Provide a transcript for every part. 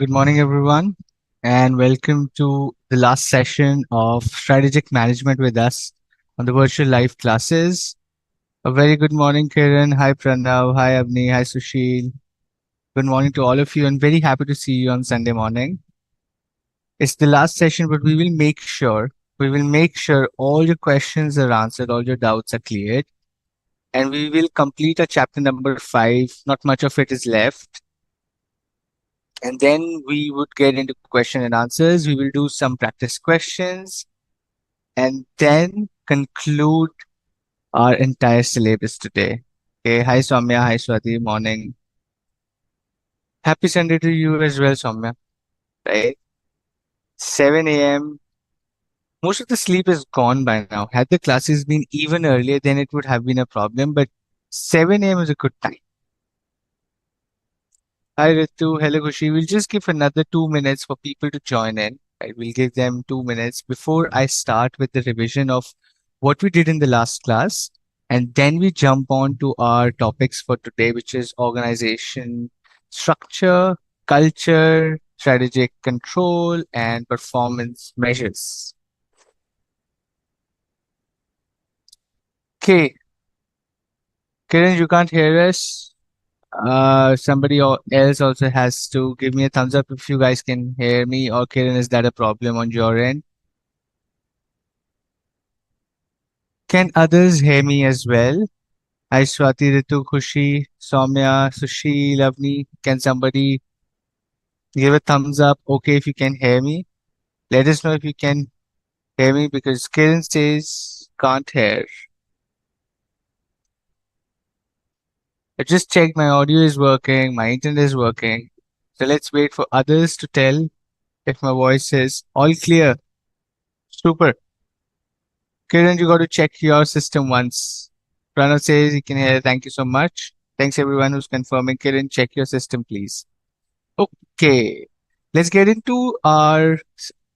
Good morning, everyone, and welcome to the last session of Strategic Management with us on the virtual live classes. A very good morning, Kiran. Hi, Pranav. Hi, Avni. Hi, Sushil. Good morning to all of you, and very happy to see you on Sunday morning. It's the last session, but we will make sure all your questions are answered, all your doubts are cleared, and we will complete our chapter number 5. Not much of it is left. And then we would get into question and answers. We will do some practice questions and then conclude our entire syllabus today. Okay. Hi, Soumya. Hi, Swati. Morning. Happy Sunday to you as well, Soumya. Right? 7 a.m. Most of the sleep is gone by now. Had the classes been even earlier, then it would have been a problem. But 7 a.m. is a good time. Hi, Ritu. Hello, Kushi. We'll just give another 2 minutes for people to join in. Right? We'll give them 2 minutes before I start with the revision of what we did in the last class. And then we jump on to our topics for today, which is organization structure, culture, strategic control, and performance measures. Okay, Kiran, you can't hear us. Else also has to give me a thumbs up if you guys can hear me, or Kiran, is that a problem on your end? Can others hear me as well? Hi, Swati, Ritu, Khushi, Soumya, Sushi, Lavni. Can somebody give a thumbs up? Okay, if you can hear me. Let us know if you can hear me because Kiran says can't hear. I just checked my audio is working, my internet is working. So let's wait for others to tell if my voice is all clear. Super. Kiran, you got to check your system once. Pranav says he can hear. Thank you so much. Thanks everyone who's confirming. Kiran, check your system, please. Okay, let's get into our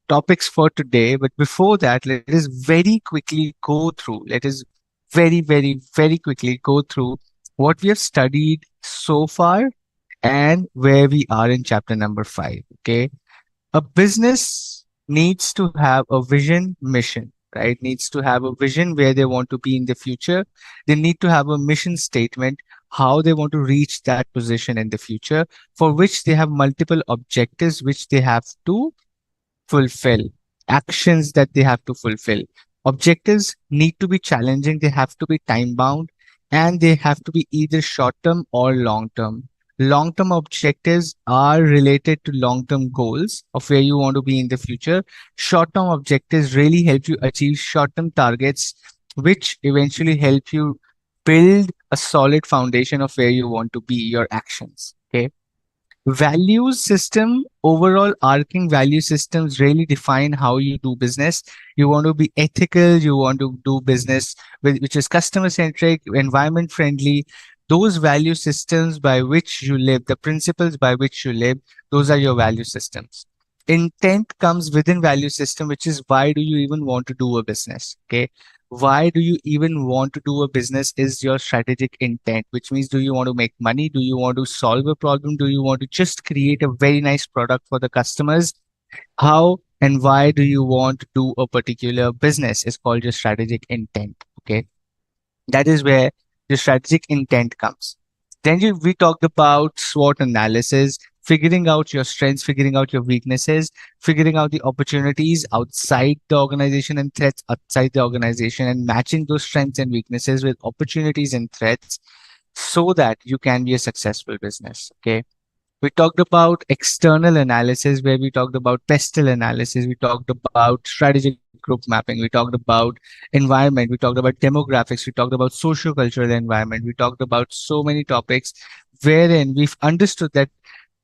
topics for today. But before that, let us very quickly go through. Let us very quickly go through what we have studied so far and where we are in chapter number 5. Okay, a business needs to have a vision mission, right? Needs to have a vision where they want to be in the future. They need to have a mission statement, how they want to reach that position in the future, for which they have multiple objectives which they have to fulfill, actions that they have to fulfill. Objectives need to be challenging, they have to be time bound, and they have to be either short term or long term. Long term objectives are related to long term goals of where you want to be in the future. Short term objectives really help you achieve short term targets, which eventually help you build a solid foundation of where you want to be, your actions. Okay. Values system, overall arcing value systems really define how you do business. You want to be ethical, you want to do business which is customer centric, environment friendly. Those value systems by which you live, the principles by which you live, those are your value systems. Intent comes within value system, which is why do you even want to do a business? Okay. Why do you even want to do a business is your strategic intent, which means do you want to make money? Do you want to solve a problem? Do you want to just create a very nice product for the customers? How and why do you want to do a particular business is called your strategic intent. Okay. That is where the strategic intent comes. We talked about SWOT analysis, figuring out your strengths, figuring out your weaknesses, figuring out the opportunities outside the organization and threats outside the organization, and matching those strengths and weaknesses with opportunities and threats so that you can be a successful business. Okay. We talked about external analysis, where we talked about pestle analysis. We talked about strategic group mapping. We talked about environment. We talked about demographics. We talked about socio-cultural environment. We talked about so many topics wherein we've understood that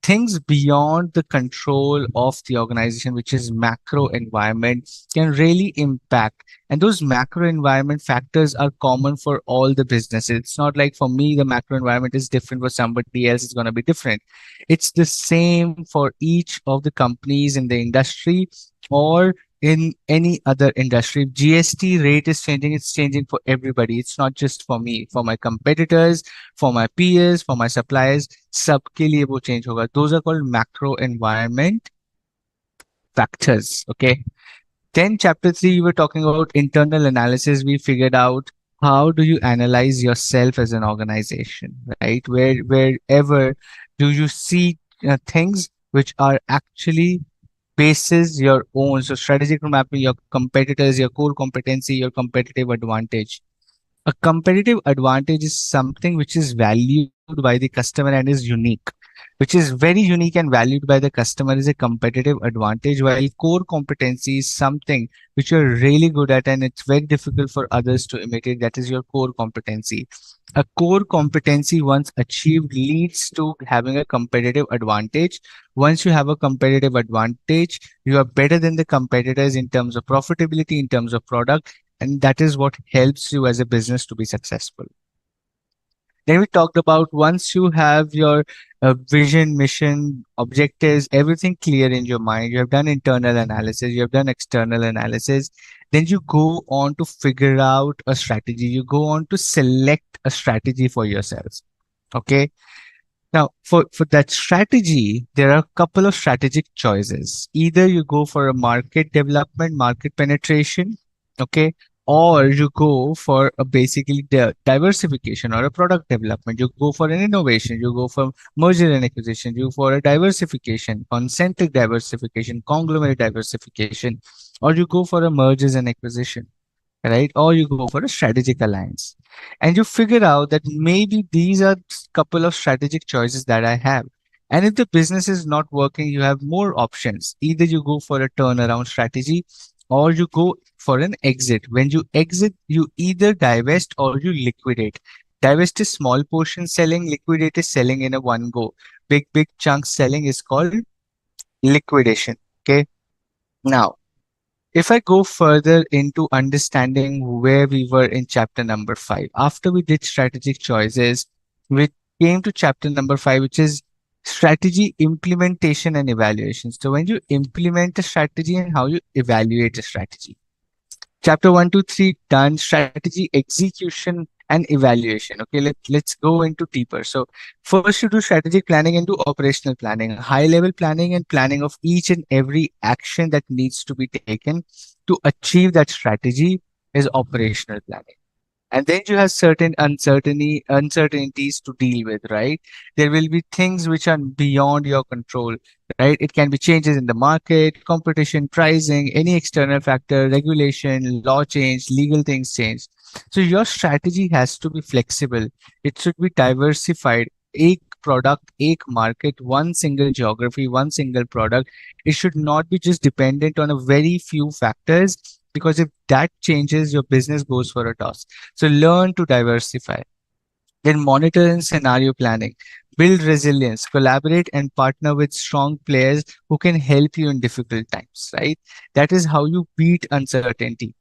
things beyond the control of the organization, which is macro environment, can really impact. And those macro environment factors are common for all the businesses. It's not like for me, the macro environment is different, for somebody else, it's going to be different. It's the same for each of the companies in the industry or in any other industry. If GST rate is changing, it's changing for everybody. It's not just for me, for my competitors, for my peers, for my suppliers. सबके लिए वो change होगा. Those are called macro environment factors. Okay. Then chapter 3, we were talking about internal analysis. We figured out how do you analyze yourself as an organization, right? Wherever do you see things which are actually bases your own. So strategic mapping, your competitors, your core competency, your competitive advantage. A competitive advantage is something which is valued by the customer and is unique, which is very unique and valued by the customer is a competitive advantage, while core competency is something which you're really good at and it's very difficult for others to imitate. That is your core competency. A core competency, once achieved, leads to having a competitive advantage. Once you have a competitive advantage, you are better than the competitors in terms of profitability, in terms of product, and that is what helps you as a business to be successful. Then we talked about once you have your vision, mission, objectives, everything clear in your mind, you have done internal analysis, you have done external analysis, then you go on to figure out a strategy. You go on to select a strategy for yourselves. Okay. Now, for that strategy, there are a couple of strategic choices. Either you go for a market development, market penetration, okay, or you go for a basically diversification or a product development. You go for an innovation, you go for merger and acquisition, you go for a diversification, concentric diversification, conglomerate diversification, or you go for a mergers and acquisition, right? Or you go for a strategic alliance. And you figure out that maybe these are couple of strategic choices that I have. And if the business is not working, you have more options. Either you go for a turnaround strategy or you go for an exit. When you exit, you either divest or you liquidate. Divest is small portion selling, liquidate is selling in a one go. Big chunk selling is called liquidation. Okay. Now, if I go further into understanding where we were in chapter number 5, after we did strategic choices, we came to chapter number 5, which is strategy implementation and evaluation. So when you implement a strategy and how you evaluate a strategy. Chapter 1, 2, 3 done, strategy, execution, and evaluation. Okay, let's go into deeper. So first you do strategic planning and do operational planning, high level planning and planning of each and every action that needs to be taken to achieve that strategy is operational planning. And then you have certain uncertainties to deal with, right? There will be things which are beyond your control, right? It can be changes in the market, competition, pricing, any external factor, regulation, law change, legal things change. So your strategy has to be flexible. It should be diversified. A product, a market, one single geography, one single product. It should not be just dependent on a very few factors, because if that changes, your business goes for a toss. So learn to diversify. Then monitor and scenario planning. Build resilience, collaborate and partner with strong players who can help you in difficult times, right? That is how you beat uncertainty.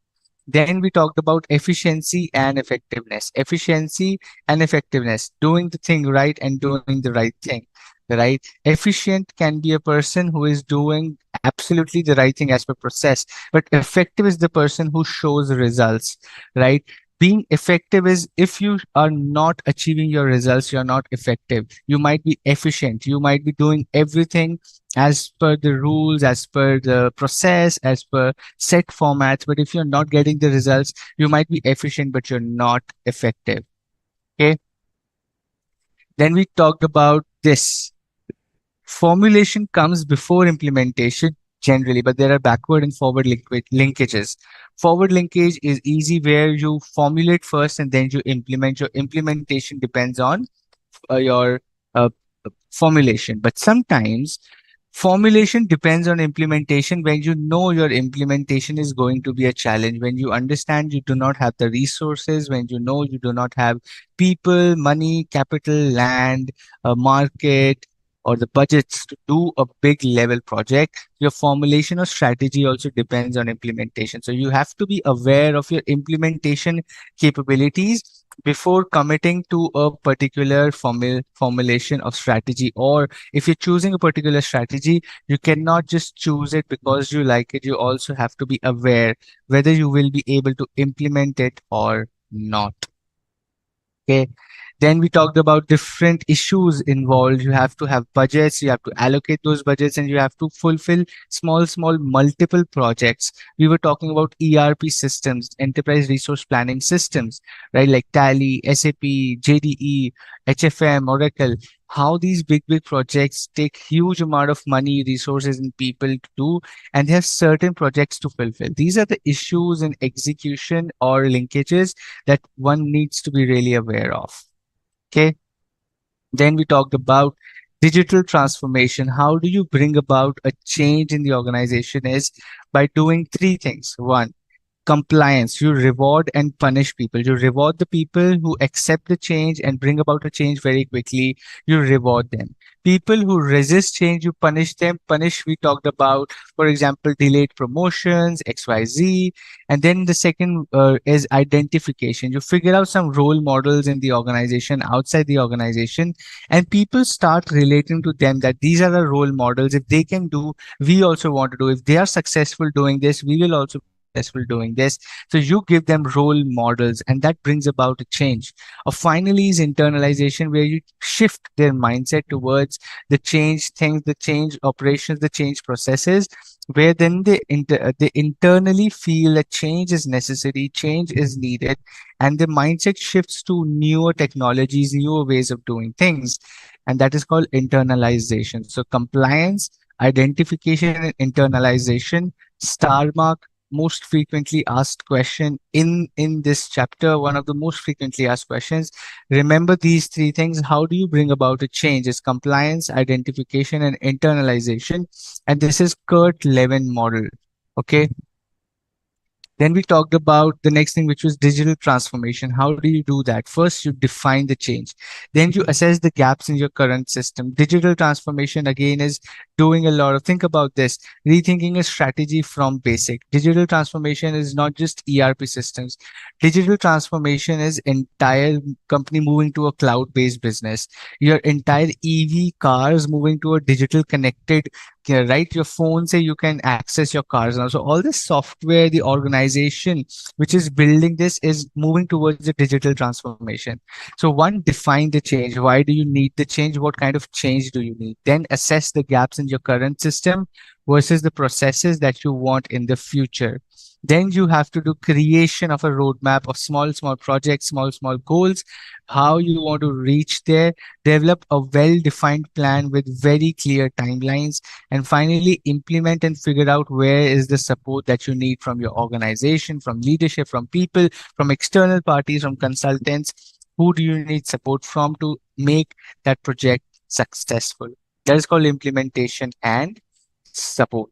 Then we talked about efficiency and effectiveness. Efficiency and effectiveness, doing the thing right and doing the right thing, right? Efficient can be a person who is doing absolutely the right thing as per process, but effective is the person who shows results, right? Being effective is if you are not achieving your results, you're not effective. You might be efficient. You might be doing everything as per the rules, as per the process, as per set formats. But if you're not getting the results, you might be efficient, but you're not effective. Okay. Then we talked about this. Formulation comes before implementation generally, but there are backward and forward linkages. Forward linkage is easy where you formulate first and then you implement. Your implementation depends on your formulation. But sometimes formulation depends on implementation when you know your implementation is going to be a challenge, when you understand you do not have the resources, when you know you do not have people, money, capital, land, a market, or the budgets to do a big level project. Your formulation or strategy also depends on implementation. So you have to be aware of your implementation capabilities before committing to a particular formulation of strategy, or if you're choosing a particular strategy, you cannot just choose it because you like it. You also have to be aware whether you will be able to implement it or not. Okay. Then we talked about different issues involved. You have to have budgets, you have to allocate those budgets, and you have to fulfill small, multiple projects. We were talking about ERP systems, enterprise resource planning systems, right? Like Tally, SAP, JDE, HFM, Oracle. How these big projects take huge amount of money, resources, and people to do, and they have certain projects to fulfill. These are the issues in execution or linkages that one needs to be really aware of. Okay. Then we talked about digital transformation. How do you bring about a change in the organization is by doing three things. One, compliance. You reward and punish people. You reward the people who accept the change and bring about a change very quickly. You reward them. People who resist change, you punish them. Punish, we talked about, for example, delayed promotions, XYZ. And then the second is identification. You figure out some role models in the organization, outside the organization, and people start relating to them that these are the role models. If they can do, we also want to do. If they are successful doing this, we will also successful doing this. So you give them role models, and that brings about a change. Or finally is internalization, where you shift their mindset towards the change things, the change operations, the change processes, where then they internally feel that change is necessary, change is needed, and the mindset shifts to newer technologies, newer ways of doing things, and that is called internalization. So compliance, identification, and internalization. Star mark most frequently asked question in this chapter, one of the most frequently asked questions. Remember these three things. How do you bring about a change? Is compliance, identification, and internalization. And this is Kurt Levin model. Okay. Then we talked about the next thing, which was digital transformation. How do you do that? First, you define the change. Then you assess the gaps in your current system. Digital transformation, again, is doing a lot of, think about this, rethinking a strategy from basic. Digital transformation is not just ERP systems. Digital transformation is entire company moving to a cloud-based business. Your entire EV cars moving to a digital connected, yeah, right? Your phone say you can access your cars now. So all this software, the organization which is building this is moving towards the digital transformation. So one, define the change. Why do you need the change? What kind of change do you need? Then assess the gaps in your current system versus the processes that you want in the future. Then you have to do creation of a roadmap of small projects, small goals, how you want to reach there, develop a well-defined plan with very clear timelines, and finally implement and figure out where is the support that you need from your organization, from leadership, from people, from external parties, from consultants. Who do you need support from to make that project successful? That is called implementation and support.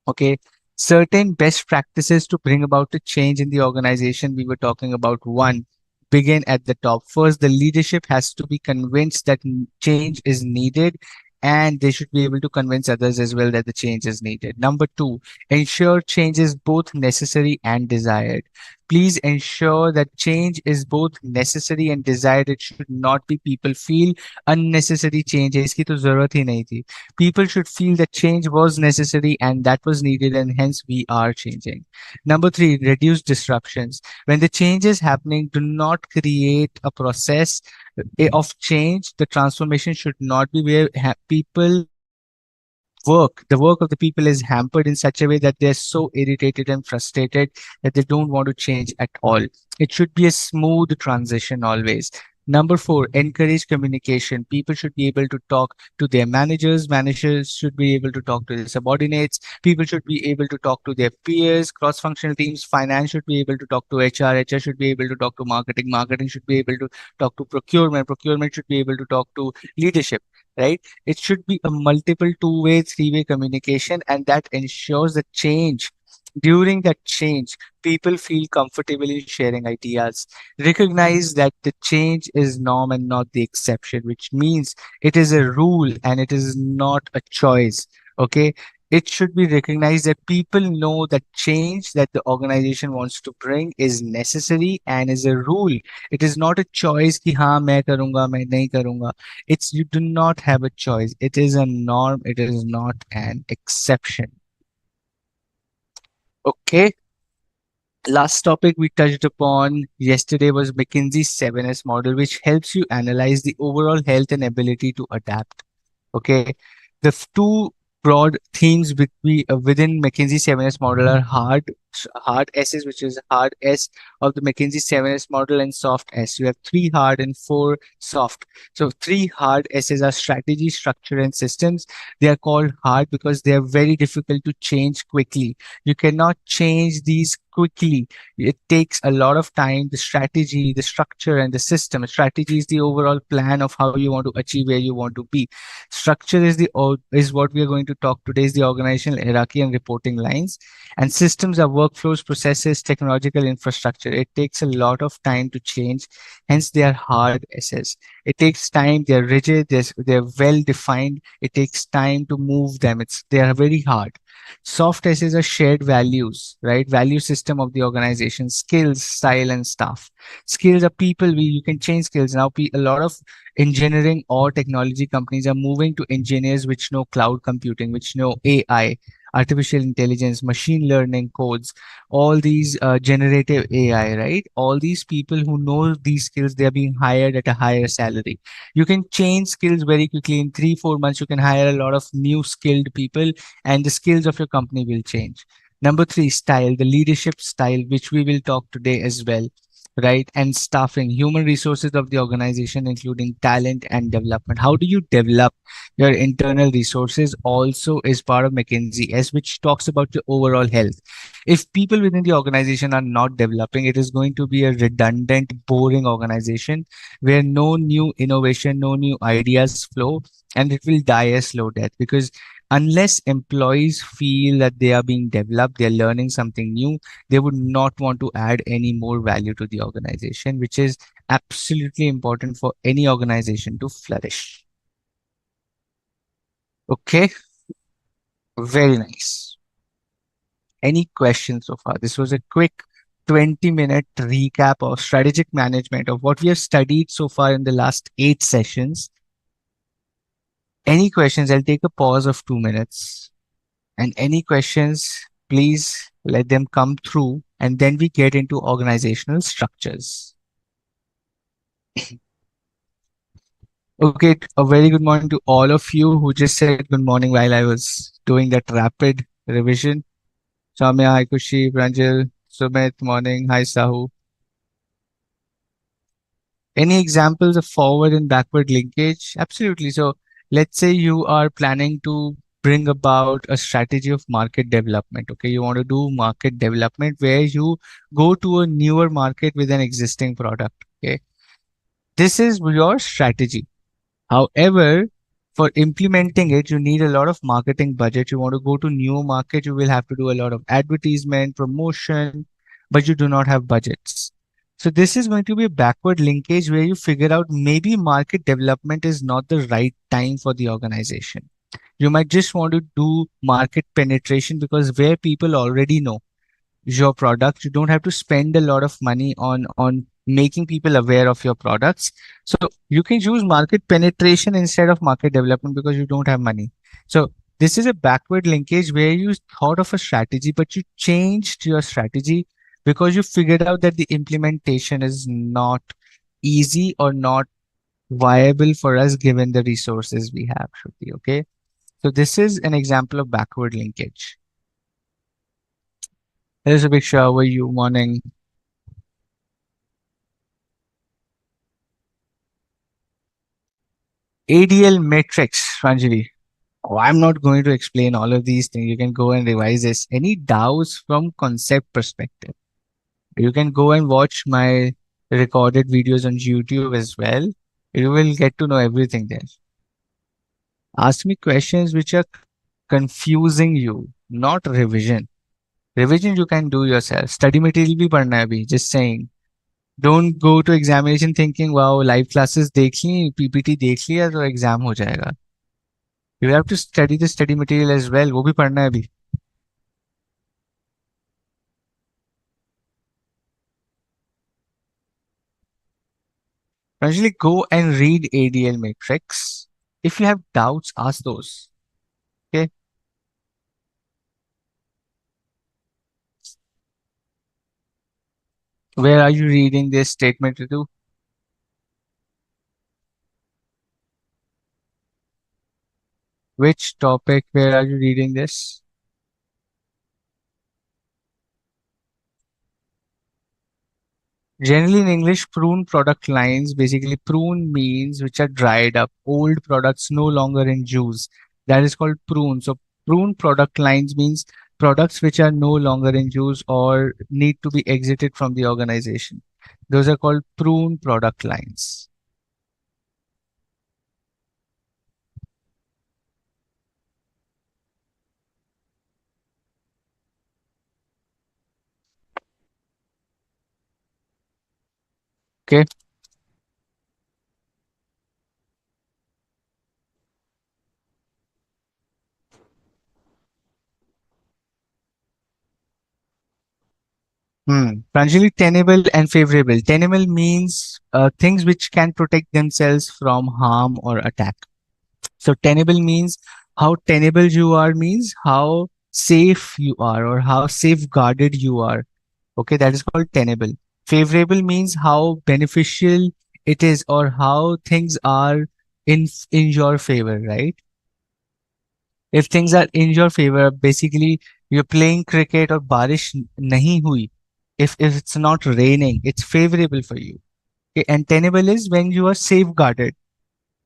Okay. Certain best practices to bring about a change in the organization. We were talking about one, begin at the top. First, the leadership has to be convinced that change is needed, and they should be able to convince others as well that the change is needed. Number two, ensure change is both necessary and desired. Please ensure that change is both necessary and desired. It should not be people feel unnecessary change है, इसकी तो जरूरत ही नहीं थी. People should feel that change was necessary and that was needed, and hence we are changing. Number three, reduce disruptions. When the change is happening, do not create a process of change. The transformation should not be where people the work of the people is hampered in such a way that they're so irritated and frustrated that they don't want to change at all. It should be a smooth transition always. Number four, encourage communication. People should be able to talk to their managers. Managers should be able to talk to their subordinates. People should be able to talk to their peers, cross-functional teams. Finance should be able to talk to HR. HR should be able to talk to marketing. Marketing should be able to talk to procurement. Procurement should be able to talk to leadership, right? It should be a multiple two-way, three-way communication, and that ensures the change. During that change, people feel comfortable in sharing ideas. Recognize that the change is norm and not the exception, which means it is a rule and it is not a choice. Okay. It should be recognized that people know that change that the organization wants to bring is necessary and is a rule. It is not a choice कि हाँ मैं करूँगा मैं नहीं करूँगा. It's you do not have a choice. It is a norm. It is not an exception. Okay. Last topic we touched upon yesterday was McKinsey's 7S model, which helps you analyze the overall health and ability to adapt. Okay. The two broad themes within McKinsey 7S model are hard S's, which is hard S of the McKinsey 7S model, and soft S. You have three hard and four soft. So three hard S's are strategy, structure, and systems. They are called hard because they are very difficult to change quickly. You cannot change these quickly. It takes a lot of time. The strategy, the structure, and the system. Strategy is the overall plan of how you want to achieve where you want to be. Structure is what we are going to talk today, is the organizational hierarchy and reporting lines. And systems are workflows, processes, technological infrastructure. It takes a lot of time to change. Hence, they are hard S's. It takes time. They're rigid. They're well defined. It takes time to move them. They are very hard. Soft S's are shared values, right? Value system of the organization, skills, style, and staff. Skills are people. You can change skills now. A lot of engineering or technology companies are moving to engineers which know cloud computing, which know AI, artificial intelligence, machine learning codes, all these generative AI, right? All these people who know these skills, they are being hired at a higher salary. You can change skills very quickly. In 3 4 months you can hire a lot of new skilled people, and the skills of your company will change. Number three, style, the leadership style, which we will talk today as well, right? And staffing, human resources of the organization, including talent and development. How do you develop your internal resources also is part of McKinsey S, which talks about your overall health. If people within the organization are not developing, it is going to be a redundant, boring organization where no new innovation, no new ideas flow, and it will die a slow death because unless employees feel that they are being developed, they're learning something new, they would not want to add any more value to the organization, which is absolutely important for any organization to flourish. Okay, very nice. Any questions so far? This was a quick 20-minute recap of strategic management of what we have studied so far in the last 8 sessions. Any questions? I'll take a pause of 2 minutes. And any questions, please let them come through, and then we get into organizational structures. Okay, a very good morning to all of you who just said good morning while I was doing that rapid revision. Soumya, hi Kushi, Pranjal, Sumit, morning, hi Sahu. Any examples of forward and backward linkage? Absolutely. So let's say you are planning to bring about a strategy of market development. Okay, you want to do market development where you go to a newer market with an existing product. Okay, this is your strategy. However, for implementing it, you need a lot of marketing budget. You want to go to new market, you will have to do a lot of advertisement, promotion, but you do not have budgets. So this is going to be a backward linkage where you figure out maybe market development is not the right time for the organization. You might just want to do market penetration because where people already know your product, you don't have to spend a lot of money on making people aware of your products. So you can use market penetration instead of market development because you don't have money. So this is a backward linkage where you thought of a strategy but you changed your strategy because you figured out that the implementation is not easy or not viable for us given the resources we have. Shruti, okay, so this is an example of backward linkage. There's a big show. How are you? Morning. ADL matrix, Ranjali. Oh, I'm not going to explain all of these things. You can go and revise this. Any doubts from concept perspective? You can go and watch my recorded videos on YouTube as well. You will get to know everything there. Ask me questions which are confusing you, not revision. Revision you can do yourself. Study material भी पढ़ना है अभी. Just saying. Don't go to examination thinking, wow, live classes देख ली, PPT देख लिया तो exam हो जाएगा. You have to study the study material as well. वो भी पढ़ना है अभी. Usually go and read ADL matrix. If you have doubts, ask those. Okay. Where are you reading this statement to? Which topic? Where are you reading this? Generally in English, prune product lines, basically prune means which are dried up, old products no longer in use. That is called prune. So prune product lines means products which are no longer in use or need to be exited from the organization. Those are called prune product lines. Okay. Pranjali, tenable and favorable. Tenable means things which can protect themselves from harm or attack. So tenable means how tenable you are means how safe you are or how safeguarded you are. Okay, that is called tenable. Favorable means how beneficial it is or how things are in your favor, right? If things are in your favor, basically you're playing cricket or barish nahi hui. If it's not raining, it's favorable for you. Okay, and tenable is when you are safeguarded,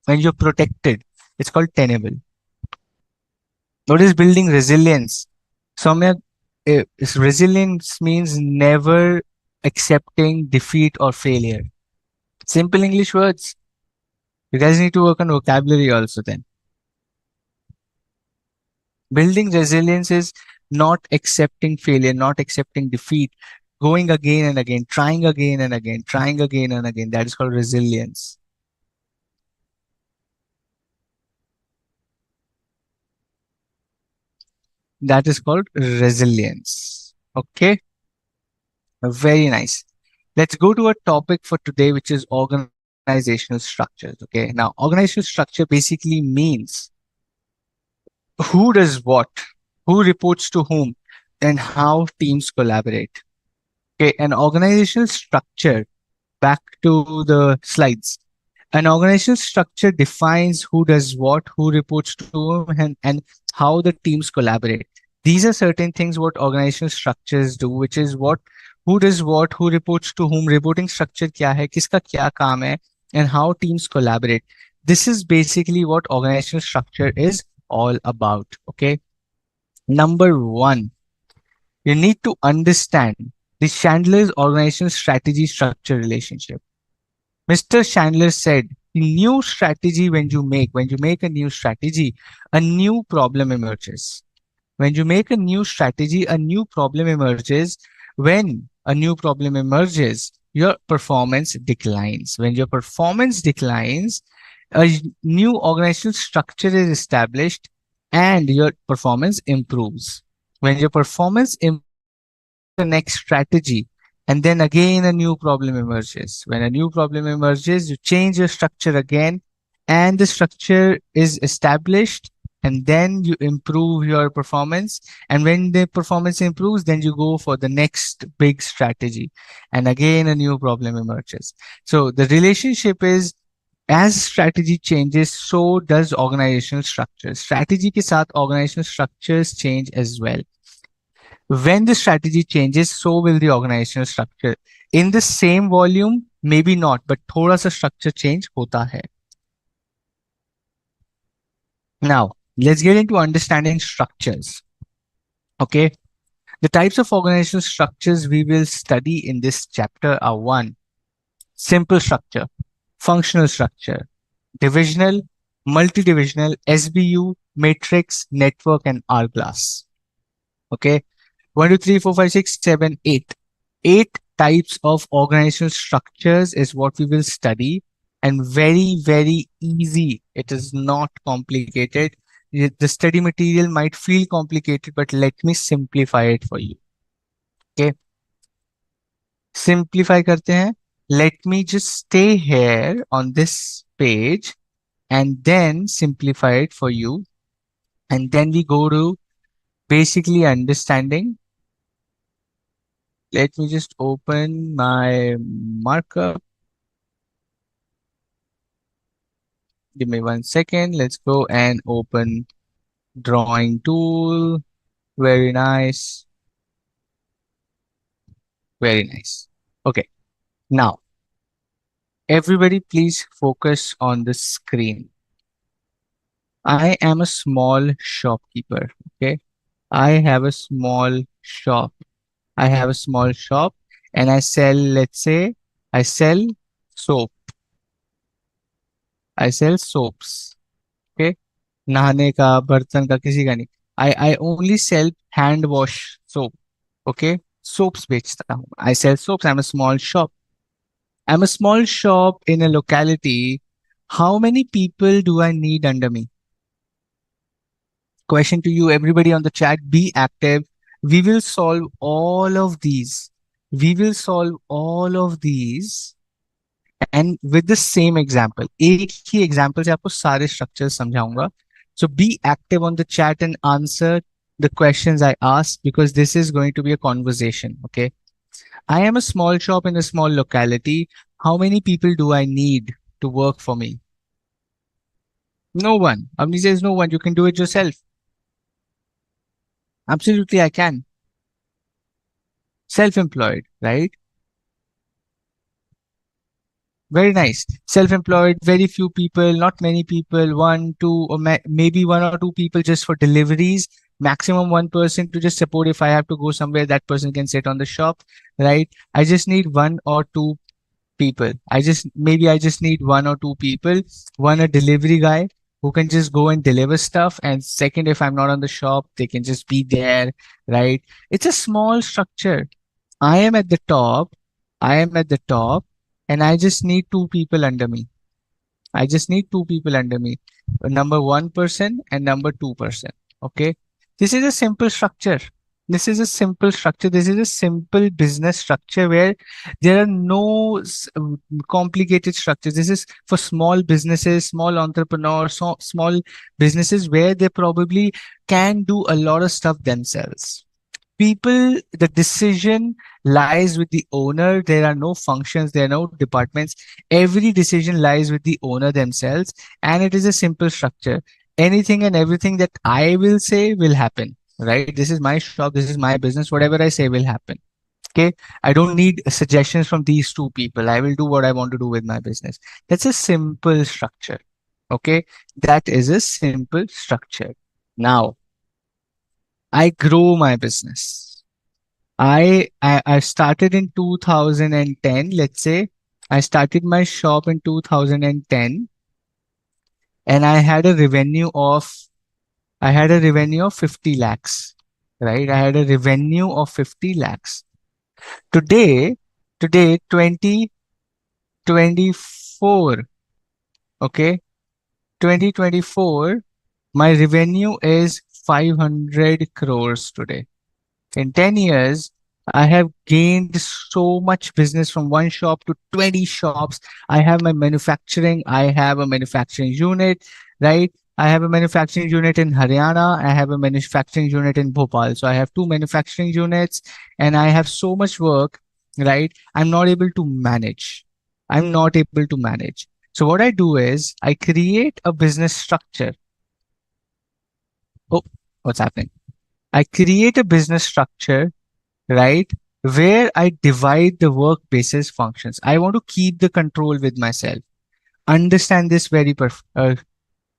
when you're protected. It's called tenable. What is building resilience? Soumya, resilience means never accepting defeat or failure. Simple English words. You guys need to work on vocabulary also then. Building resilience is not accepting failure, not accepting defeat, going again and again, trying again and again, trying again and again. That is called resilience. That is called resilience. Okay, very nice. Let's go to a topic for today, which is organizational structures. Okay, now organizational structure basically means who does what, who reports to whom, and how teams collaborate. Okay, an organizational structure, back to the slides. An organizational structure defines who does what, who reports to whom, and how the teams collaborate. These are certain things what organizational structures do, which is what, who does what, who reports to whom, reporting structure क्या है, किसका क्या काम है, and how teams collaborate. This is basically what organizational structure is all about. Okay. Number one, you need to understand the Chandler's organizational strategy structure relationship. Mr. Chandler said, new strategy when you make a new strategy, a new problem emerges. When you make a new strategy, a new problem emerges. When a new problem emerges, your performance declines. When your performance declines, a new organizational structure is established and your performance improves. When your performance improves, the next strategy, and then again a new problem emerges. When a new problem emerges, you change your structure again, and the structure is established, and then you improve your performance. And when the performance improves, then you go for the next big strategy, and again a new problem emerges. So the relationship is, as strategy changes, so does organizational structure. Strategy के साथ organizational structures change as well. When the strategy changes, so will the organizational structure. In the same volume, maybe not, but थोड़ा सा structure change होता है. Now, let's get into understanding structures. Okay. The types of organizational structures we will study in this chapter are: one, simple structure, functional structure, divisional, multidivisional, SBU, matrix, network, and hourglass. Okay. 1, 2, 3, 4, 5, 6, 7, 8. 8 types of organizational structures is what we will study, and very, very easy. It is not complicated. The study material might feel complicated, but let me simplify it for you. Okay, simplify करते हैं. Let me just stay here on this page and then simplify it for you. And then we go to basically understanding. Let me just open my markup. Give me 1 second. Let's go and open drawing tool. Very nice. Very nice. Okay. Now, everybody please focus on the screen. I am a small shopkeeper. Okay. I have a small shop. I have a small shop and I sell, let's say, I sell soap. I sell soaps. Okay. नहाने का बर्तन का किसी का नहीं. I only sell hand wash soap. Okay. Soaps बेचता हूँ. I sell soaps. I'm a small shop. I'm a small shop in a locality. How many people do I need under me? Question to you, everybody on the chat, be active. We will solve all of these. We will solve all of these and with the same example. एक ही example से आपको सारे structures समझाऊंगा. So be active on the chat and answer the questions I ask because this is going to be a conversation. Okay. I am a small shop in a small locality. How many people do I need to work for me? No one. Avni says no one. You can do it yourself. Absolutely, I can. Self-employed, right? Very nice. Self-employed, very few people, not many people, one, two, or maybe one or two people just for deliveries. Maximum one person to just support if I have to go somewhere, that person can sit on the shop, right? I just need one or two people. Maybe I just need one or two people. One, a delivery guy who can just go and deliver stuff. And second, if I'm not on the shop, they can just be there, right? It's a small structure. I am at the top. I am at the top and I just need two people under me. I just need two people under me. Number one person and number two person. Okay. This is a simple structure. This is a simple structure. This is a simple business structure where there are no complicated structures. This is for small businesses, small entrepreneurs, small businesses where they probably can do a lot of stuff themselves. People, the decision lies with the owner. There are no functions, there are no departments. Every decision lies with the owner themselves, and it is a simple structure. Anything and everything that I will say will happen, right? This is my shop, this is my business. Whatever I say will happen. Okay. I don't need suggestions from these two people. I will do what I want to do with my business. That's a simple structure. Okay. That is a simple structure. Now, I grow my business. I started in 2010, let's say. I started my shop in 2010 and I had a revenue of 50 lakhs, right? I had a revenue of 50 lakhs. Today 2024, okay? 2024, my revenue is 500 crores today. In 10 years, I have gained so much business from one shop to 20 shops. I have my manufacturing. I have a manufacturing unit, right? I have a manufacturing unit in Haryana. I have a manufacturing unit in Bhopal. So I have two manufacturing units and I have so much work, right? I'm not able to manage. I'm not able to manage. So what I do is I create a business structure. Oh, what's happening? I create a business structure, right? Where I divide the work basis functions. I want to keep the control with myself. Understand this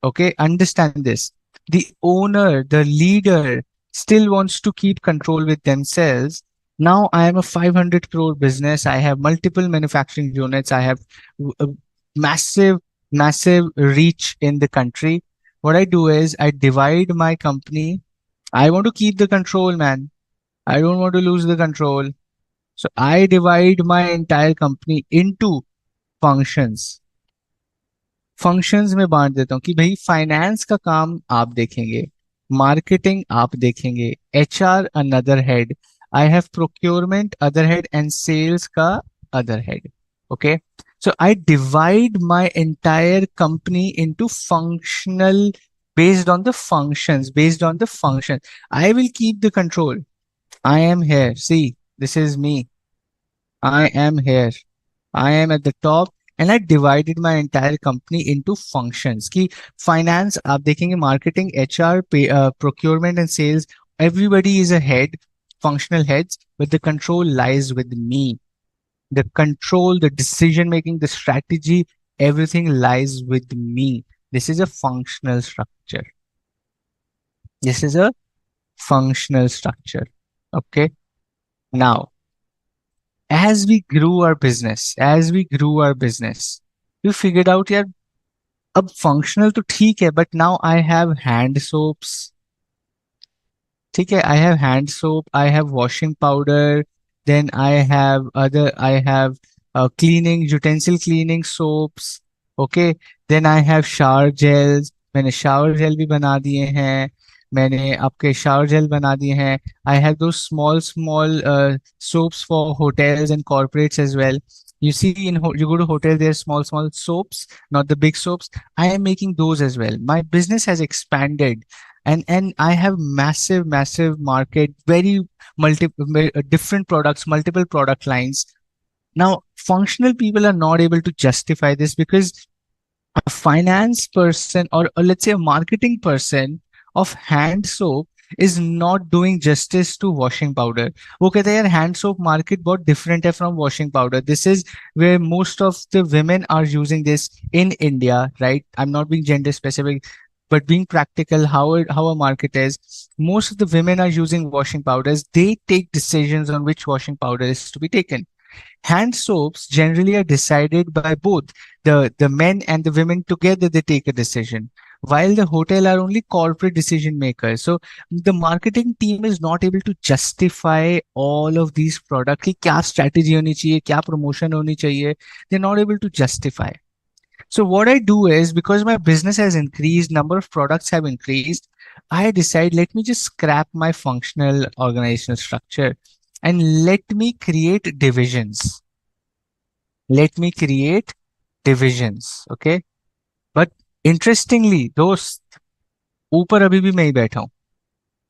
okay. Understand this. The owner, the leader still wants to keep control with themselves. Now I am a 500 crore business. I have multiple manufacturing units. I have a massive reach in the country. What I do is I divide my company. I want to keep the control, man. I don't want to lose the control. So I divide my entire company into functions. Functions में बांट देता हूँ कि भाई finance का काम आप देखेंगे, मार्केटिंग आप देखेंगे, HR another head, I have procurement other head and sales का other head. Okay, so I divide my entire company into functional, based on the functions, based on the function. I will keep the control. I am here, see, this is me, I am here, I am at the top, and I divided my entire company into functions. कि finance आप देखेंगे, marketing, HR, procurement and sales, everybody is a head, functional heads, but the control lies with me. The control, the decision making, the strategy, everything lies with me. This is a functional structure. This is a functional structure. Okay. Now, as we grew our business, we figured out, yeah, अब functional तो ठीक है, but now I have hand soaps. ठीक है, I have hand soap, I have washing powder, then I have cleaning utensil cleaning soaps. Okay, then I have shower gels. मैंने shower gel भी बना दिए हैं, मैंने आपके shower gel बना दिए हैं. I have those small soaps for hotels and corporates as well. You see, you go to hotel, there are small soaps, not the big soaps. I am making those as well. My business has expanded, and I have massive market, very different products, multiple product lines. Now functional people are not able to justify this because a finance person, or let's say a marketing person of hand soap, is not doing justice to washing powder. वो कहते हैं यार hand soap market बहुत different है from washing powder. This is where most of the women are using this in India, right? I'm not being gender specific, but being practical, how a market is, most of the women are using washing powders. They take decisions on which washing powder is to be taken. Hand soaps generally are decided by both the men and the women together. They take a decision, while the hotel are only corporate decision makers. So the marketing team is not able to justify all of these products कि क्या strategy होनी चाहिए, क्या promotion होनी चाहिए. They're not able to justify. So what I do is, because my business has increased, number of products have increased, I decide, let me just scrap my functional organizational structure and let me create divisions. Let me create divisions. Okay. But interestingly, those ऊपर अभी भी मैं ही बैठा हूँ.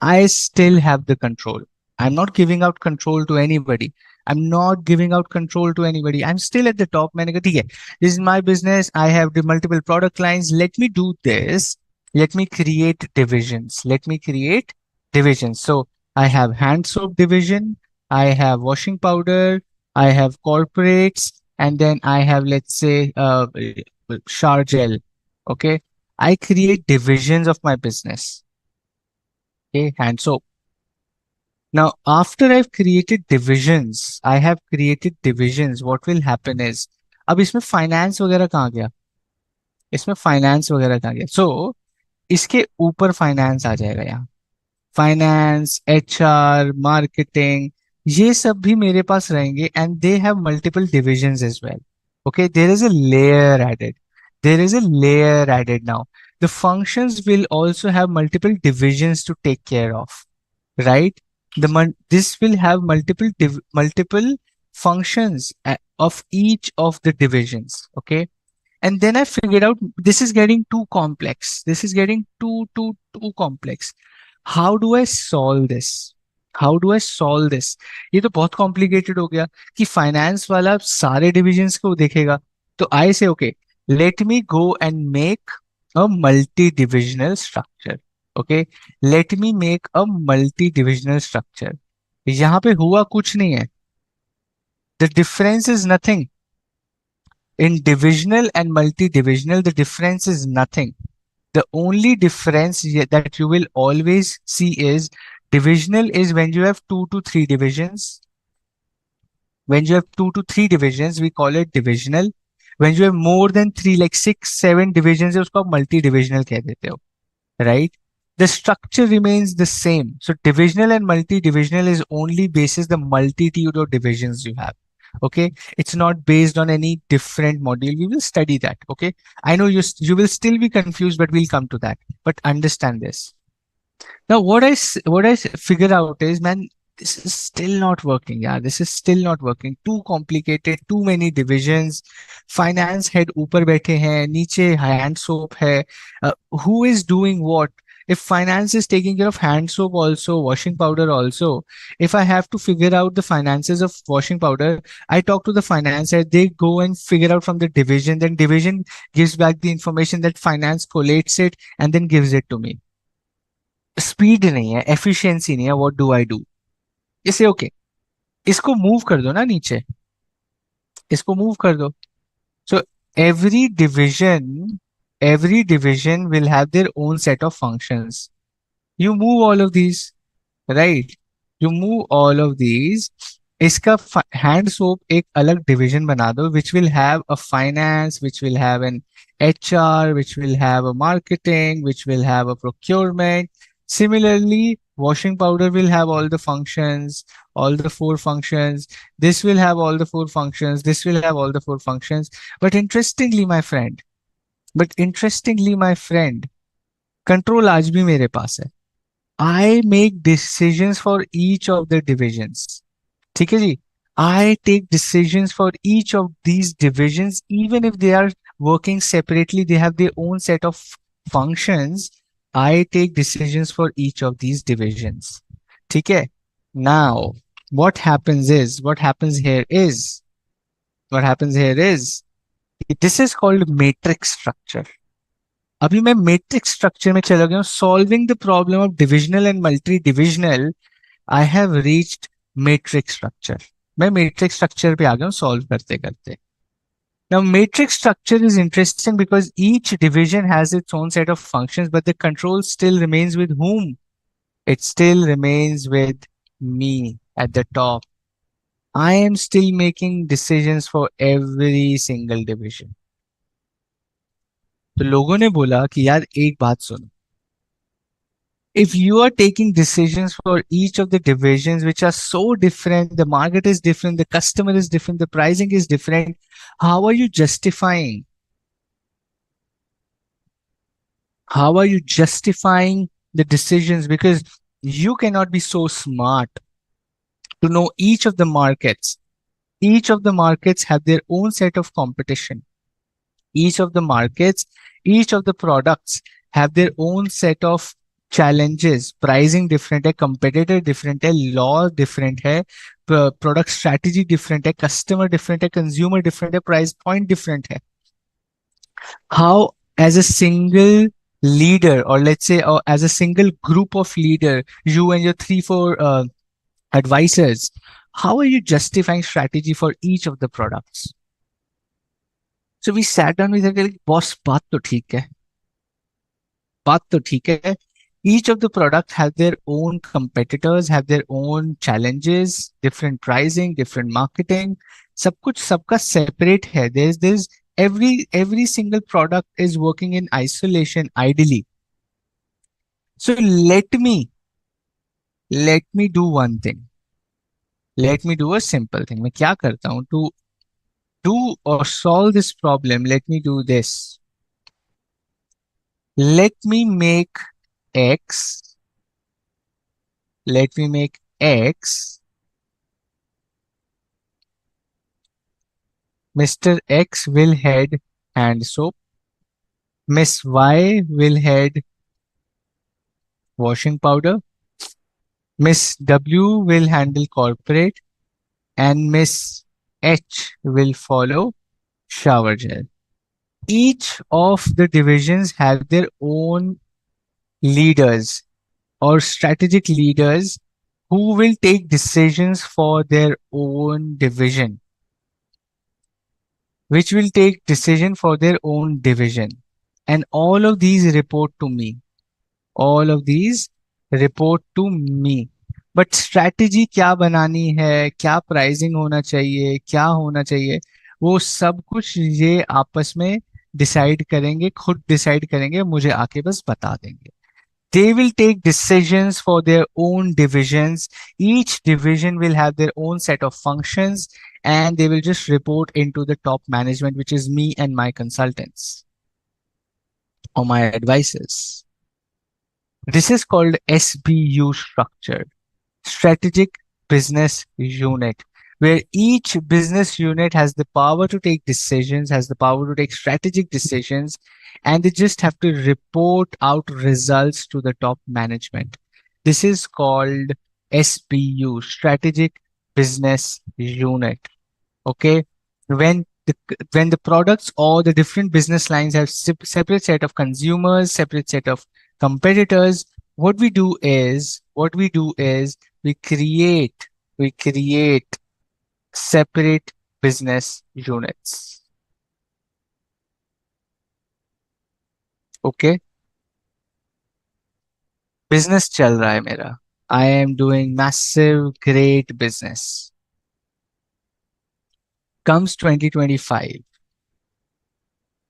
I still have the control. I'm not giving out control to anybody. I'm not giving out control to anybody. I'm still at the top. मैंने कहा ठीक है, this is my business. I have the multiple product lines. Let me do this. Let me create divisions. Let me create divisions. So I have hand soap division. I have washing powder. I have corporates. And then I have, let's say, shower gel. Okay. I create divisions of my business. Okay. Hand soap. Now, after I've created divisions, what will happen is, अब इसमें finance वगैरह कहाँ गया? इसमें finance वगैरह कहाँ गया? So, इसके ऊपर फाइनेंस आ जाएगा यहाँ. फाइनेंस, एचआर, मार्केटिंग, ये सब भी मेरे पास रहेंगे, and they have multiple divisions as well. Okay, there is a layer added. There is a layer added now. The functions will also have multiple divisions to take care of, right? This will have multiple functions of each of the divisions. Okay, and then I figured out this is getting too complex. This is getting too complex. How do I solve this? How do I solve this? ये तो बहुत complicated हो गया कि finance वाला सारे divisions को देखेगा. तो I say, okay, let me go and make a multi-divisional structure. Okay, let me make a multi-divisional structure. यहाँ पे हुआ कुछ नहीं है. The difference is nothing. In divisional and multi-divisional, the difference is nothing. The only difference that you will always see is, divisional is when you have 2 to 3 divisions. When you have 2 to 3 divisions, we call it divisional. When you have more than 3, like 6, 7 divisions, उसको आप multi-divisional कह देते हो, right? The structure remains the same. So divisional and multi-divisional is only basis the multitude of divisions you have. Okay, it's not based on any different module. We will study that. Okay, I know you will still be confused, but we'll come to that. But understand this. Now, figure out is, man, this is still not working. Yeah, this is still not working. Too complicated, too many divisions. Finance head ऊपर बैठे हैं, नीचे hand soap है. Who is doing what? If finance is taking care of hand soap also, washing powder also, if I have to figure out the finances of washing powder, I talk to the finance head. They go and figure out from the division. Then division gives back the information that finance collates it and then gives it to me. Speed नहीं है, efficiency नहीं है. What do I do? इसे okay, इसको move कर दो ना नीचे, इसको मूव कर दो. So every division every division will have their own set of functions. You move all of these, right? You move all of these. इसका हैंड सोप एक अलग डिवीजन बना दो, which will have a finance, which will have an HR, which will have a marketing, which will have a procurement. Similarly, washing powder will have all the functions, all the four functions. This will have all the four functions. This will have all the four functions. But interestingly, my friend, control आज भी मेरे पास है. I make decisions for each of the divisions. ठीक है जी. I take decisions for each of these divisions, even if they are working separately, they have their own set of functions. I take decisions for each of these divisions. ठीक है. Now, what happens here is, this is called matrix structure. अभी मैं matrix structure में चला गया हूं. Solving the problem of divisional and multi divisional, I have reached matrix structure. मैं matrix structure पे आ गया हूं सॉल्व करते करते. Now, matrix structure is interesting because each division has its own set of functions, but the control still remains with whom? It still remains with me at the top. I am still making decisions for every single division. तो लोगों ने बोला कि यार एक बात सुनो. If you are taking decisions for each of the divisions which are so different, the market is different, the customer is different, the pricing is different, how are you justifying? How are you justifying the decisions? Because you cannot be so smart to know each of the markets. Each of the markets have their own set of competition. Each of the markets, each of the products have their own set of challenges. Pricing different है, competitor different है, law different है, product strategy different है, customer different है, consumer different है, price point different है. How, as a single leader, or let's say as a single group of leader, you and your 3-4 advisors, how are you justifying strategy for each of the products? So we sat down with her, boss, बात तो ठीक है, बात तो ठीक है. Each of the products have their own competitors, have their own challenges, different pricing, different marketing. सब कुछ सबका separate है. There's every single product is working in isolation ideally. So let me do one thing. Let me do a simple thing. मैं क्या करता हूँ? To do or solve this problem, let me do this. Let me make X. Let me make X. Mr. X will head hand soap. Miss Y will head washing powder. Miss W will handle corporate. And Miss H will follow shower gel. Each of the divisions have their own leaders or strategic leaders who will take decisions for their own division, which will take decision for their own division. And all of these report to me. All of these report to me. But strategy क्या बनानी है, क्या pricing होना चाहिए, क्या होना चाहिए, वो सब कुछ ये आपस में डिसाइड करेंगे, खुद डिसाइड करेंगे, मुझे आके बस बता देंगे. They will take decisions for their own divisions. Each division will have their own set of functions, and they will just report into the top management, which is me and my consultants or my advisors. This is called SBU structure, strategic business unit, where each business unit has the power to take decisions, has the power to take strategic decisions, and they just have to report out results to the top management. This is called SBU, strategic business unit. Okay. When the products or the different business lines have separate set of consumers, separate set of competitors, what we do is we create separate business units. Okay. Business चल रहा है मेरा. I am doing massive great business. Comes 2025.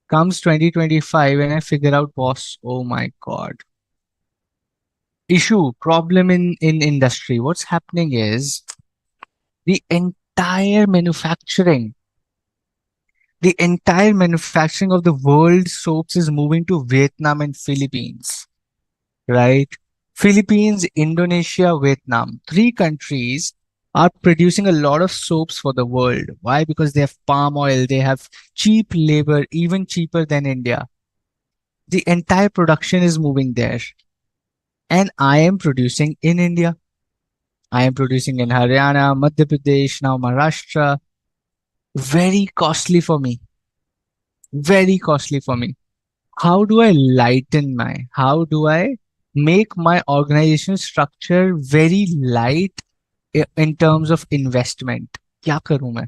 Comes 2025 and I figure out, boss, oh my God. Issue, problem in industry. What's happening is entire manufacturing, the entire manufacturing of the world's soaps is moving to Vietnam and Philippines, right? Philippines, Indonesia, Vietnam, three countries are producing a lot of soaps for the world. Why? Because they have palm oil, they have cheap labor, even cheaper than India. The entire production is moving there. And I am producing in India. I am producing in Haryana, Madhya Pradesh, now Maharashtra. Very costly for me. Very costly for me. How do I make my organization structure very light in terms of investment? क्या करूं मैं?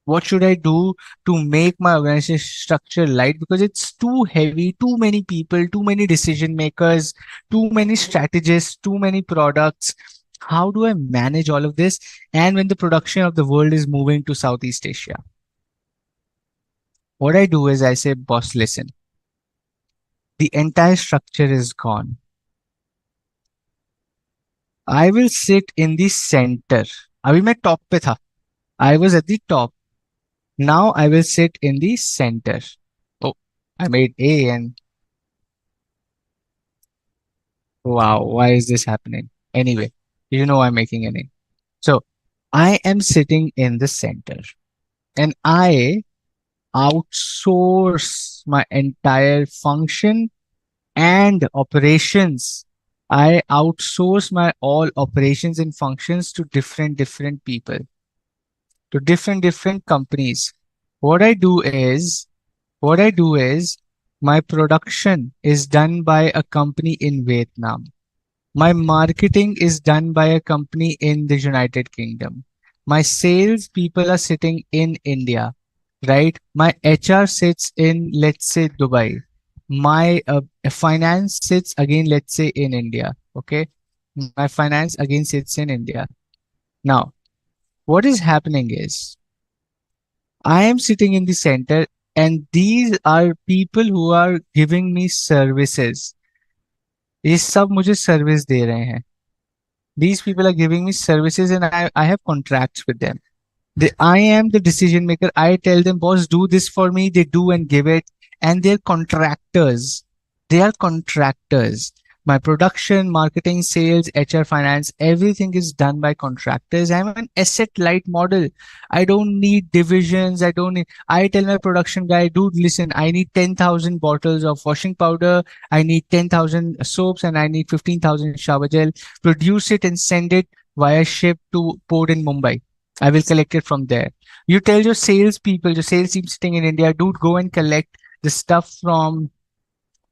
What should I do to make my organization structure light? Because it's too heavy, too many people, too many decision makers, too many strategists, too many products. How do I manage all of this? And when the production of the world is moving to Southeast Asia, what I do is I say, boss, listen, the entire structure is gone. I will sit in the center. अभी मैं top पे था. I was at the top. Now I will sit in the center. Oh, I made A and wow, why is this happening? Anyway, you know I'm making an A. So I am sitting in the center and I outsource my entire function and operations. I outsource my all operations and functions to different people, to different companies. What I do is, what I do is my production is done by a company in Vietnam. My marketing is done by a company in the United Kingdom. My sales people are sitting in India, right? My HR sits in, let's say, Dubai. My finance sits again, let's say, in India. Okay. My finance again sits in India. Now, what is happening is I am sitting in the center and these are people who are giving me services. ये सब मुझे service दे रहे हैं. These people are giving me services and I have contracts with them. I am the decision maker. I tell them, boss, do this for me. They do and give it. And they're contractors. They are contractors. My production, marketing, sales, HR, finance, everything is done by contractors. I'm an asset light model. I don't need divisions. I tell my production guy, dude, listen, I need 10,000 bottles of washing powder. I need 10,000 soaps and I need 15,000 shower gel. Produce it and send it via ship to port in Mumbai. I will collect it from there. You tell your sales people, your sales team sitting in India, dude, go and collect the stuff from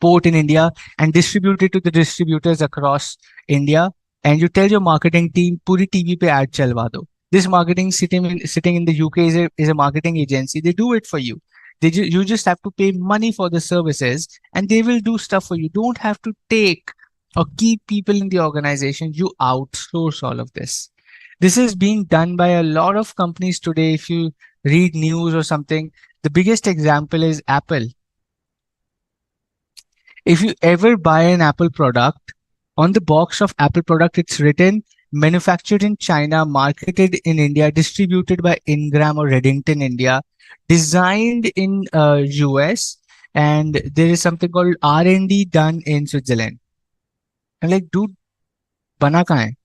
port in India and distribute it to the distributors across India. And you tell your marketing team, puri TV pe ad chalwa do. This marketing sitting in the UK is a marketing agency. They do it for you. You just have to pay money for the services and they will do stuff for you. Don't have to take or keep people in the organization. You outsource all of this. This is being done by a lot of companies today. If you read news or something, the biggest example is Apple. If you ever buy an Apple product, On the box of Apple product, it's written manufactured in China, marketed in India, distributed by Ingram or Reddington, India, designed in US, and there is something called R&D done in Switzerland. I'm like, dude, बना कहाँ है?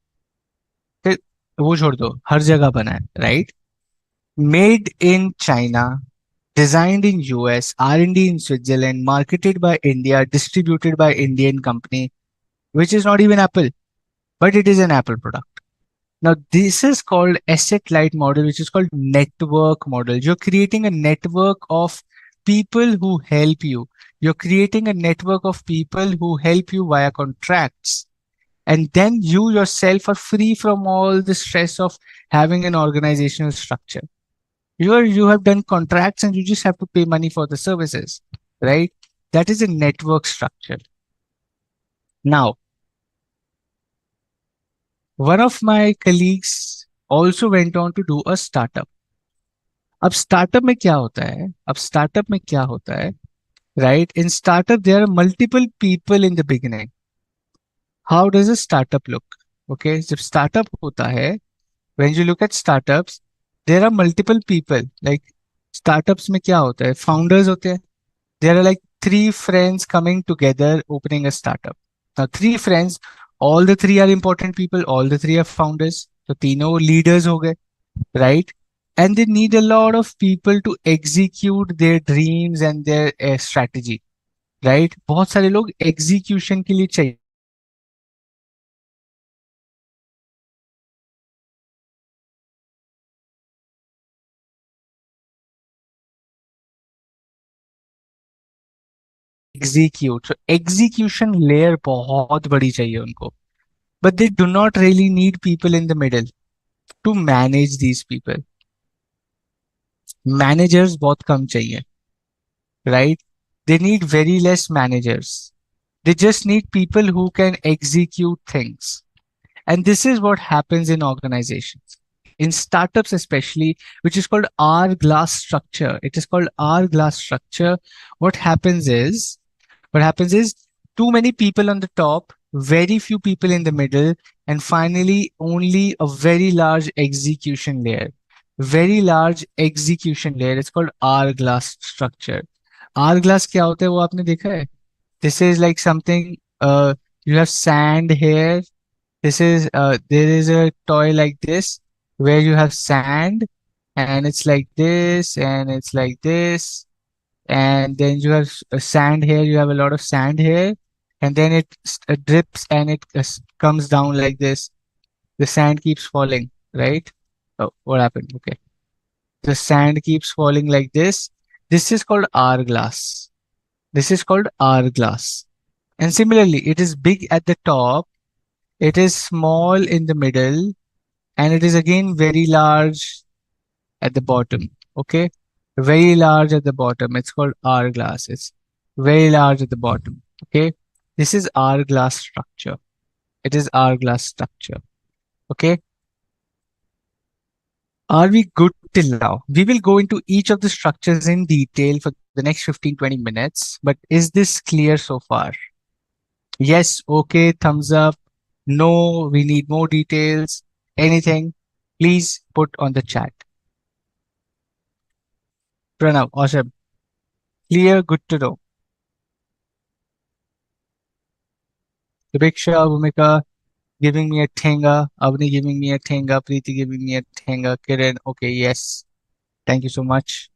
फिर वो छोड़ दो, हर जगह बना है, right? Made in China, designed in US, R&D in Switzerland, marketed by India, distributed by Indian company, which is not even Apple, but it is an Apple product. Now, this is called asset light model, which is called network model. You're creating a network of people who help you. You're creating a network of people who help you via contracts. And then you yourself are free from all the stress of having an organizational structure. You have done contracts and you just have to pay money for the services, right? That is a network structure. Now, one of my colleagues also went on to do a startup. अब startup में क्या होता है? अब startup में क्या होता है? Right? In startup, there are multiple people in the beginning. How does a startup look? Okay, जब startup होता है, when you look at startups, there are multiple people. Like startups में क्या होता है? Founders होते हैं. There are like three friends coming together opening a startup. Now, three friends, all the three are important people, all the three are founders. तो तीनों leaders हो गए, right? And they need a lot of people to execute their dreams and their strategy, right? बहुत सारे लोग execution के लिए चाहिए. Execute. So execution layer बहुत बड़ी चाहिए उनको. But they do not really need people in the middle to manage these people. Managers बहुत कम चाहिए, right? They need very less managers. They just need people who can execute things. And this is what happens in organizations, in startups especially, which is called hourglass structure. It is called hourglass structure. What happens is, what happens is too many people on the top, very few people in the middle, and finally only a very large execution layer. Very large execution layer. It's called hourglass structure. Hourglass क्या होता है वो आपने देखा है? This is like something, you have sand here. This is there is a toy like this where you have sand and it's like this and it's like this, and then you have sand here, you have a lot of sand here, and then it drips and it comes down like this. The sand keeps falling, right? Oh, what happened? Okay. The sand keeps falling like this. This is called hourglass. This is called hourglass. And similarly, it is big at the top, it is small in the middle, and it is again very large at the bottom. Okay, very large at the bottom. It's called hourglass. It's very large at the bottom. Okay, this is hourglass structure. It is hourglass structure. Okay, are we good till now? We will go into each of the structures in detail for the next 15-20 minutes. But is this clear so far? Yes, okay, thumbs up. No, we need more details. Anything, please put on the chat. Pranav, awesome. Clear, good to know. Dipeksha, Bhumika giving me a thenga. Avni giving me a thenga. Preeti giving me a thenga. Kiran, okay, yes. Thank you so much.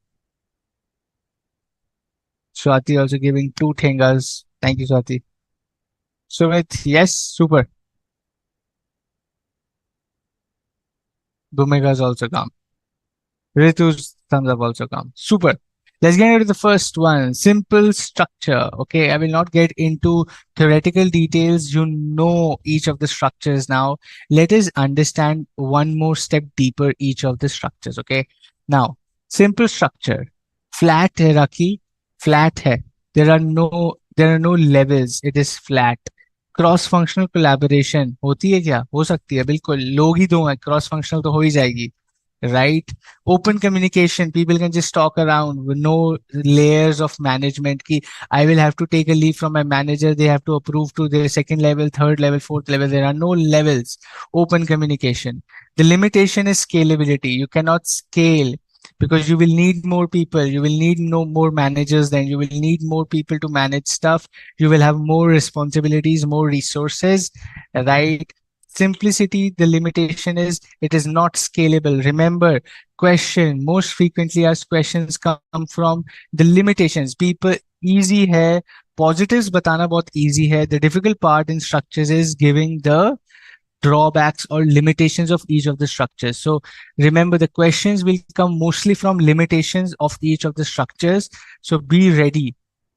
Swati also giving 2 thengas. Thank you, Swati. Sumit, yes, super. Bhumika has also come. Ritu's thumbs up also come. Super. Let's get into the first one. Simple structure. Okay, I will not get into theoretical details. You know each of the structures now. Let us understand one more step deeper each of the structures. Okay. Now, simple structure. Flat hierarchy. Flat hai. There are no levels. It is flat. Cross functional collaboration होती है क्या? हो सकती है, बिल्कुल. लोग ही दो हैं, क्रॉस फंक्शनल तो हो ही जाएगी. right? Open communication, people can just talk around with no layers of management. Ki, I will have to take a leave from my manager, they have to approve to their second level, third level, fourth level. There are no levels. Open communication. The limitation is scalability. You cannot scale because you will need more people, you will need no more managers, then you will need more people to manage stuff, you will have more responsibilities, more resources, right? Simplicity, the limitation is it is not scalable. Remember, question, most frequently asked questions come from the limitations. People, easy hai, positives batana bahut easy hai. The difficult part in structures is giving the drawbacks or limitations of each of the structures. So remember, the questions will come mostly from limitations of each of the structures. So be ready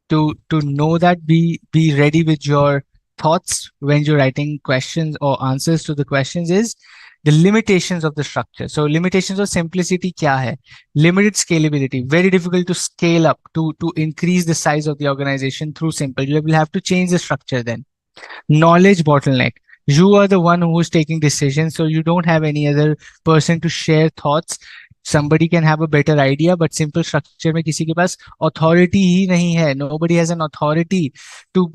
to know that. Be ready with your thoughts when you're writing questions or answers to the questions. Is the limitations of the structure. So limitations of simplicity kya hai? Limited scalability, very difficult to scale up to increase the size of the organization through simple. You will have to change the structure then. Knowledge bottleneck, you are the one who is taking decisions, so you don't have any other person to share thoughts. Somebody can have a better idea, but simple structure में किसी के पास authority ही नहीं है. Nobody has an authority to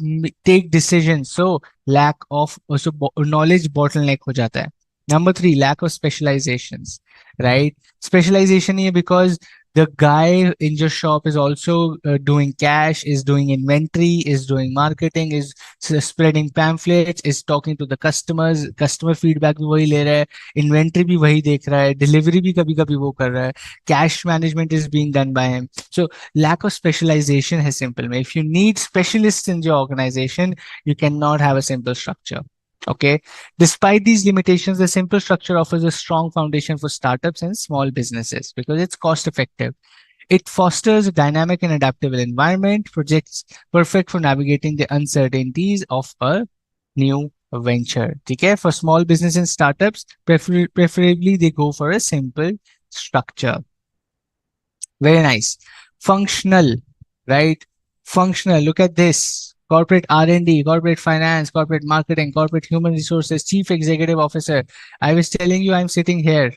take decisions. So lack of also knowledge bottleneck हो जाता है. Number three, lack of specializations, right? Specialization here because the guy in your shop is also doing cash, is doing inventory, is doing marketing, is spreading pamphlets, is talking to the customers, customer feedback भी वही ले रहा है, inventory भी वही देख रहा है, delivery भी कभी कभी वो कर रहा है, cash management is being done by him. So lack of specialization है simple में. If you need specialists in your organization, you cannot have a simple structure. Okay. Despite these limitations, the simple structure offers a strong foundation for startups and small businesses because it's cost effective. It fosters a dynamic and adaptable environment, projects perfect for navigating the uncertainties of a new venture. Okay, for small business and startups, preferably they go for a simple structure. Very nice. Functional, right? Functional. Look at this. Corporate R&D, corporate finance, corporate marketing, corporate human resources, chief executive officer. I was telling you I'm sitting here.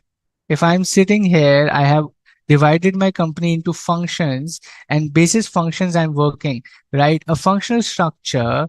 If I'm sitting here, I have divided my company into functions and basis functions I'm working, right? A functional structure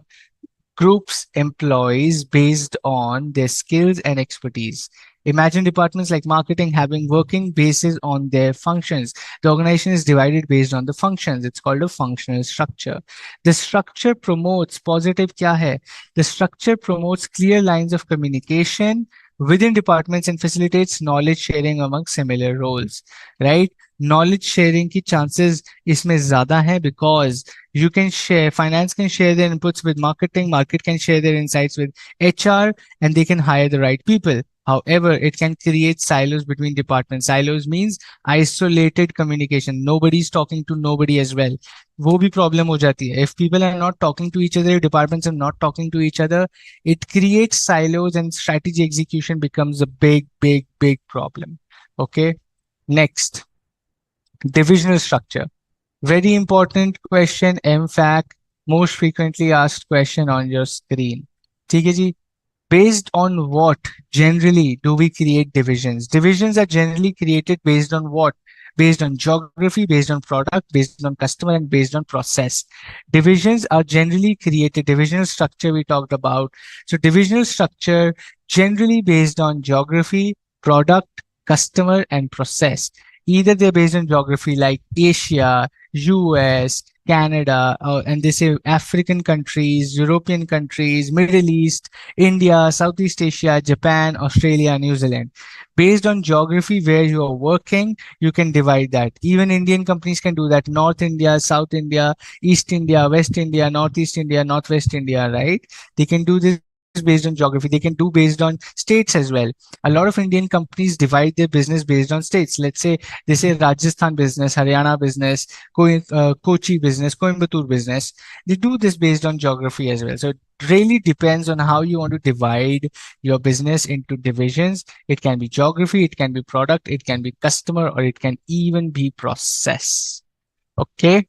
groups employees based on their skills and expertise. Imagine departments like marketing having working bases on their functions. The organization is divided based on the functions. It's called a functional structure. The structure promotes positive kya hai? The structure promotes clear lines of communication within departments and facilitates knowledge sharing among similar roles, right? Knowledge sharing ki chances isme zyada hai because you can share, finance can share their inputs with marketing, market can share their insights with HR, and they can hire the right people. However, it can create silos between departments. Silos means isolated communication. Nobody's talking to nobody as well. वो भी problem हो जाती है. If people are not talking to each other, departments are not talking to each other, it creates silos and strategy execution becomes a big, big, big problem. Okay. Next, divisional structure. Very important question, MFAQ, most frequently asked question on your screen. ठीक है जी. Based on what generally do we create divisions? Divisions are generally created based on what? Based on geography, based on product, based on customer, and based on process. Divisions are generally created, divisional structure we talked about. So divisional structure generally based on geography, product, customer, and process. Either they're based on geography like Asia, US, Canada, and they say African countries, European countries, Middle East, India, Southeast Asia, Japan, Australia, New Zealand. Based on geography where you are working, you can divide that. Even Indian companies can do that. North India, South India, East India, West India, Northeast India, Northwest India, right? They can do this based on geography. They can do based on states as well. A lot of Indian companies divide their business based on states. Let's say they say Rajasthan business, Haryana business, Kochi business, Coimbatore business. They do this based on geography as well. So it really depends on how you want to divide your business into divisions. It can be geography, it can be product, it can be customer, or it can even be process. Okay.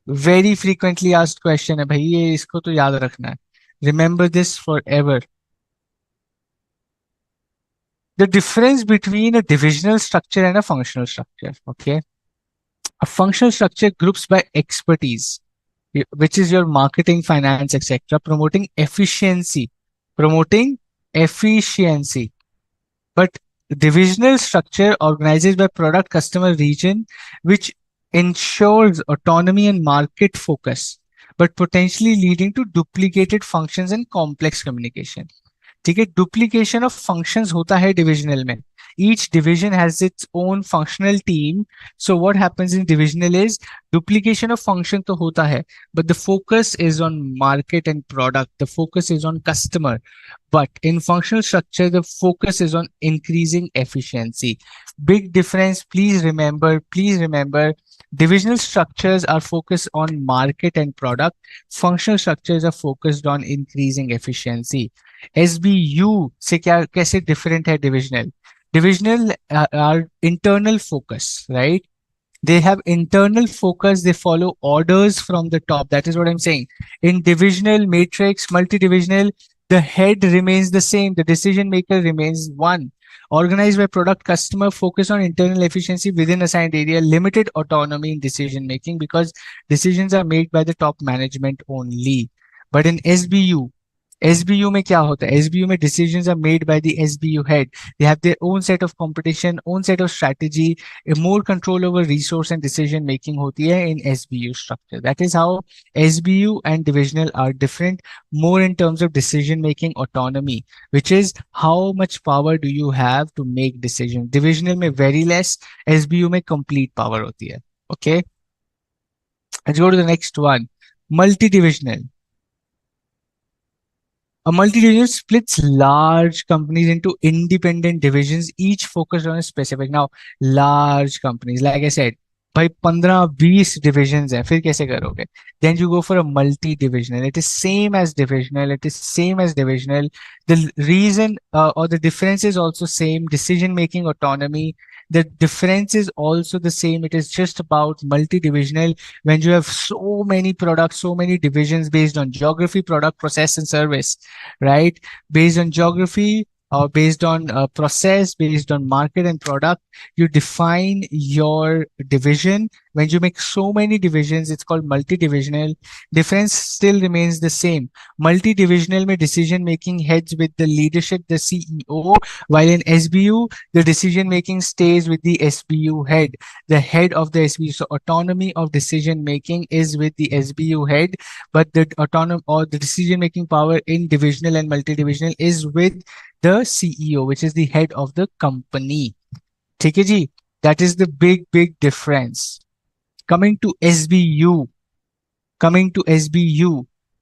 Very frequently asked question है भाई, ये इसको तो याद रखना है. Remember this forever. The difference between a divisional structure and a functional structure. Okay. A functional structure groups by expertise, which is your marketing, finance, etc., promoting efficiency. But divisional structure organizes by product, customer, region, which ensures autonomy and market focus, but potentially leading to duplicated functions and complex communication. ठीक है, duplication of functions होता है divisional में. Each division has its own functional team. So what happens in divisional is duplication of function तो होता है, but the focus is on market and product. The focus is on customer. But in functional structure, the focus is on increasing efficiency. Big difference. Please remember, divisional structures are focused on market and product. Functional structures are focused on increasing efficiency. SBU से क्या कैसे different है divisional? Divisional are internal focus, right? They have internal focus. They follow orders from the top. That is what I'm saying. In divisional, matrix, multi-divisional, the head remains the same. The decision maker remains one. Organized by product, customer, focus on internal efficiency within assigned area, limited autonomy in decision making because decisions are made by the top management only. But in SBU, SBU में क्या होता है? SBU में decisions are made by the SBU head. They have their own set of competition, own set of strategy, more control over resource and decision making होती है in SBU structure. That is how SBU and divisional are different, more in terms of decision making autonomy, which is how much power do you have to make decision. Divisional में very less, SBU में complete power होती है. Okay, let's go to the next one. Multi-divisional. A multi-division splits large companies into independent divisions, each focused on a specific. Now, large companies, like I said, भाई 15-20 divisions हैं, फिर कैसे करोगे? Then you go for a multi-divisional. It is same as divisional. It is same as divisional. The reason or the difference is also same. Decision-making autonomy. The difference is also the same. It is just about multi-divisional when you have so many products, so many divisions based on geography, product, process, and service, right? Based on geography or based on process, based on market and product, you define your division. When you make so many divisions, it's called multi-divisional. Difference still remains the same. Multi-divisional में decision making heads with the leadership, the CEO, while in SBU, the decision making stays with the SBU head, the head of the SBU. So autonomy of decision making is with the SBU head, but the autonomy or the decision making power in divisional and multi-divisional is with the CEO, which is the head of the company. ठीक है जी? That is the big difference. Coming to SBU,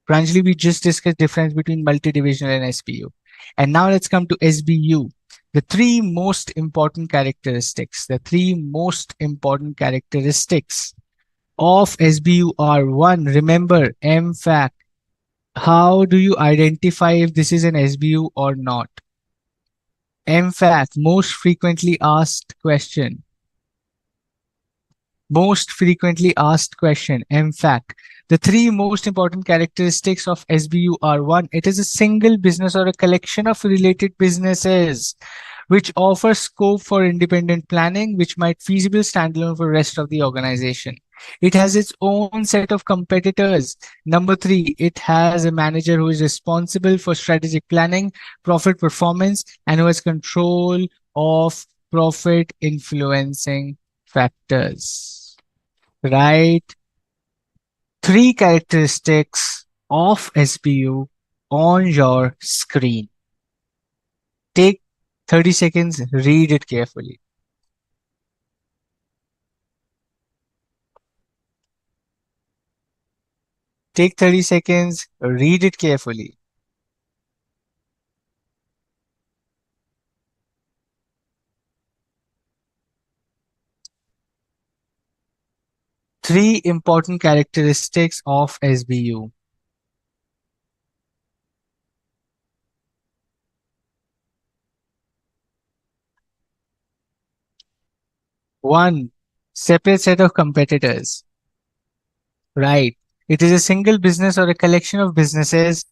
Pranjali, we just discussed difference between multi-divisional and SBU. And now let's come to SBU. The three most important characteristics of SBU are: one, remember M fact. How do you identify if this is an SBU or not? M fact, most frequently asked question. Most frequently asked question, M fact. The three most important characteristics of SBU are: one, it is a single business or a collection of related businesses which offer scope for independent planning, which might feasible standalone for the rest of the organization. It has its own set of competitors. Number three, it has a manager who is responsible for strategic planning, profit performance, and who has control of profit influencing factors. Right? Three characteristics of SBU on your screen. Take 30 seconds, read it carefully. Take 30 seconds, read it carefully. Three important characteristics of SBU. One, separate set of competitors. Right. It is a single business or a collection of businesses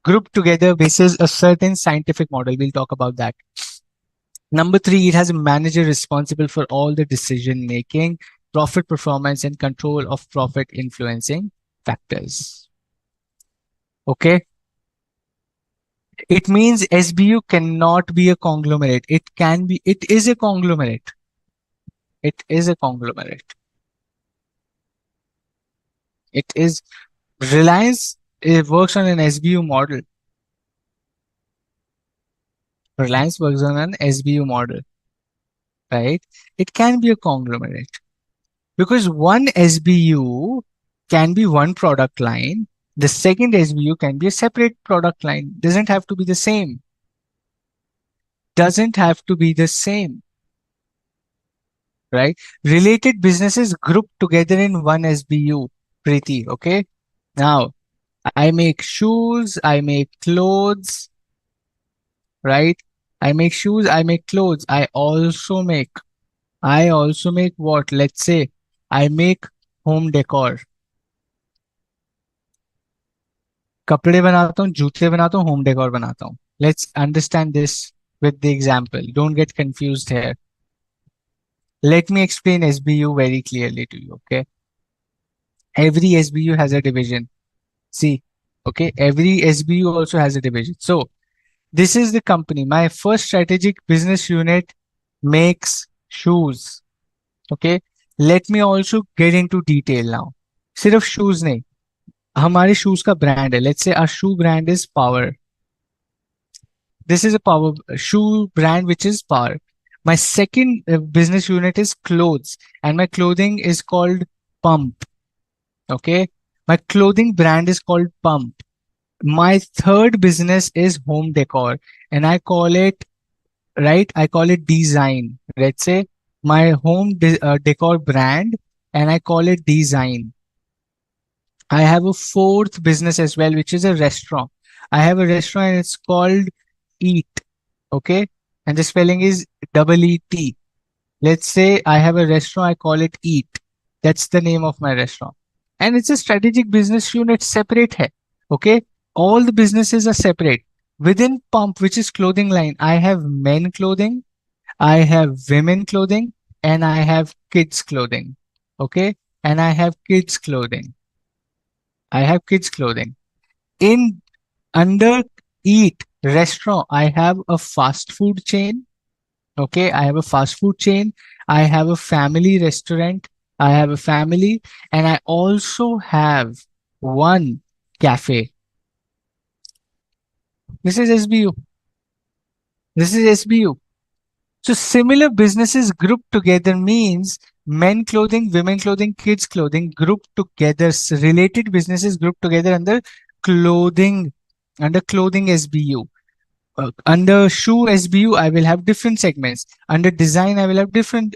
grouped together basis a certain scientific model. We'll talk about that. Number three, it has a manager responsible for all the decision making, profit performance, and control of profit influencing factors. Okay. It means SBU cannot be a conglomerate. It is a conglomerate. It is a conglomerate. It is Reliance. It works on an SBU model. Reliance works on an SBU model, right? It can be a conglomerate because one SBU can be one product line. The second SBU can be a separate product line. Doesn't have to be the same. Doesn't have to be the same, right? Related businesses grouped together in one SBU. Preeti, okay? Now, I make shoes, I make clothes, right? I make shoes, I make clothes. I also make what? Let's say I make home decor. कपड़े बनाता हूँ, जूते बनाता हूँ, home decor बनाता हूँ. Let's understand this with the example. Don't get confused here. Let me explain SBU very clearly to you, okay? Every SBU has a division. See, okay? Every SBU also has a division. So, this is the company. My first strategic business unit makes shoes. Okay. Let me also get into detail now. सिर्फ shoes नहीं, हमारे shoes का brand है. Let's say our shoe brand is Power. This is a Power shoe brand which is Power. My second business unit is clothes, and my clothing is called Pump. Okay. My clothing brand is called Pump. My third business is home decor, and I call it, right? I call it design. Let's say my decor brand, and I call it design. I have a fourth business as well, which is a restaurant. I have a restaurant and it's called Eat. Okay. And the spelling is double ET. Let's say I have a restaurant, I call it Eat. That's the name of my restaurant. And it's a strategic business unit, separate hai. Okay. All the businesses are separate. Within Pump, which is clothing line, I have men clothing, I have women clothing, and I have kids clothing. Okay. And I have kids clothing. I have kids clothing. In under Eat restaurant, I have a fast food chain. Okay. I have a fast food chain. I have a family restaurant. I have a family, and I also have one cafe. This is SBU. This is SBU. So similar businesses grouped together means men clothing, women clothing, kids clothing grouped together, related businesses grouped together clothing, under clothing SBU. Under shoe SBU, I will have different segments. Under design, I will have different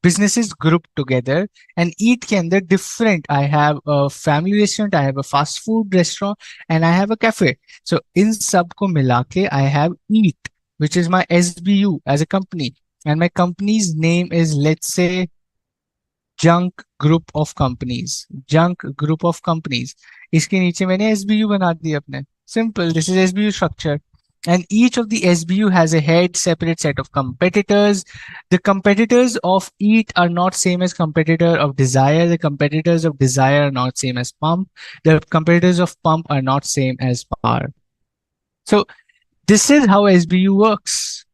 businesses grouped together. And Eat ke andar different. I have a family restaurant, I have a fast food restaurant, and I have a cafe. So in sab ko mila ke, I have Eat, which is my SBU as a company. And my company's name is, let's say, junk group of companies. Junk group of companies, इसके नीचे मैंने SBU बना दिया अपने. Simple, this is SBU structure. And each of the SBU has a head, separate set of competitors. The competitors of Eat are not same as competitor of Desire. The competitors of Desire are not same as Pump. The competitors of Pump are not same as Power. So this is how SBU works.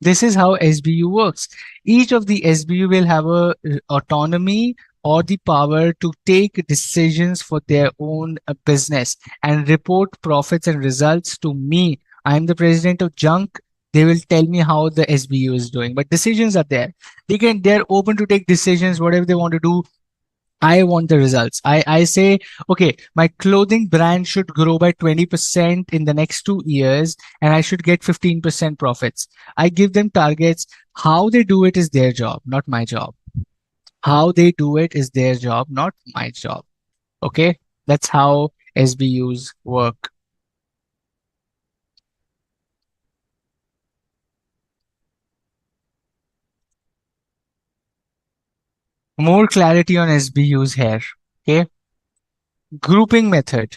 This is how SBU works. Each of the SBU will have a autonomy or the power to take decisions for their own business and report profits and results to me. I'm the president of Junk. They will tell me how the SBU is doing, but decisions are there. They're open to take decisions, whatever they want to do. I want the results. I say, okay, my clothing brand should grow by 20% in the next 2 years and I should get 15% profits. I give them targets. How they do it is their job, not my job. How they do it is their job, not my job. Okay. That's how SBUs work. More clarity on SBUs here. Okay. Grouping method.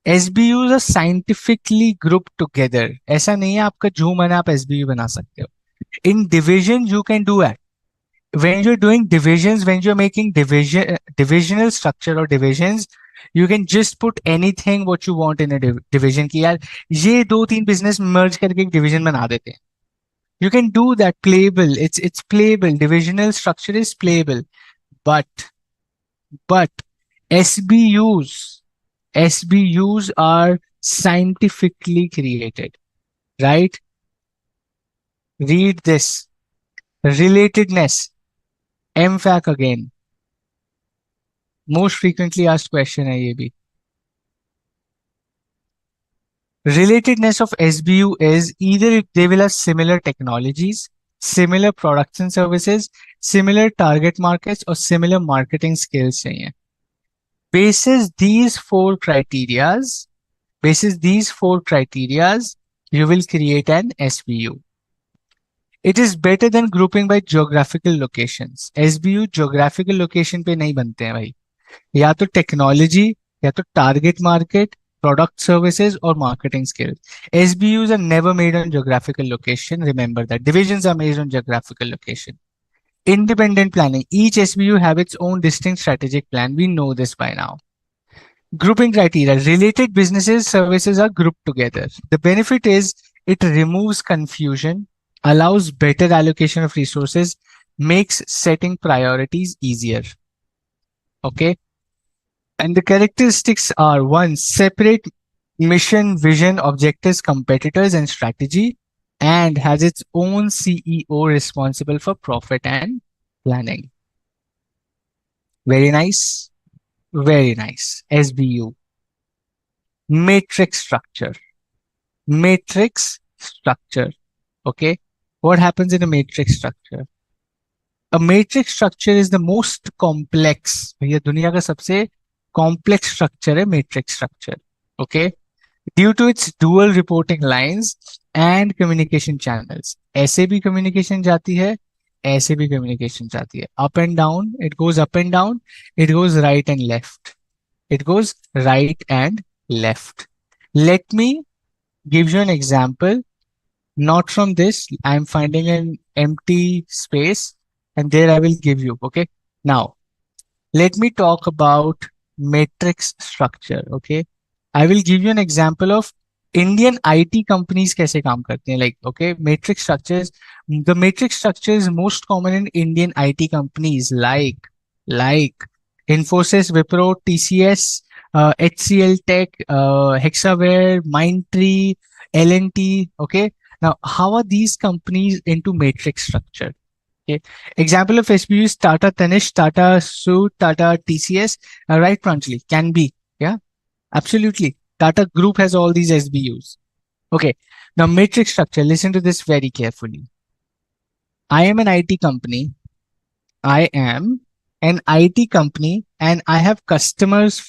SBUs are scientifically grouped together. ऐसा नहीं है आपका जो मन आप SBU बना सकते हो. In division, you can do it. When you're doing divisions, when you're making divisional structure or divisions, you can just put anything what you want in a division ki yaar ye दो तीन business merge करके एक division बना देते हैं. You can do that. Playable. It's playable. Divisional structure is playable. But SBUs are scientifically created, right? Read this. Relatedness. MFAC again. Most frequently asked question है ये भी. Relatedness of SBU is either they will have similar technologies, similar products and services, similar target markets, or similar marketing skills चाहिए. Basis these four criterias, you will create an SBU. It is better than grouping by geographical locations. SBU geographical location पे नहीं बनते हैं भाई. या तो technology, या तो target market, product services, or marketing skills. SBUs are never made on geographical location. Remember that. Divisions are made on geographical location. Independent planning. Each SBU have its own distinct strategic plan. We know this by now. Grouping criteria. Related businesses, services are grouped together. The benefit is it removes confusion, allows better allocation of resources, makes setting priorities easier. Okay. And the characteristics are: one, separate mission, vision, objectives, competitors, and strategy, and has its own CEO responsible for profit and planning. Very nice. Very nice. SBU. Matrix structure. Matrix structure. Okay. What happens in a matrix structure? A matrix structure is the most complex. भैया दुनिया का सबसे complex structure है matrix structure. Okay. Due to its dual reporting lines and communication channels. ऐसे भी communication जाती है, ऐसे भी communication जाती है. Up and down, it goes up and down, it goes right and left. It goes right and left. Let me give you an example. Not from this, I'm finding an empty space and there I will give you. Okay. Now, let me talk about matrix structure. Okay. I will give you an example of Indian IT companies कैसे काम करते हैं. Like, okay, matrix structures. The matrix structure is most common in Indian IT companies like Infosys, Wipro, TCS, HCL Tech, Hexaware, Mindtree, L&T. Okay. Now, how are these companies into matrix structure? Okay. Example of SBUs: Tata Tanish, Tata Su, Tata TCS. Right, Pranjali? Can be. Yeah, absolutely. Tata Group has all these SBUs. Okay. Now, matrix structure. Listen to this very carefully. I am an IT company. And I have customers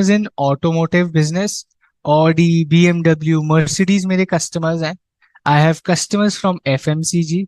in automotive business. Audi, BMW, Mercedes मेरे customers हैं. I have customers from FMCG.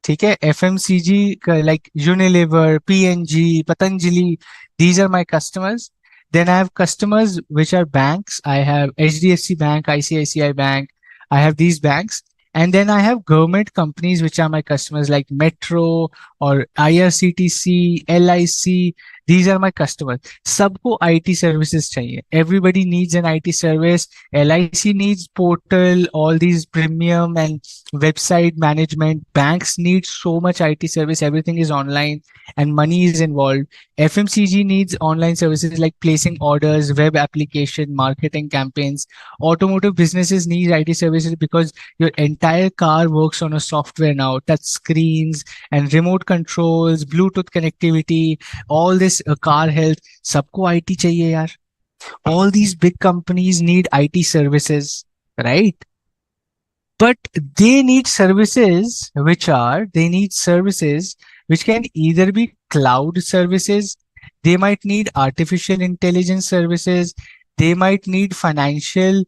ठीक है, FMCG like Unilever, P&G, Patanjali. These are my customers. Then I have customers which are banks. I have HDFC Bank, ICICI Bank. I have these banks. And then I have government companies which are my customers like Metro or IRCTC, LIC. These are my customers. सबको IT services चाहिए. Everybody needs an IT service. LIC needs portal, all these premium and website management. Banks need so much IT service. Everything is online and money is involved. FMCG needs online services like placing orders, web application, marketing campaigns. Automotive businesses need IT services because your entire car works on a software now, touch screens and remote controls, Bluetooth connectivity, all this car health. सबको IT चाहिए यार. All these big companies need IT services, right? But they need services which can either be cloud services, they might need artificial intelligence services, they might need financial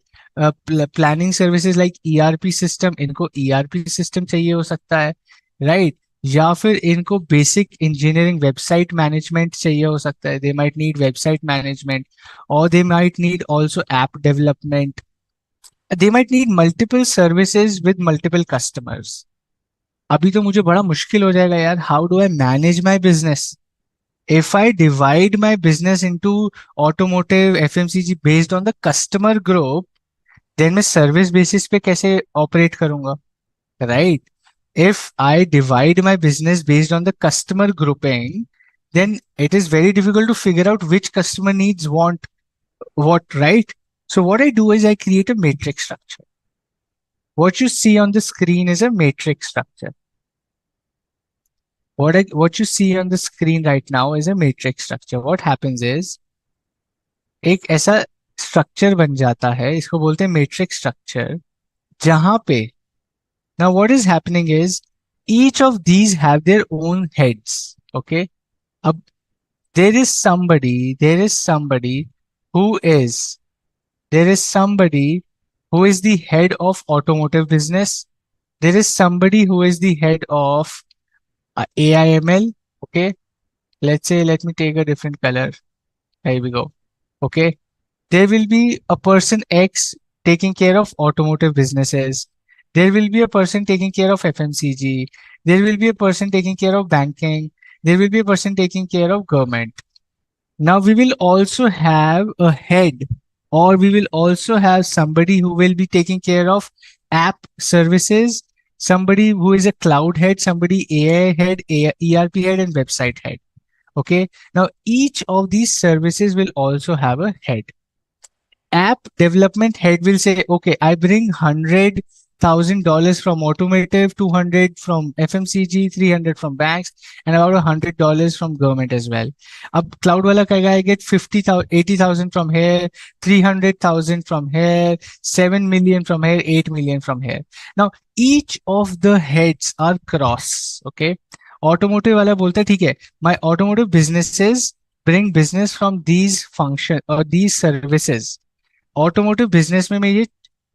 planning services like ERP system. इनको ERP system चाहिए हो सकता है, right? या फिर इनको basic engineering website management चाहिए हो सकता है. They might need website management, or they might need also app development. They might need multiple services with multiple customers. अभी तो मुझे बड़ा मुश्किल हो जाएगा यार. How do I manage my business? If I divide my business into automotive, FMCG based on the customer group, then मैं service basis पे कैसे operate करूंगा? Right? If I divide my business based on the customer grouping, then it is very difficult to figure out which customer needs want what, right? So what I do is I create a matrix structure. What you see on the screen is a matrix structure. What you see on the screen right now is a matrix structure. What happens is एक ऐसा structure बन जाता है, इसको बोलते हैं matrix structure, जहां पे now what is happening is each of these have their own heads. Okay, अब there is somebody who is there is somebody who is the head of automotive business. There is somebody who is the head of AIML. Okay, let's say, let me take a different color. Here we go. Okay, there will be a person X taking care of automotive businesses. There will be a person taking care of FMCG. There will be a person taking care of banking. There will be a person taking care of government. Now we will also have a head, or we will also have somebody who will be taking care of app services, somebody who is a cloud head, somebody AI head, ERP head, and website head. Okay. Now each of these services will also have a head. App development head will say, okay, I bring $100,000 from automotive, 200 from FMCG, 300 from banks, and about $100 from government as well. Ab cloud wala kayega, I get 50,000, 80,000 from here, 300,000 from here, 7 million from here, 8 million from here. Now each of the heads are cross. Okay, automotive wala bolta hai, theek hai, my automotive businesses bring business from these function or these services. Automotive business में मैं ये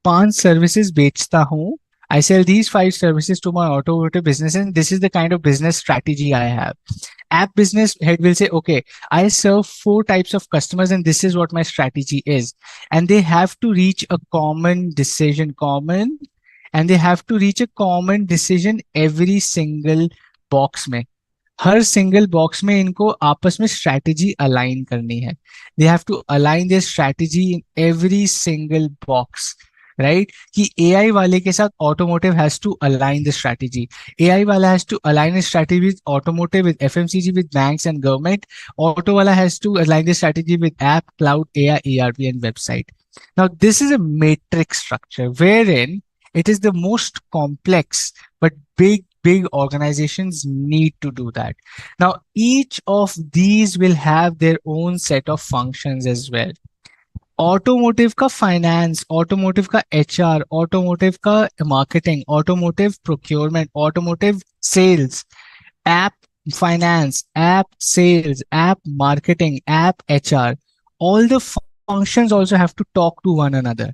5 services बेचता हूँ. I sell these 5 services to my automotive business, and this is the kind of business strategy I have. App business head will say, okay, I serve 4 types of customers, and this is what my strategy is. And they have to reach a common decision, and they have to reach a common decision every single box में. हर single box में इनको आपस में strategy align करनी है. They have to align their strategy in every single box, right? कि AI वाले के साथ automotive has to align the strategy, AI वाला has to align strategy with automotive, with FMCG, with banks and government. Auto वाला has to align the strategy with app, cloud, AI, ERP and website. Now this is a matrix structure wherein it is the most complex, but big organizations need to do that. Now each of these will have their own set of functions as well. Automotive का finance, automotive का HR, automotive का marketing, automotive procurement, automotive sales, app finance, app sales, app marketing, app HR, all the functions also have to talk to one another.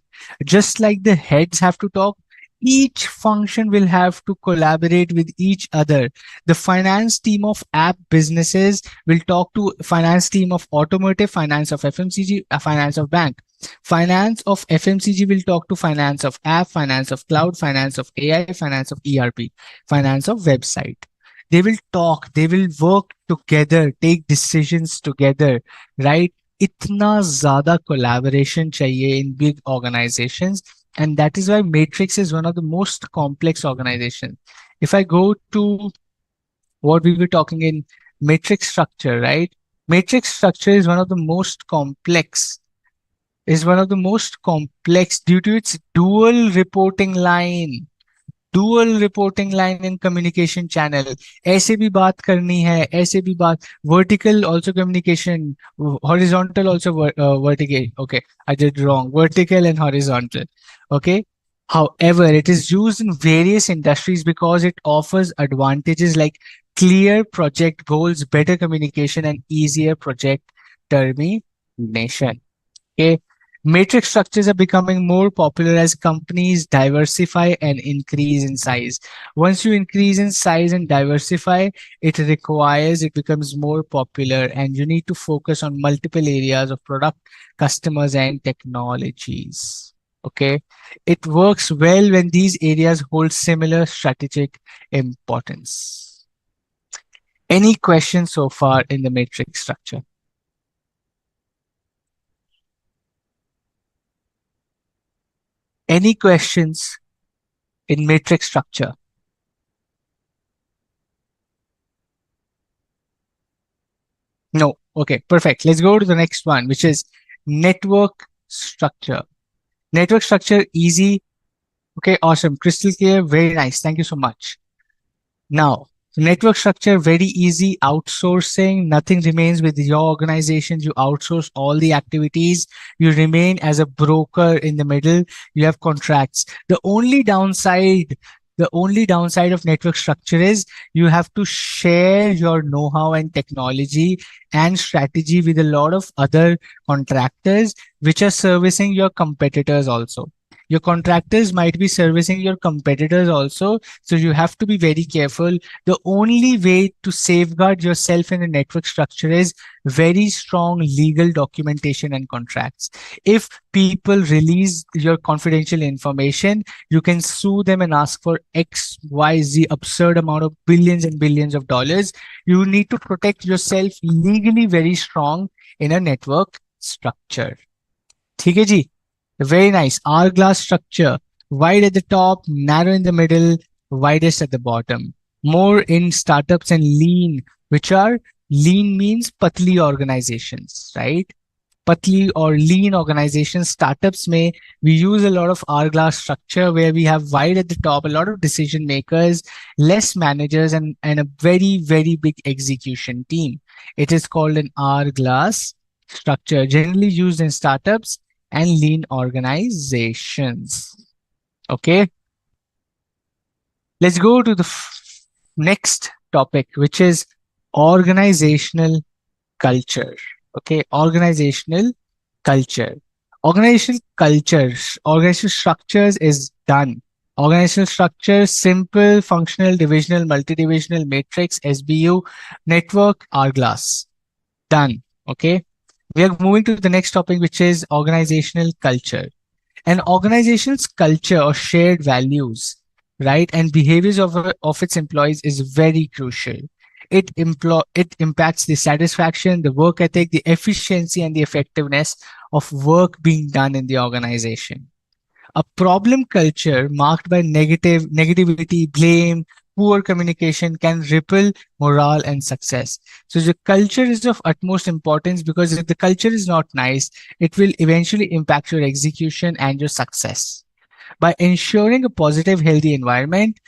Just like the heads have to talk, each function will have to collaborate with each other. The finance team of app businesses will talk to finance team of automotive, finance of FMCG, finance of bank. Finance of FMCG will talk to finance of app, finance of cloud, finance of AI, finance of ERP, finance of website. They will talk, they will work together, take decisions together, right? इतना ज़्यादा collaboration चाहिए in big organizations, and that is why Matrix is one of the most complex organizations. If I go to what we were talking in matrix structure, right? Matrix structure is one of the most complex, due to its dual reporting line. Dual reporting line in communication channel. ऐसे भी बात करनी है, ऐसे भी बात, vertical also communication, horizontal also vertical. Okay, I did wrong, vertical and horizontal. Okay, however it is used in various industries because it offers advantages like clear project goals, better communication, and easier project termination. Okay, matrix structures are becoming more popular as companies diversify and increase in size. Once you increase in size and diversify, it becomes more popular, and you need to focus on multiple areas of product, customers, and technologies. Okay. It works well when these areas hold similar strategic importance. Any questions so far in the matrix structure? Any questions in matrix structure? No. Okay, perfect. Let's go to the next one, which is network structure. Network structure, easy. Okay, awesome. Crystal clear. Very nice. Thank you so much. Now, network structure, very easy. Outsourcing, nothing remains with your organization. You outsource all the activities. You remain as a broker in the middle. You have contracts. The only downside of network structure is you have to share your know-how and technology and strategy with a lot of other contractors, which are servicing your competitors also. Your contractors might be servicing your competitors also, so you have to be very careful. The only way to safeguard yourself in a network structure is very strong legal documentation and contracts. If people release your confidential information, you can sue them and ask for XYZ absurd amount of billions and billions of dollars. You need to protect yourself legally very strong in a network structure. ठीक है जी? Very nice. Hourglass structure. Wide at the top, narrow in the middle, widest at the bottom. More in startups and lean, which are lean means patli organizations, right? Patli or lean organizations, startups may we use a lot of hourglass structure where we have wide at the top, a lot of decision makers, less managers, and a very, very big execution team. It is called an hourglass structure, generally used in startups and lean organizations. Okay, let's go to the next topic, which is organizational culture. Okay, organizational culture. Organizational cultures, organizational structures is done. Organizational structure, simple, functional, divisional, multidivisional, matrix, SBU, network, hourglass. Done. Okay. We are moving to the next topic, which is organizational culture. An organization's culture or shared values, right, and behaviors of its employees is very crucial. It impacts the satisfaction, the work ethic, the efficiency, and the effectiveness of work being done in the organization. A problem culture marked by negativity, blame, poor communication can ripple morale and success. So the culture is of utmost importance, because if the culture is not nice, it will eventually impact your execution and your success. By ensuring a positive, healthy environment,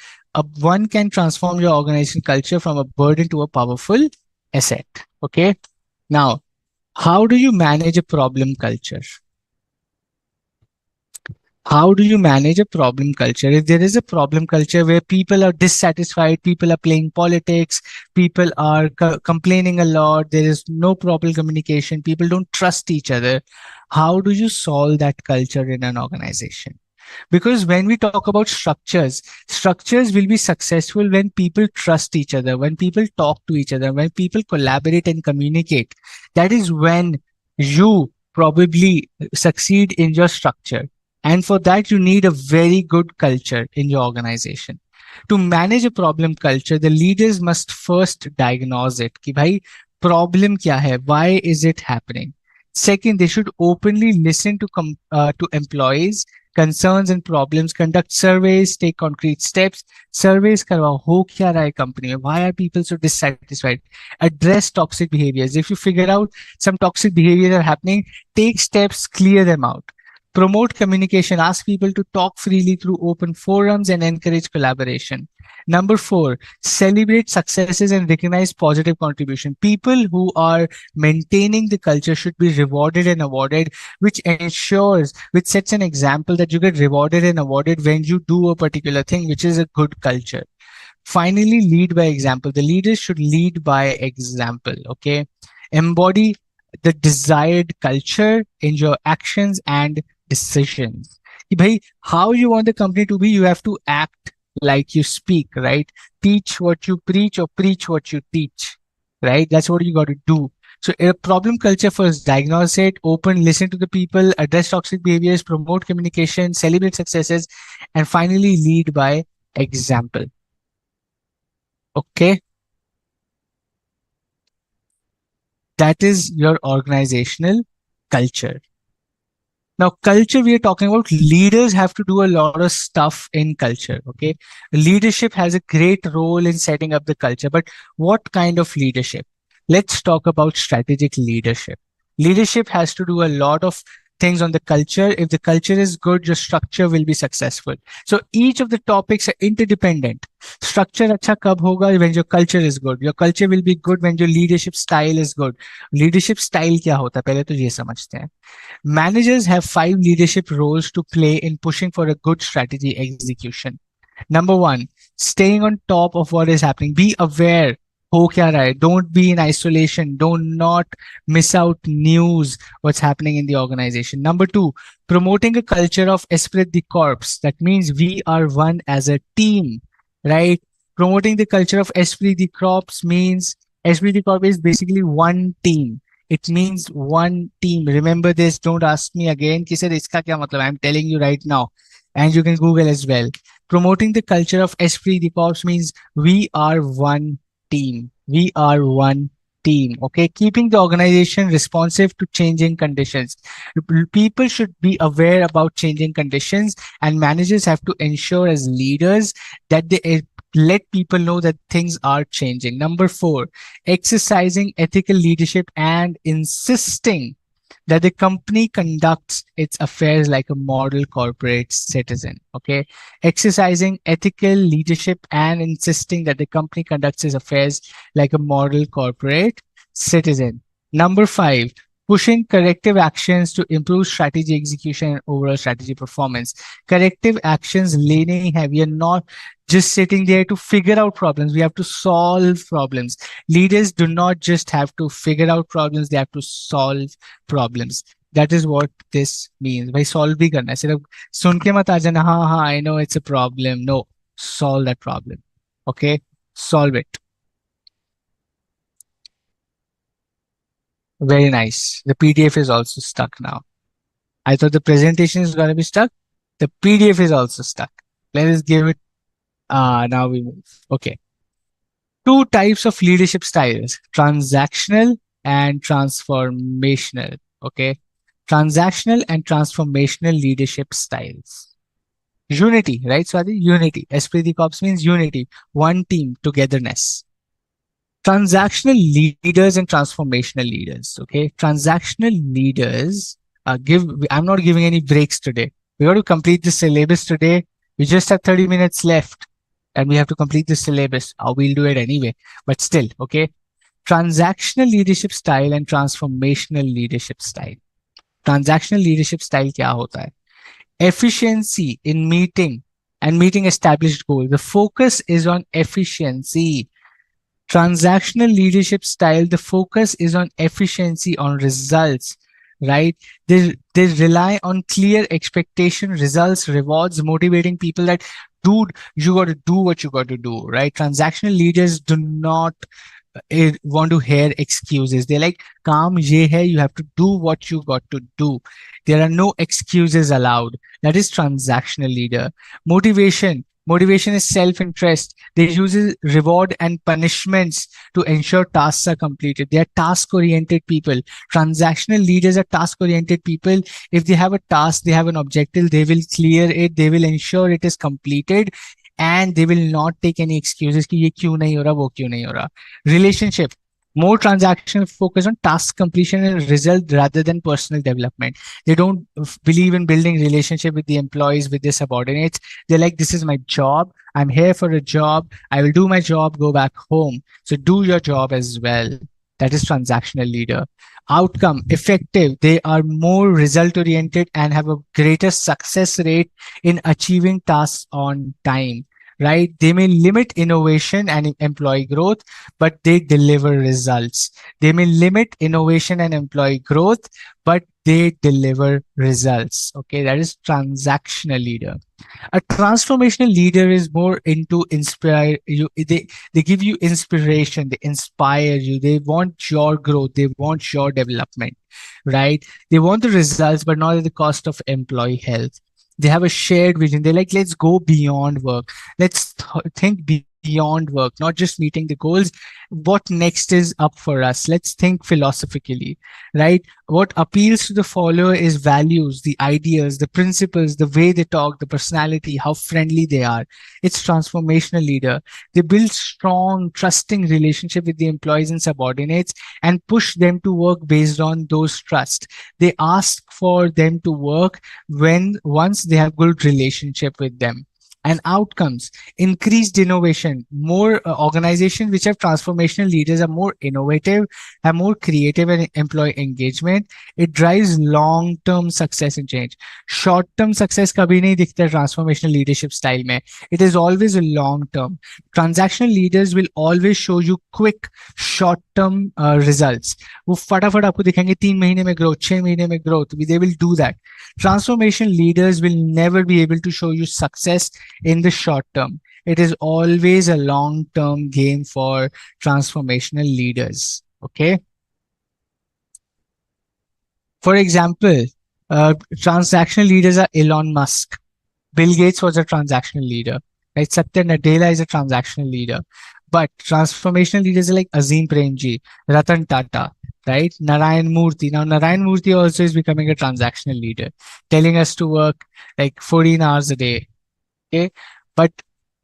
one can transform your organization culture from a burden to a powerful asset. Okay. Now, how do you manage a problem culture? How do you manage a problem culture? If there is a problem culture where people are dissatisfied, people are playing politics, people are complaining a lot, there is no proper communication, people don't trust each other, how do you solve that culture in an organization? Because when we talk about structures, structures will be successful when people trust each other, when people talk to each other, when people collaborate and communicate. That is when you probably succeed in your structure. And for that, you need a very good culture in your organization. To manage a problem culture, the leaders must first diagnose it. कि भाई problem क्या है? Why is it happening? Second, they should openly listen to employees, concerns and problems, conduct surveys, take concrete steps. Surveys करवाओ, हो क्या रहा है company में? Why are people so dissatisfied? Address toxic behaviors. If you figure out some toxic behaviors are happening, take steps, clear them out. Promote communication, ask people to talk freely through open forums and encourage collaboration. Number four, celebrate successes and recognize positive contribution. People who are maintaining the culture should be rewarded and awarded, which sets an example that you get rewarded and awarded when you do a particular thing, which is a good culture. Finally, lead by example. The leaders should lead by example. Okay. Embody the desired culture in your actions and decisions. Bhai, how you want the company to be, you have to act like you speak, right? Teach what you preach or preach what you teach, right? That's what you got to do. So a problem culture first, diagnose it, open, listen to the people, address toxic behaviors, promote communication, celebrate successes, and finally lead by example. Okay, that is your organizational culture. Now, culture, we are talking about leaders have to do a lot of stuff in culture. Okay. Leadership has a great role in setting up the culture, but what kind of leadership? Let's talk about strategic leadership. Leadership has to do a lot of things on the culture. If the culture is good, your structure will be successful. So each of the topics are interdependent. Structure acha kab hoga when your culture is good. Your culture will be good when your leadership style is good. Leadership style क्या होता है पहले तो ये समझते हैं. Managers have 5 leadership roles to play in pushing for a good strategy execution. Number one, staying on top of what is happening. Be aware. हो क्या रहा है? Don't be in isolation. Do not miss out news, what's happening in the organization. Number two, promoting a culture of esprit de corps. That means we are one as a team, right? Promoting the culture of esprit de corps means esprit de corps is basically one team. It means one team. Remember this. Don't ask me again. कि sir इसका क्या मतलब? I'm telling you right now, and you can Google as well. Promoting the culture of esprit de corps means we are one team. We are one team. Okay, keeping the organization responsive to changing conditions. People should be aware about changing conditions, and managers have to ensure as leaders that they let people know that things are changing. Number four, exercising ethical leadership and insisting that the company conducts its affairs like a model corporate citizen. Okay. Exercising ethical leadership and insisting that the company conducts its affairs like a model corporate citizen. Number five, pushing corrective actions to improve strategy execution and overall strategy performance. Corrective actions leaning heavy and not just sitting there to figure out problems. We have to solve problems. Leaders do not just have to figure out problems, they have to solve problems. That is what this means. भाई solve भी करना है. सिर्फ सुन के मत आ जाना हाँ हाँ I know it's a problem. No, solve that problem. Okay, solve it. Very nice. The PDF is also stuck now. I thought the presentation is going to be stuck. The PDF is also stuck. Let us give it. Now we move. Okay. Two types of leadership styles, transactional and transformational. Okay. Transactional and transformational leadership styles. Unity, right, Swati? Unity. Esprit de corps means unity, one team, togetherness. Transactional leaders and transformational leaders. Okay. Transactional leaders I'm not giving any breaks today. We got to complete the syllabus today. We just have 30 minutes left and we have to complete the syllabus. We'll do it anyway, but still, okay. Transactional leadership style and transformational leadership style. Transactional leadership style क्या होता है? Efficiency in meeting and meeting established goals. The focus is on efficiency. Transactional leadership style, the focus is on efficiency, on results, right? They rely on clear expectation, results, rewards, motivating people that, dude, you got to do what you got to do, right? Transactional leaders do not want to hear excuses. They're like, काम ये है, you have to do what you got to do. There are no excuses allowed. That is transactional leader. Motivation. Motivation is self-interest. They use reward and punishments to ensure tasks are completed. They are task-oriented people. Transactional leaders are task-oriented people. If they have a task, they have an objective, they will clear it, they will ensure it is completed, and they will not take any excuses कि ये क्यों नहीं हो रहा, वो क्यों नहीं हो रहा. Relationship. More transactional focus on task completion and result rather than personal development. They don't believe in building relationship with the employees, with their subordinates. They're like, this is my job. I'm here for a job. I will do my job, go back home. So do your job as well. That is transactional leader. Outcome, effective. They are more result oriented and have a greater success rate in achieving tasks on time. right? They may limit innovation and employee growth, but they deliver results. They may limit innovation and employee growth, but they deliver results. Okay, that is transactional leader. A transformational leader is more into inspire you. They give you inspiration, they inspire you, they want your growth, they want your development, right? They want the results but not at the cost of employee health. They have a shared vision. They're like, let's go beyond work. Let's think beyond work, not just meeting the goals. What next is up for us? Let's think philosophically, right? What appeals to the follower is values, the ideas, the principles, the way they talk, the personality, how friendly they are. It's transformational leader. They build strong, trusting relationship with the employees and subordinates and push them to work based on those trust. They ask for them to work when once they have good relationship with them. And outcomes, increased innovation. More organizations which have transformational leaders are more innovative, have more creative and employee engagement. It drives long term success and change. Short term success kabhi nahi dikhta transformational leadership style mein. It is always a long term. Transactional leaders will always show you quick short term results. वो फटाफट आपको दिखाएंगे 3 महीने में growth, 6 महीने में growth. They will do that. Transformation leaders will never be able to show you success in the short term. It is always a long term game for transformational leaders. Okay. For example, transactional leaders are Elon Musk. Bill Gates was a transactional leader. Right? Satya Nadella is a transactional leader. But transformational leaders are like Azim Premji, Ratan Tata, right? Narayan Murthy. Now, Narayan Murthy also is becoming a transactional leader, telling us to work like 14 hours a day. Okay. But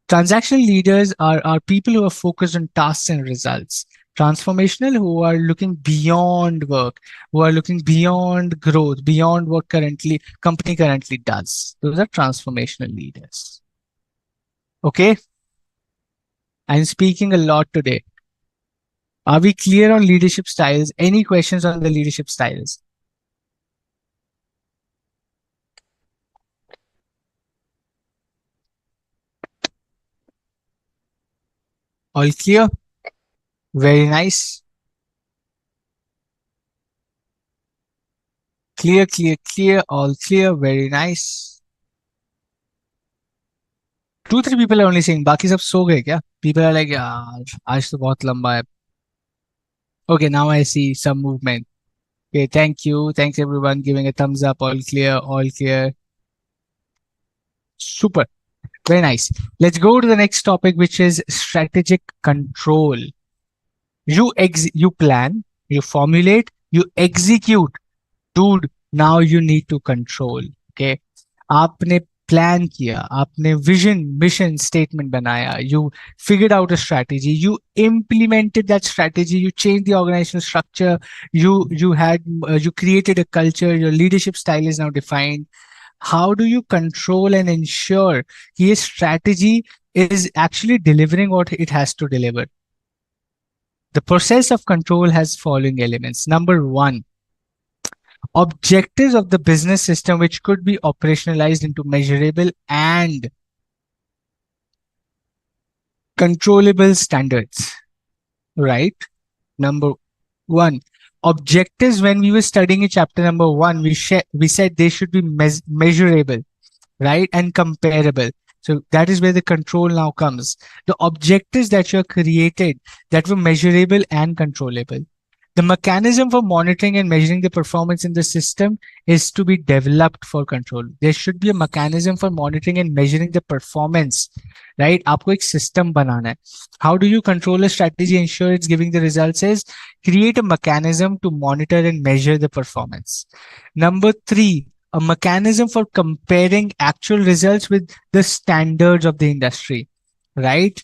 transactional leaders are people who are focused on tasks and results. Transformational, who are looking beyond work, who are looking beyond growth, beyond what currently company currently does. Those are transformational leaders. Okay. I'm speaking a lot today. Are we clear on leadership styles? Any questions on the leadership styles? All clear? Very nice. Clear, clear, clear, all clear. Very nice. 2-3 people are only saying, बाकी सब सो गए क्या? People are like, यार, आज तो बहुत लंबा है. Okay, now I see some movement. Okay, thank you. Thanks everyone giving a thumbs up. All clear, all clear. Super. Very nice. Let's go to the next topic, which is strategic control. You plan, you formulate, you execute. Dude, now you need to control. Okay. आपने plan किया, आपने vision, mission statement बनाया, you figured out a strategy, you implemented that strategy, you changed the organizational structure, you created a culture, your leadership style is now defined. How do you control and ensure your strategy is actually delivering what it has to deliver? The process of control has following elements. Number one, objectives of the business system, which could be operationalized into measurable and controllable standards, right? Number one, objectives, when we were studying in chapter number 1, we said they should be measurable, right? And comparable. So that is where the control now comes. The objectives that you have created that were measurable and controllable. The mechanism for monitoring and measuring the performance in the system is to be developed for control. There should be a mechanism for monitoring and measuring the performance, right? आपको एक system बनाना है. How do you control a strategy, ensure it's giving the results? Is create a mechanism to monitor and measure the performance. Number 3, a mechanism for comparing actual results with the standards of the industry, right?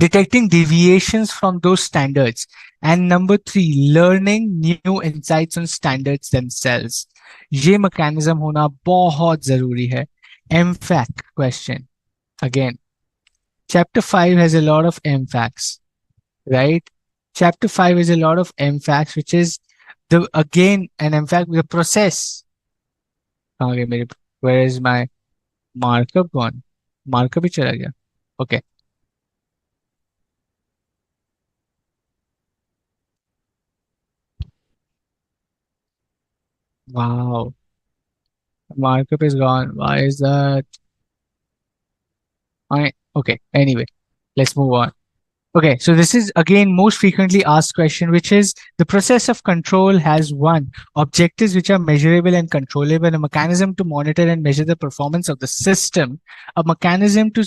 Detecting deviations from those standards. And number 3, learning new insights on standards themselves. ये mechanism होना बहुत जरूरी है. MFAC question. Again, chapter 5 has a lot of MFACs, right? Chapter 5 is a lot of MFACs, which is the again an MFAC with a process. Okay, where is my markup gone? Marker भी चला गया. Okay. Wow. Markup is gone. Why is that? Okay. Anyway, let's move on. Okay, so this is again most frequently asked question, which is the process of control has one objectives which are measurable and controllable, a mechanism to monitor and measure the performance of the system, a mechanism to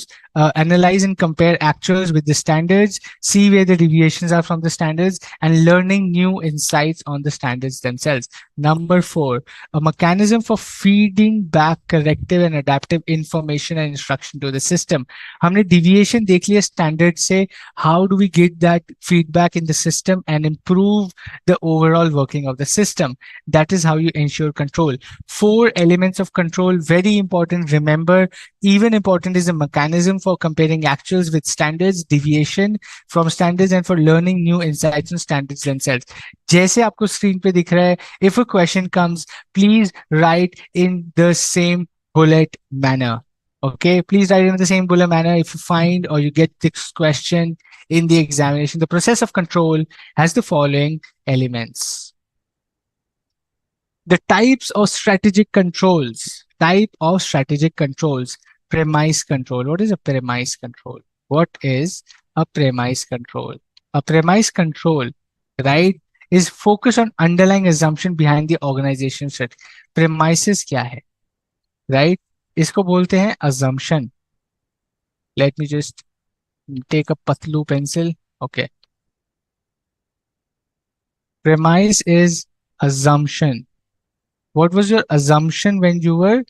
analyze and compare actuals with the standards, see where the deviations are from the standards, and learning new insights on the standards themselves. Number four, a mechanism for feeding back corrective and adaptive information and instruction to the system. हमने deviation देख लिया standard से. How do we get that feedback in the system and improve the overall working of the system? That is how you ensure control. Four elements of control, very important. Remember, even important is a mechanism for comparing actuals with standards, deviation from standards, and for learning new insights on standards themselves. जैसे आपको screen पे दिख रहा है, if a question comes, please write in the same bullet manner. Okay, please write in the same bullet manner. If you find or you get this question in the examination, the process of control has the following elements. The types of strategic controls. Type of strategic controls. Premise control. What is a premise control? What is a premise control? A premise control, right, is focused on underlying assumption behind the organization set. Premises क्या है, right? इसको बोलते हैं assumption. Let me just take a patlu pencil. Okay. Premise is assumption. What was your assumption when you were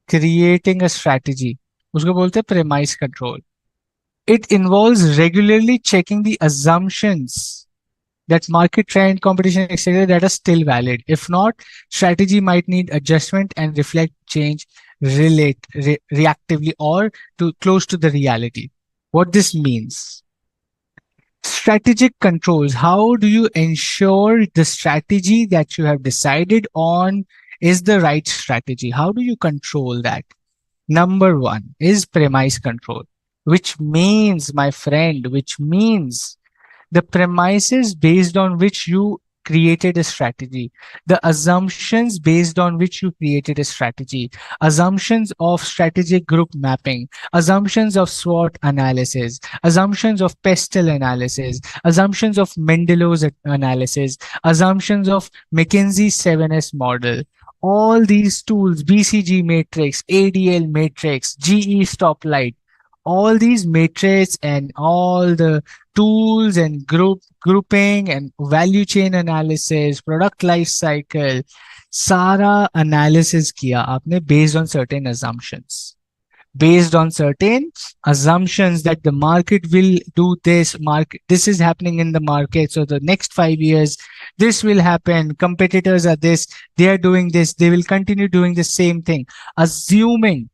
creating a strategy? उसको बोलते हैं premise control. It involves regularly checking the assumptions that market trend, competition, etc., that are still valid. If not, strategy might need adjustment and reflect change reactively or to close to the reality. What this means? Strategic controls. How do you ensure the strategy that you have decided on is the right strategy? How do you control that? Number one is premise control, which means, my friend, which means the premises based on which you created a strategy, the assumptions based on which you created a strategy, assumptions of strategic group mapping, assumptions of SWOT analysis, assumptions of pestle analysis, assumptions of Mendelow's analysis, assumptions of McKinsey 7S model. All these tools, BCG matrix, ADL matrix, GE stoplight, all these matrices and all the tools and grouping and value chain analysis, product life cycle, सारा analysis किया आपने based on certain assumptions. Based on certain assumptions that the market will do this is happening in the market. So the next 5 years, this will happen. Competitors are this, they are doing this, they will continue doing the same thing. Assuming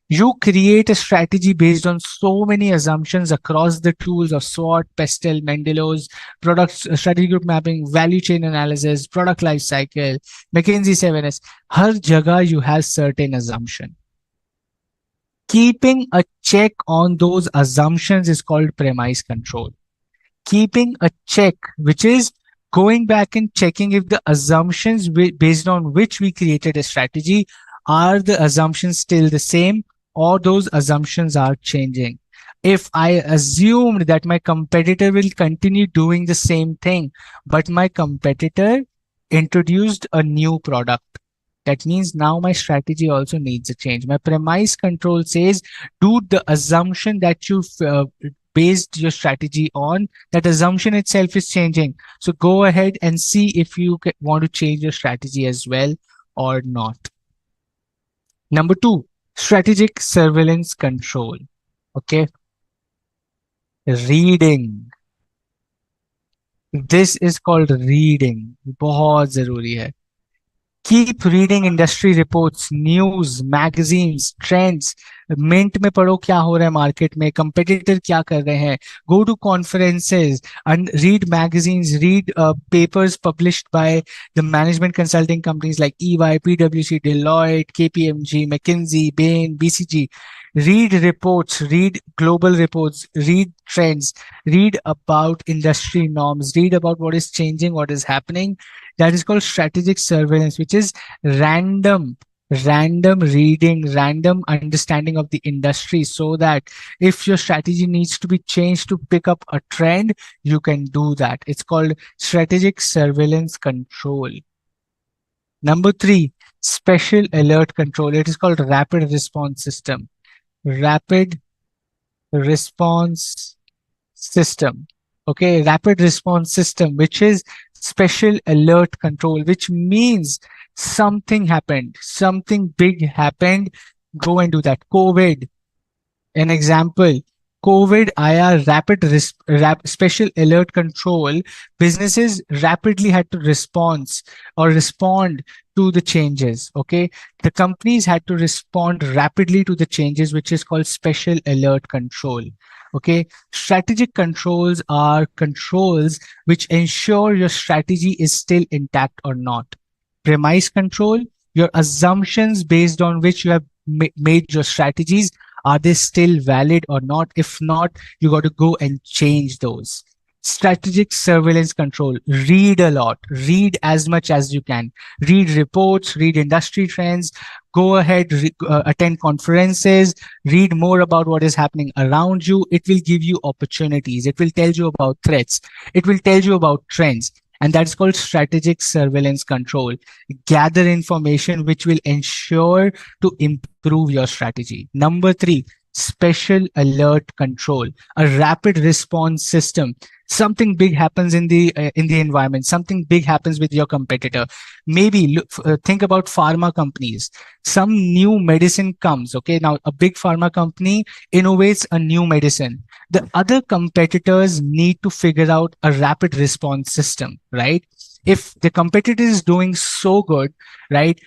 you create a strategy based on so many assumptions across the tools of SWOT, Pestel, Mendelow's, product strategy group mapping, value chain analysis, product life cycle, McKinsey 7S. Har jagah you have certain assumption. Keeping a check on those assumptions is called premise control. Keeping a check, which is going back and checking if the assumptions based on which we created a strategy, are the assumptions still the same or those assumptions are changing. If I assumed that my competitor will continue doing the same thing, but my competitor introduced a new product, that means now my strategy also needs a change. My premise control says, dude, the assumption that you based your strategy on, that assumption itself is changing. So go ahead and see if you want to change your strategy as well or not. Number two, strategic surveillance control. Okay. Reading. This is called reading. बहुत जरूरी है. Keep reading industry reports, news, magazines, trends, Mint में पढ़ो क्या हो रहा है market में, कंपेटिटर क्या कर रहे हैं, go to conferences and read magazines, read papers published by the management consulting companies like EY, PwC, Deloitte, KPMG, McKinsey, Bain, BCG. Read reports, read global reports, read trends, read about industry norms, read about what is changing, what is happening. That is called strategic surveillance, which is random reading, random understanding of the industry, so that if your strategy needs to be changed to pick up a trend, you can do that. It's called strategic surveillance control. Number three, special alert control. It is called rapid response system. Rapid response system. Okay, rapid response system, which is special alert control, which means something happened, something big happened, go and do that. COVID, an example, COVID IR special alert control, businesses rapidly had to respond to the changes. Okay. The companies had to respond rapidly to the changes, which is called special alert control. Okay. Strategic controls are controls which ensure your strategy is still intact or not. Premise control, your assumptions based on which you have made your strategies, are they still valid or not? If not, you got to go and change those. Strategic surveillance control. Read a lot. Read as much as you can. Read reports, read industry trends, go ahead, attend conferences, read more about what is happening around you. It will give you opportunities. It will tell you about threats. It will tell you about trends. And that's called strategic surveillance control. Gather information which will ensure to improve your strategy. Number three, special alert control, a rapid response system. Something big happens in the environment, something big happens with your competitor. Maybe think about pharma companies. Some new medicine comes. Okay, now a big pharma company innovates a new medicine. The other competitors need to figure out a rapid response system, right? If the competitor is doing so good, right,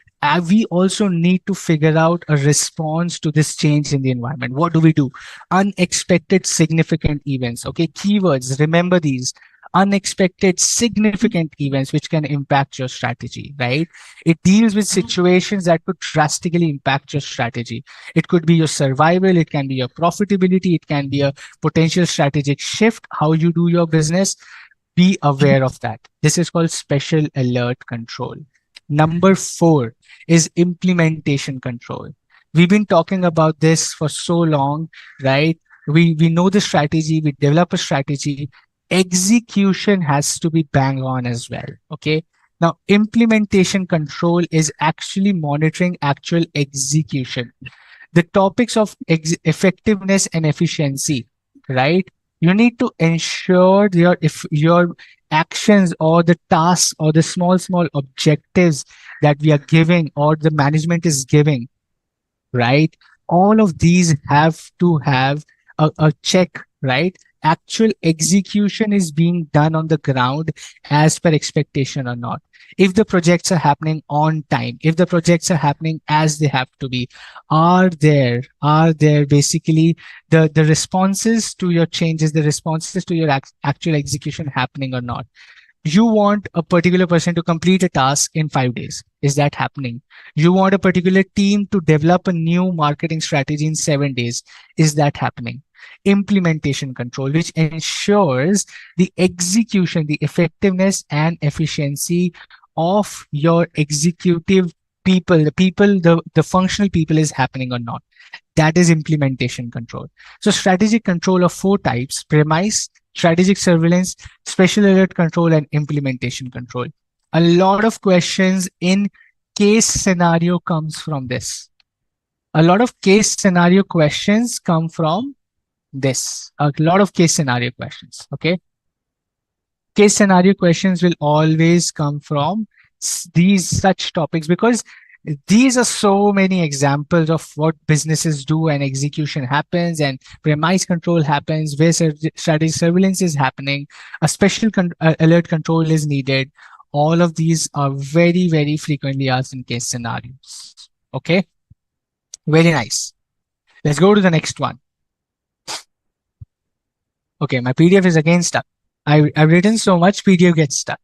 we also need to figure out a response to this change in the environment. What do we do? Unexpected significant events. Okay, keywords, remember these. Unexpected significant events which can impact your strategy, right? It deals with situations that could drastically impact your strategy. It could be your survival, it can be your profitability, it can be a potential strategic shift, how you do your business. Be aware of that. This is called special alert control. Number four is implementation control. We've been talking about this for so long, right? We know the strategy, we develop a strategy. Execution has to be bang on as well. Okay. Now, implementation control is actually monitoring actual execution. The topics of effectiveness and efficiency, right? You need to ensure if your actions or the tasks or the small objectives that we are giving or the management is giving, right? All of these have to have a check, right? Actual execution is being done on the ground as per expectation or not. If the projects are happening on time, if the projects are happening as they have to be, are there basically the responses to your changes, the responses to your actual execution happening or not? You want a particular person to complete a task in 5 days. Is that happening? You want a particular team to develop a new marketing strategy in 7 days. Is that happening? Implementation control, which ensures the execution, the effectiveness and efficiency of your executive people, the functional people is happening or not. That is implementation control. So strategic control of four types: premise, strategic surveillance, special alert control, and implementation control. A lot of questions in case scenario comes from this. A lot of case scenario questions come from this. A lot of case scenario questions. Okay. Case scenario questions will always come from these such topics, because these are so many examples of what businesses do and execution happens and premise control happens, where strategy surveillance is happening, a special alert control is needed. All of these are very frequently asked in case scenarios. Okay, very nice. Let's go to the next one. Okay, my PDF is again stuck. I've written so much, PDF gets stuck.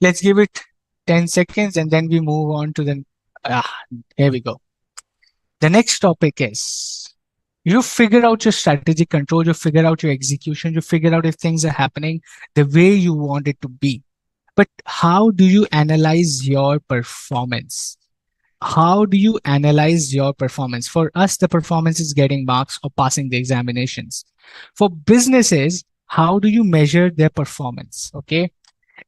Let's give it 10 seconds and then we move on to the, here we go. The next topic is, you figure out your strategic control, you figure out your execution, you figure out if things are happening the way you want it to be. But how do you analyze your performance? How do you analyze your performance? For us, the performance is getting marks or passing the examinations. For businesses, how do you measure their performance? Okay.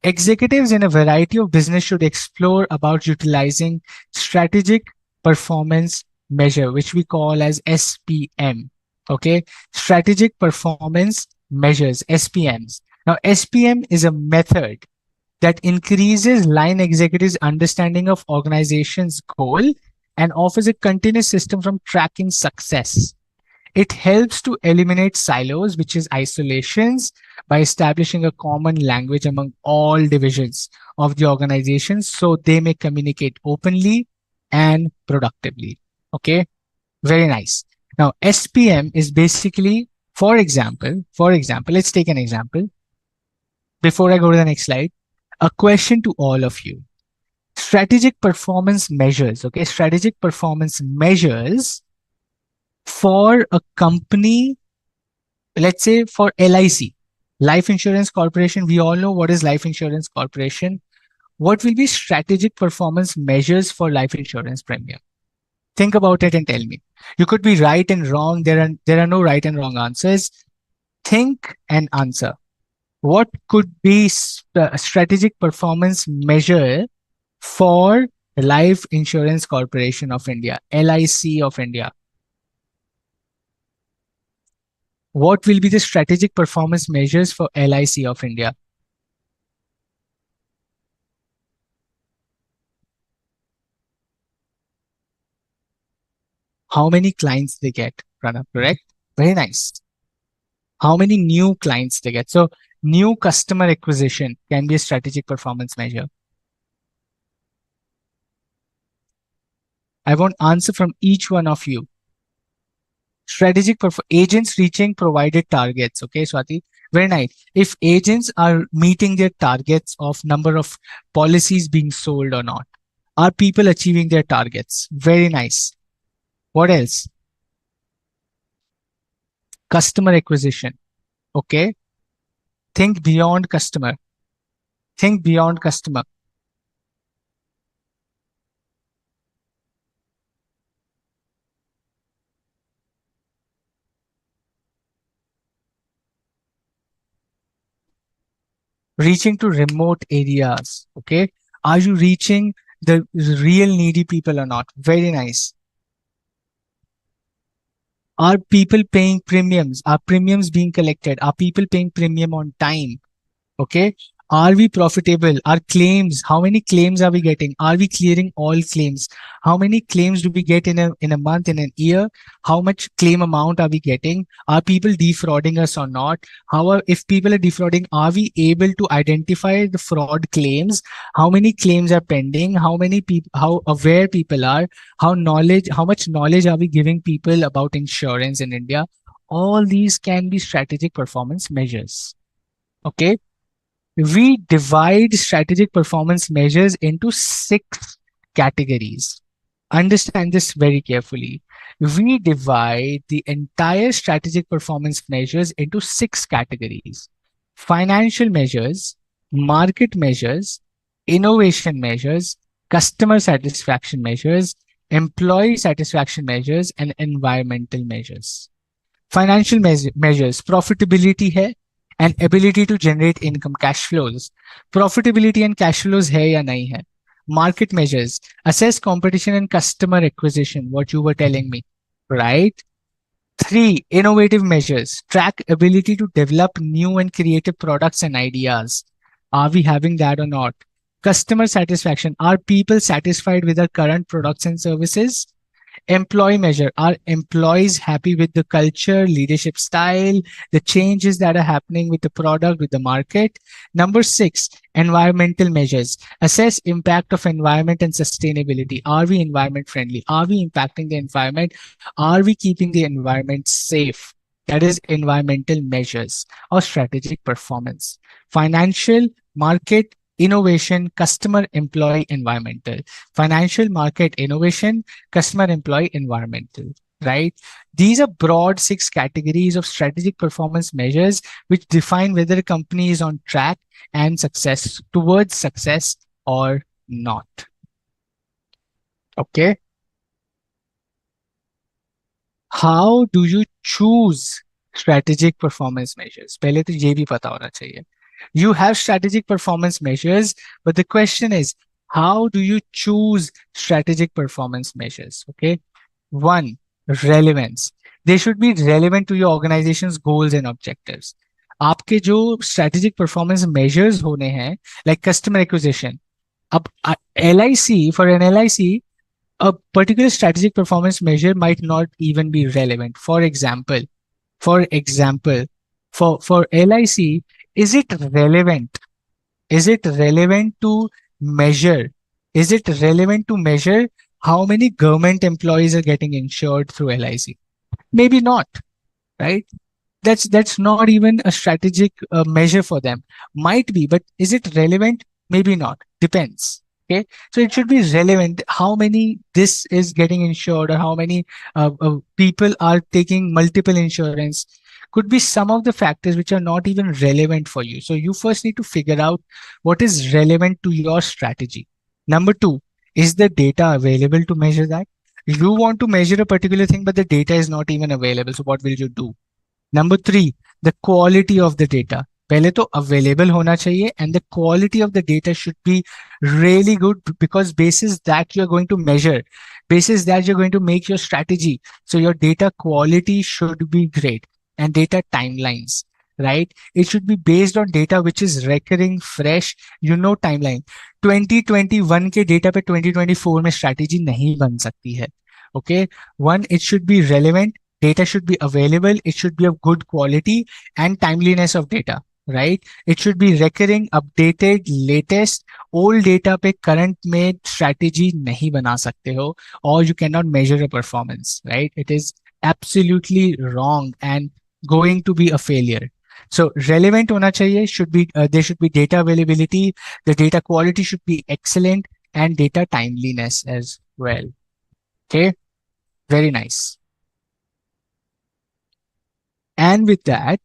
Executives in a variety of business should explore about utilizing strategic performance measure, which we call as SPM. Okay. Strategic performance measures, SPMs. Now, SPM is a method that increases line executives' understanding of organization's goal and offers a continuous system from tracking success. It helps to eliminate silos, which is isolations, by establishing a common language among all divisions of the organization so they may communicate openly and productively. Okay, very nice. Now, SPM is basically, for example, let's take an example. Before I go to the next slide, a question to all of you. Strategic performance measures, okay? Strategic performance measures for a company, let's say for LIC, Life Insurance Corporation. We all know what is Life Insurance Corporation. What will be strategic performance measures for life insurance premium? Think about it and tell me. You could be right and wrong. There are no right and wrong answers. Think and answer. What could be a strategic performance measure for Life Insurance Corporation of India, LIC of India? What will be the strategic performance measures for LIC of India? How many clients they get, Pranav, correct? Very nice. How many new clients they get? So new customer acquisition can be a strategic performance measure. I want answer from each one of you. Strategic agents reaching provided targets. Okay, Swati, very nice. If agents are meeting their targets of number of policies being sold or not, are people achieving their targets? Very nice. What else? Customer acquisition. Okay. Think beyond customer. Think beyond customer. Reaching to remote areas. Okay. Are you reaching the real needy people or not? Very nice. Are people paying premiums? Are premiums being collected? Are people paying premium on time? Okay. Are we profitable? Are claims, how many claims are we getting? Are we clearing all claims? How many claims do we get in a month, in an year? How much claim amount are we getting? Are people defrauding us or not? If people are defrauding, are we able to identify the fraud claims? How many claims are pending? How many people, how aware people are? How much knowledge are we giving people about insurance in India? All these can be strategic performance measures. Okay. We divide strategic performance measures into 6 categories. Understand this very carefully. We divide the entire strategic performance measures into 6 categories: financial measures, market measures, innovation measures, customer satisfaction measures, employee satisfaction measures, and environmental measures. Financial measures, profitability है and ability to generate income, cash flows. Profitability and cash flows है या नहीं है? Market measures, assess competition and customer acquisition, what you were telling me, right? 3, innovative measures, track ability to develop new and creative products and ideas. Are we having that or not? Customer satisfaction, are people satisfied with our current products and services? Employee measure. Are employees happy with the culture, leadership style, the changes that are happening with the product, with the market? Number 6, environmental measures. Assess impact of environment and sustainability. Are we environment friendly? Are we impacting the environment? Are we keeping the environment safe? That is environmental measures or strategic performance. Financial, market, innovation, customer, employee, environmental. Financial, market, innovation, customer, employee, environmental, right? These are broad 6 categories of strategic performance measures which define whether a company is on track and success towards success or not. Okay. How do you choose strategic performance measures? पहले तो ये भी पता होना चाहिए. You have strategic performance measures, but the question is, how do you choose strategic performance measures? Okay. 1, relevance. They should be relevant to your organization's goals and objectives. आपके जो strategic performance measures होने हैं, like customer acquisition. अब LIC, for an LIC, a particular strategic performance measure might not even be relevant. For example, for LIC, is it relevant? Is it relevant to measure? Is it relevant to measure how many government employees are getting insured through LIC? Maybe not, right? That's not even a strategic measure for them. Might be, but is it relevant? Maybe not. Depends. Okay, so it should be relevant. How many this is getting insured, or how many people are taking multiple insurance, could be some of the factors which are not even relevant for you. So you first need to figure out what is relevant to your strategy. Number 2, is the data available to measure that? You want to measure a particular thing, but the data is not even available. So what will you do? Number 3, the quality of the data. पहले तो available होना चाहिए, and the quality of the data should be really good, because basis that you're going to measure, basis that you're going to make your strategy. So your data quality should be great, and data timelines, right? It should be based on data which is recurring, fresh, timeline. 2021 के data पे 2024 में strategy नहीं बन सकती है. Okay, 1, it should be relevant. Data should be available. It should be of good quality and timeliness of data, right? It should be recurring, updated, latest. Old data पे current में strategy नहीं बना सकते हो, or you cannot measure a performance, right? It is absolutely wrong and going to be a failure. So relevant होना चाहिए, should be there should be data availability. The data quality should be excellent, and data timeliness as well. Okay, very nice. And with that,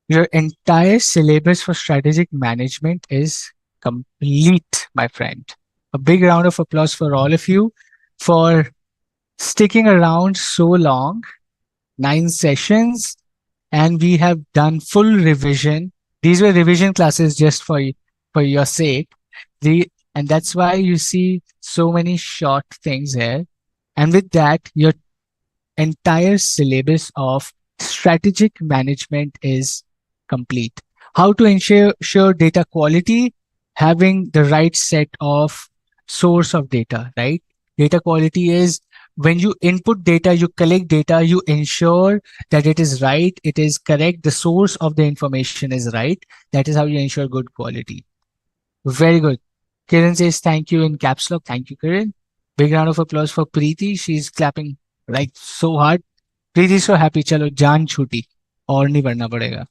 your entire syllabus for strategic management is complete, my friend. A big round of applause for all of you for sticking around so long. 9 sessions, and we have done full revision. These were revision classes just for your sake. And that's why you see so many short things here. And with that, your entire syllabus of strategic management is complete. How to ensure data quality? Having the right set of source of data, right? Data quality is when you input data, you collect data, you ensure that it is right, it is correct, the source of the information is right. That is how you ensure good quality. Very good. Kiran says thank you in caps lock. Thank you, Kiran. Big round of applause for Preeti. She's clapping like so hard. Preeti is so happy. Chalo, jaan छूटी और नहीं बढ़ना पड़ेगा.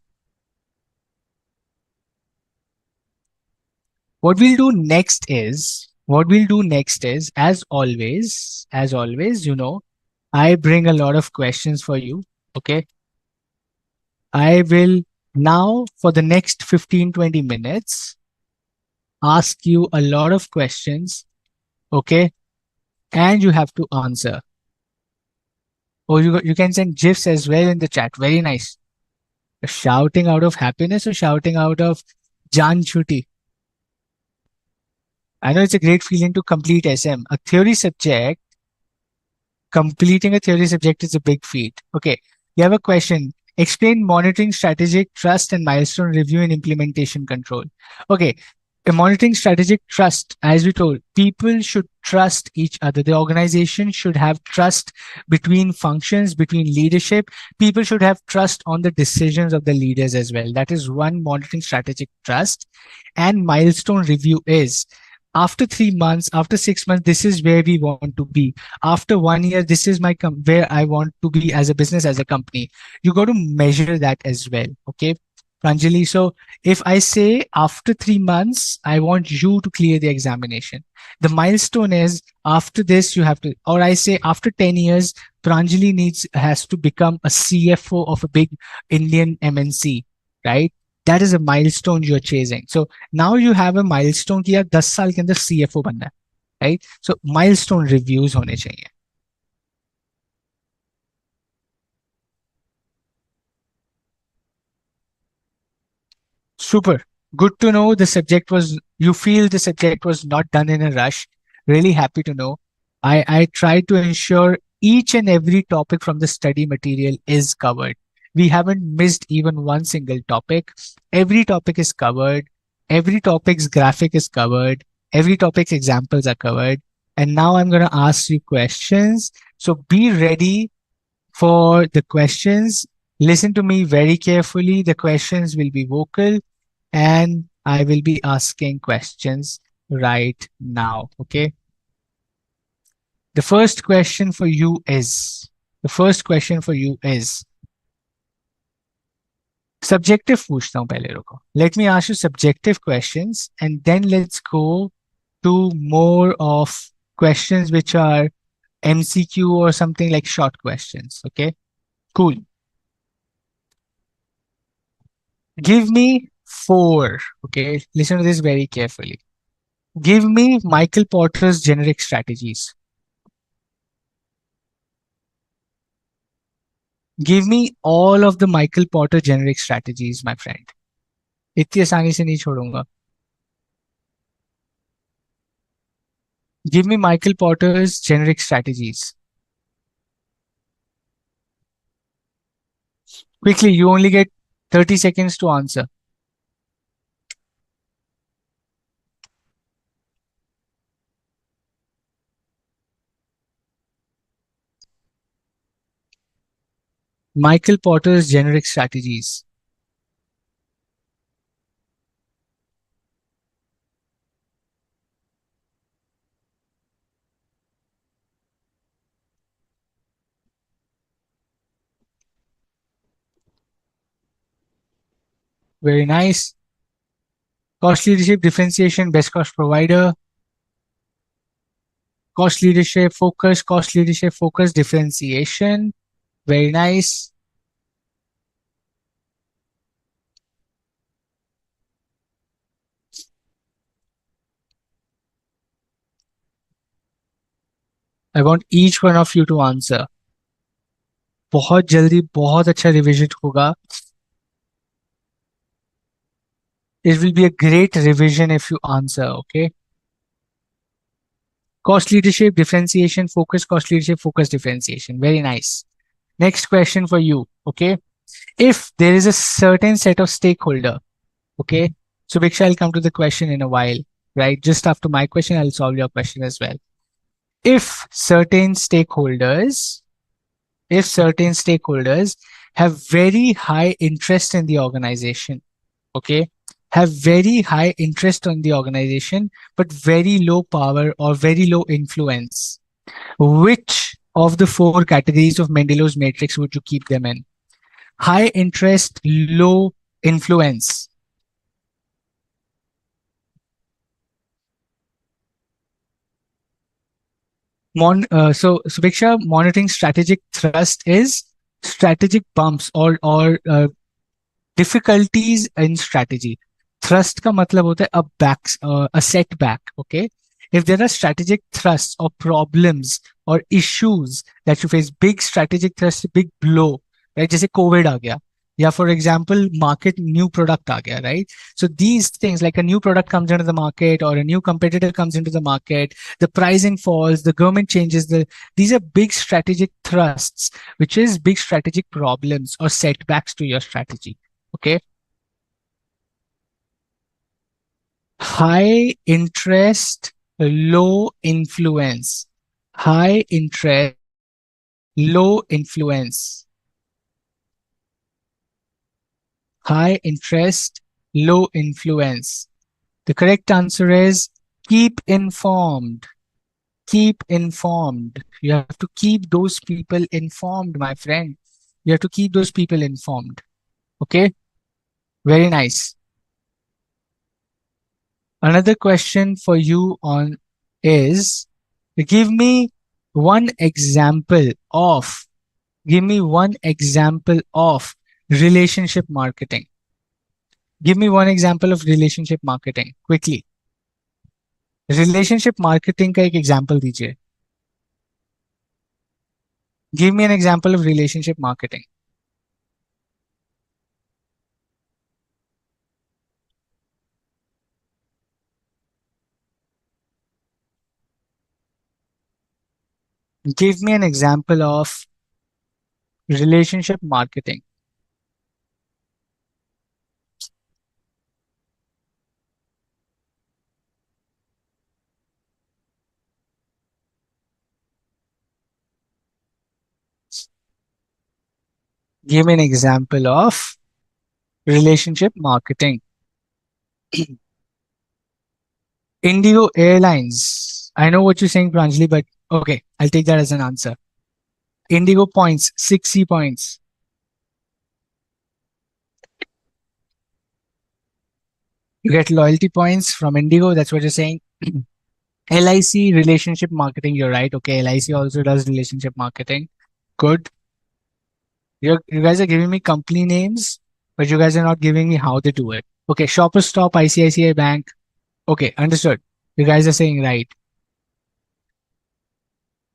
What we'll do next is, as always, I bring a lot of questions for you. Okay. I will now, for the next 15-20 minutes, ask you a lot of questions. Okay. And you have to answer. Oh, you can send GIFs as well in the chat. Very nice. Shouting out of happiness or shouting out of jaan chuti? I know it's a great feeling to complete SM. A theory subject, completing a theory subject is a big feat. Okay, you have a question. Explain monitoring, strategic, trust, and milestone review and implementation control. Okay, A monitoring strategic trust, as we told, people should trust each other. The organization should have trust between functions, between leadership. People should have trust on the decisions of the leaders as well. That is one monitoring strategic trust. And milestone review is after 3 months, after 6 months, this is where we want to be. After 1 year, this is where I want to be as a business, as a company. You got to measure that as well. Okay, Pranjali. So if I say after 3 months, I want you to clear the examination, the milestone is after this, you have to, or I say after 10 years, Pranjali has to become a CFO of a big Indian MNC, right? That is a milestone you're chasing. So now you have a milestone कि यार 10 साल के अंदर CFO बनना है, right? So milestone reviews होने चाहिए. Super. Good to know you feel the subject was not done in a rush. Really happy to know. I tried to ensure each and every topic from the study material is covered. We haven't missed even one single topic. Every topic is covered. Every topic's graphic is covered. Every topic's examples are covered. And now I'm going to ask you questions. So be ready for the questions. Listen to me very carefully. The questions will be vocal and I will be asking questions right now. Okay. The first question for you is, the first question for you is subjective पूछता हूँ पहले रुको. Let me ask you subjective questions and then let's go to more of questions which are MCQ or something like short questions. Okay. Cool. Give me four. Okay. Listen to this very carefully. Give me Michael Porter's generic strategies. Give me all of the Michael Porter generic strategies, my friend. इतनी आसानी से नहीं छोड़ूंगा. Give me Michael Porter's generic strategies. Quickly, you only get 30 seconds to answer. Michael Porter's generic strategies. Very nice. Cost leadership, differentiation, best cost provider. Cost leadership, focus, differentiation. Very nice. I want each one of you to answer. बहुत जल्दी बहुत अच्छा revision होगा. It will be a great revision if you answer, okay? Cost leadership, differentiation, focus, cost leadership, focus, differentiation. Very nice. Next question for you, okay? If there is a certain set of stakeholder, okay? So Bhiksha, I'll come to the question in a while, right? Just after my question, I'll solve your question as well. If certain stakeholders, have very high interest in the organization, okay, have very high interest on the organization, but very low power or very low influence, which of the four categories of Mendelow's matrix would you keep them in? High interest, low influence. So Bhiksha, monitoring strategic thrust is strategic bumps or difficulties in strategy. Thrust का मतलब होता है a setback. Okay, if there are strategic thrusts or problems or issues that you face, big strategic thrust, big blow, right? जैसे COVID आ गया, या for example market new product आ गया, right? So these things like a new product comes into the market or a new competitor comes into the market, the pricing falls, the government changes, these are big strategic thrusts, which is big strategic problems or setbacks to your strategy. Okay. High interest, low influence. High interest, low influence. High interest, low influence. The correct answer is keep informed. Keep informed. You have to keep those people informed, my friend. You have to keep those people informed. Okay? Very nice. Another question for you on is give me one example of give me one example of relationship marketing. Give me one example of relationship marketing quickly. Relationship marketing का एक example दीजिए. Give me an example of relationship marketing. Give me an example of relationship marketing. Give me an example of relationship marketing. Indigo Airlines. I know what you're saying, Pranjali, but okay, I'll take that as an answer. Indigo points, 60 points. You get loyalty points from Indigo. That's what you're saying. LIC relationship marketing. You're right. Okay, LIC also does relationship marketing. Good. You guys are giving me company names, but you guys are not giving me how they do it. Okay, Shoppers Stop, ICICI Bank. Okay, understood. You guys are saying right.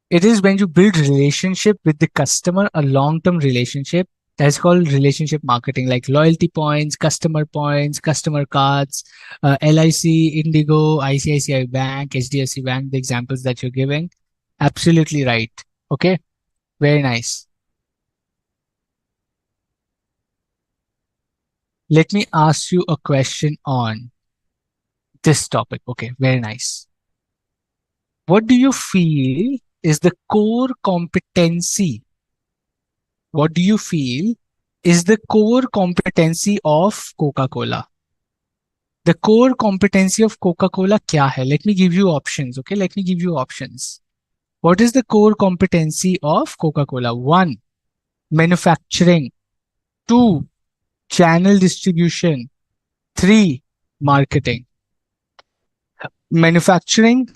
It is when you build relationship with the customer, a long-term relationship. That's called relationship marketing, like loyalty points, customer cards, LIC, Indigo, ICICI Bank, HDFC Bank, the examples that you're giving. Absolutely right. Okay, very nice. Let me ask you a question on this topic. Okay, very nice. What do you feel is the core competency? What do you feel is the core competency of Coca-Cola? The core competency of Coca-Cola kya hai? Let me give you options. Okay, let me give you options. What is the core competency of Coca-Cola? One, manufacturing. Two, channel distribution. Three, marketing. Manufacturing,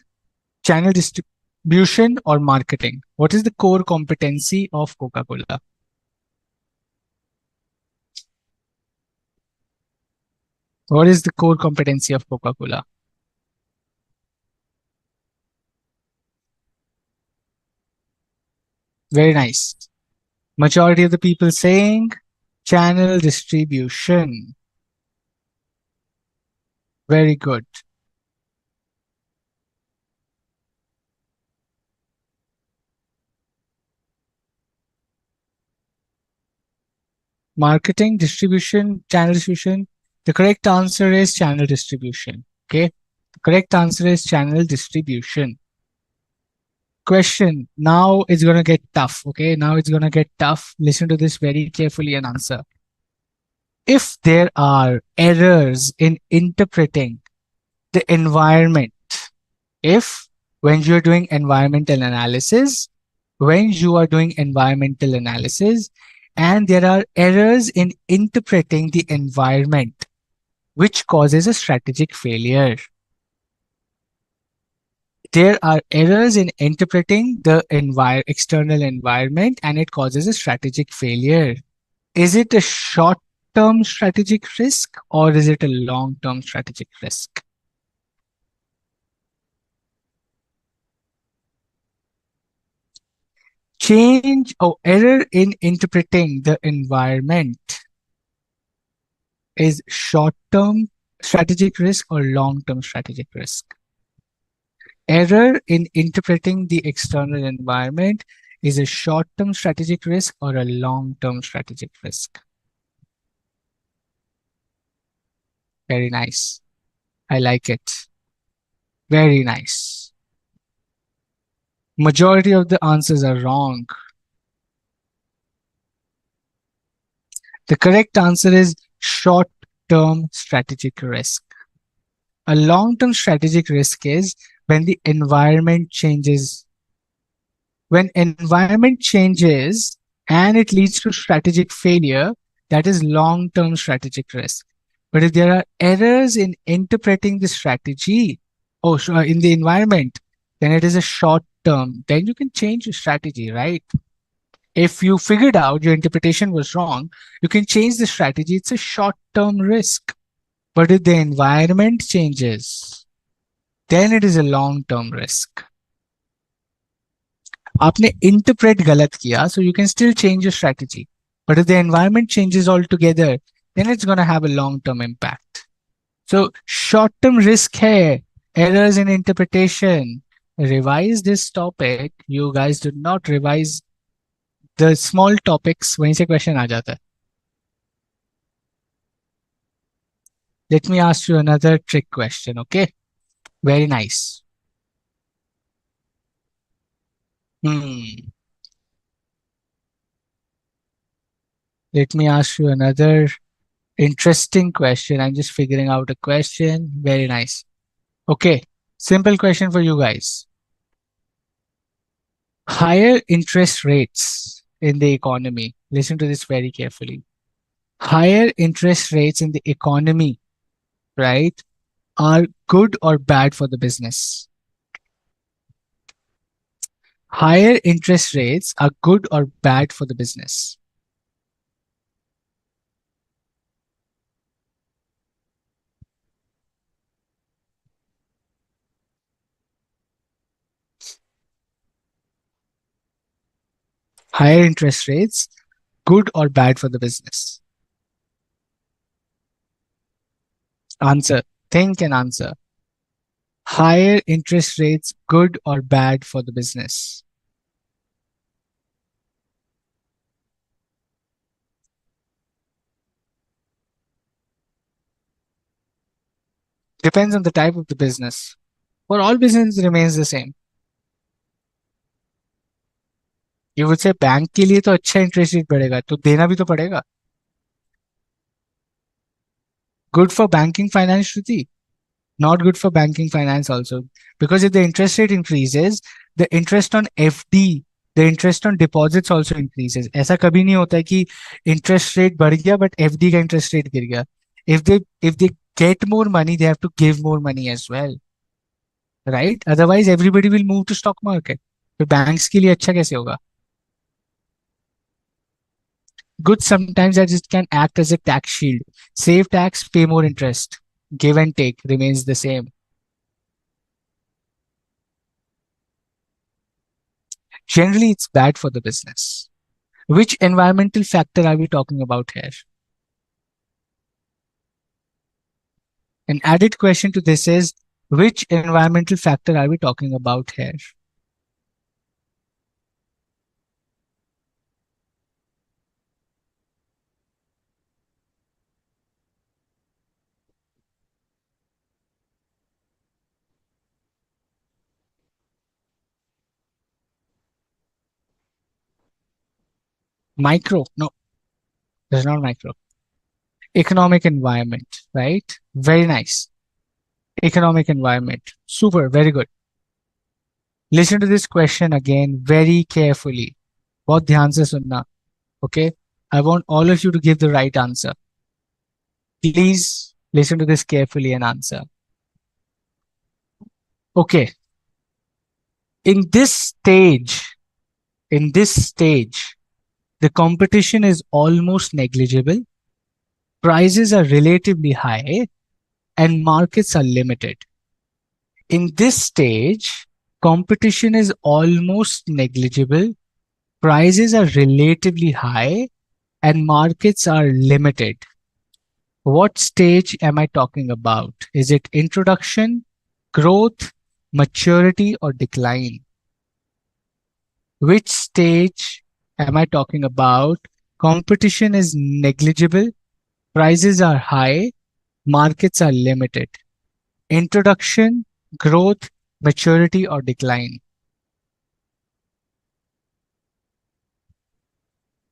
channel distribution, or marketing. What is the core competency of Coca-Cola? What is the core competency of Coca-Cola? Very nice. Majority of the people saying channel distribution. Very good. Marketing, distribution, channel distribution. The correct answer is channel distribution. Okay. The correct answer is channel distribution. Question. Now it's going to get tough. Okay. Now it's going to get tough. Listen to this very carefully and answer. If there are errors in interpreting the environment, if when you're doing environmental analysis, when you are doing environmental analysis and there are errors in interpreting the environment, which causes a strategic failure. There are errors in interpreting the external environment and it causes a strategic failure. Is it a short-term strategic risk or is it a long-term strategic risk? Change or error in interpreting the environment is short-term strategic risk or long-term strategic risk. Error in interpreting the external environment is a short-term strategic risk or a long-term strategic risk. Very nice. I like it. Very nice. Majority of the answers are wrong. The correct answer is short-term strategic risk. A long-term strategic risk is when the environment changes. When environment changes and it leads to strategic failure, that is long-term strategic risk. But if there are errors in interpreting the strategy, in the environment, then it is a short term. Then you can change your strategy, right? If you figured out your interpretation was wrong, you can change the strategy. It's a short term risk. But if the environment changes, then it is a long term risk. आपने interpret गलत किया, so you can still change your strategy. But if the environment changes altogether, then it's going to have a long term impact. So short term risk hai, errors in interpretation. Revise this topic. You guys do not revise the small topics. वहीं से question आ जाता है. Let me ask you another trick question, okay? Very nice. Hmm. Let me ask you another interesting question. I'm just figuring out a question. Very nice. Okay. Simple question for you guys. Higher interest rates in the economy. Listen to this very carefully. Higher interest rates in the economy, right, are good or bad for the business? Higher interest rates are good or bad for the business? Higher interest rates, good or bad for the business? Answer. Think and answer. Higher interest rates, good or bad for the business? Depends on the type of the business. For all business remains the same. You would say bank के लिए तो अच्छा interest rate बढ़ेगा तो देना भी तो पड़ेगा. Good for banking finance, Shruti? Not good for banking finance also. Because if the interest rate increases, the interest on FD, the interest on deposits also increases. ऐसा कभी नहीं होता है कि interest rate बढ़ गया but FD का interest rate गिर गया. If they get more money, they have to give more money as well, right? Otherwise, everybody will move to stock market. तो banks के लिए अच्छा कैसे होगा? Good sometimes that it can act as a tax shield. Save tax, pay more interest. Give and take remains the same. Generally, it's bad for the business. Which environmental factor are we talking about here? An added question to this is, which environmental factor are we talking about here? Micro? No, there's not micro. Economic environment, right? Very nice. Economic environment. Super, very good. Listen to this question again very carefully. बहुत ध्यान से सुनना. Okay? I want all of you to give the right answer. Please listen to this carefully and answer. Okay. In this stage, in this stage, the competition is almost negligible, prices are relatively high, and markets are limited. In this stage, competition is almost negligible, prices are relatively high, and markets are limited. What stage am I talking about? Is it introduction, growth, maturity, or decline? Which stage am I talking about? Competition is negligible, prices are high, markets are limited. Introduction, growth, maturity, or decline?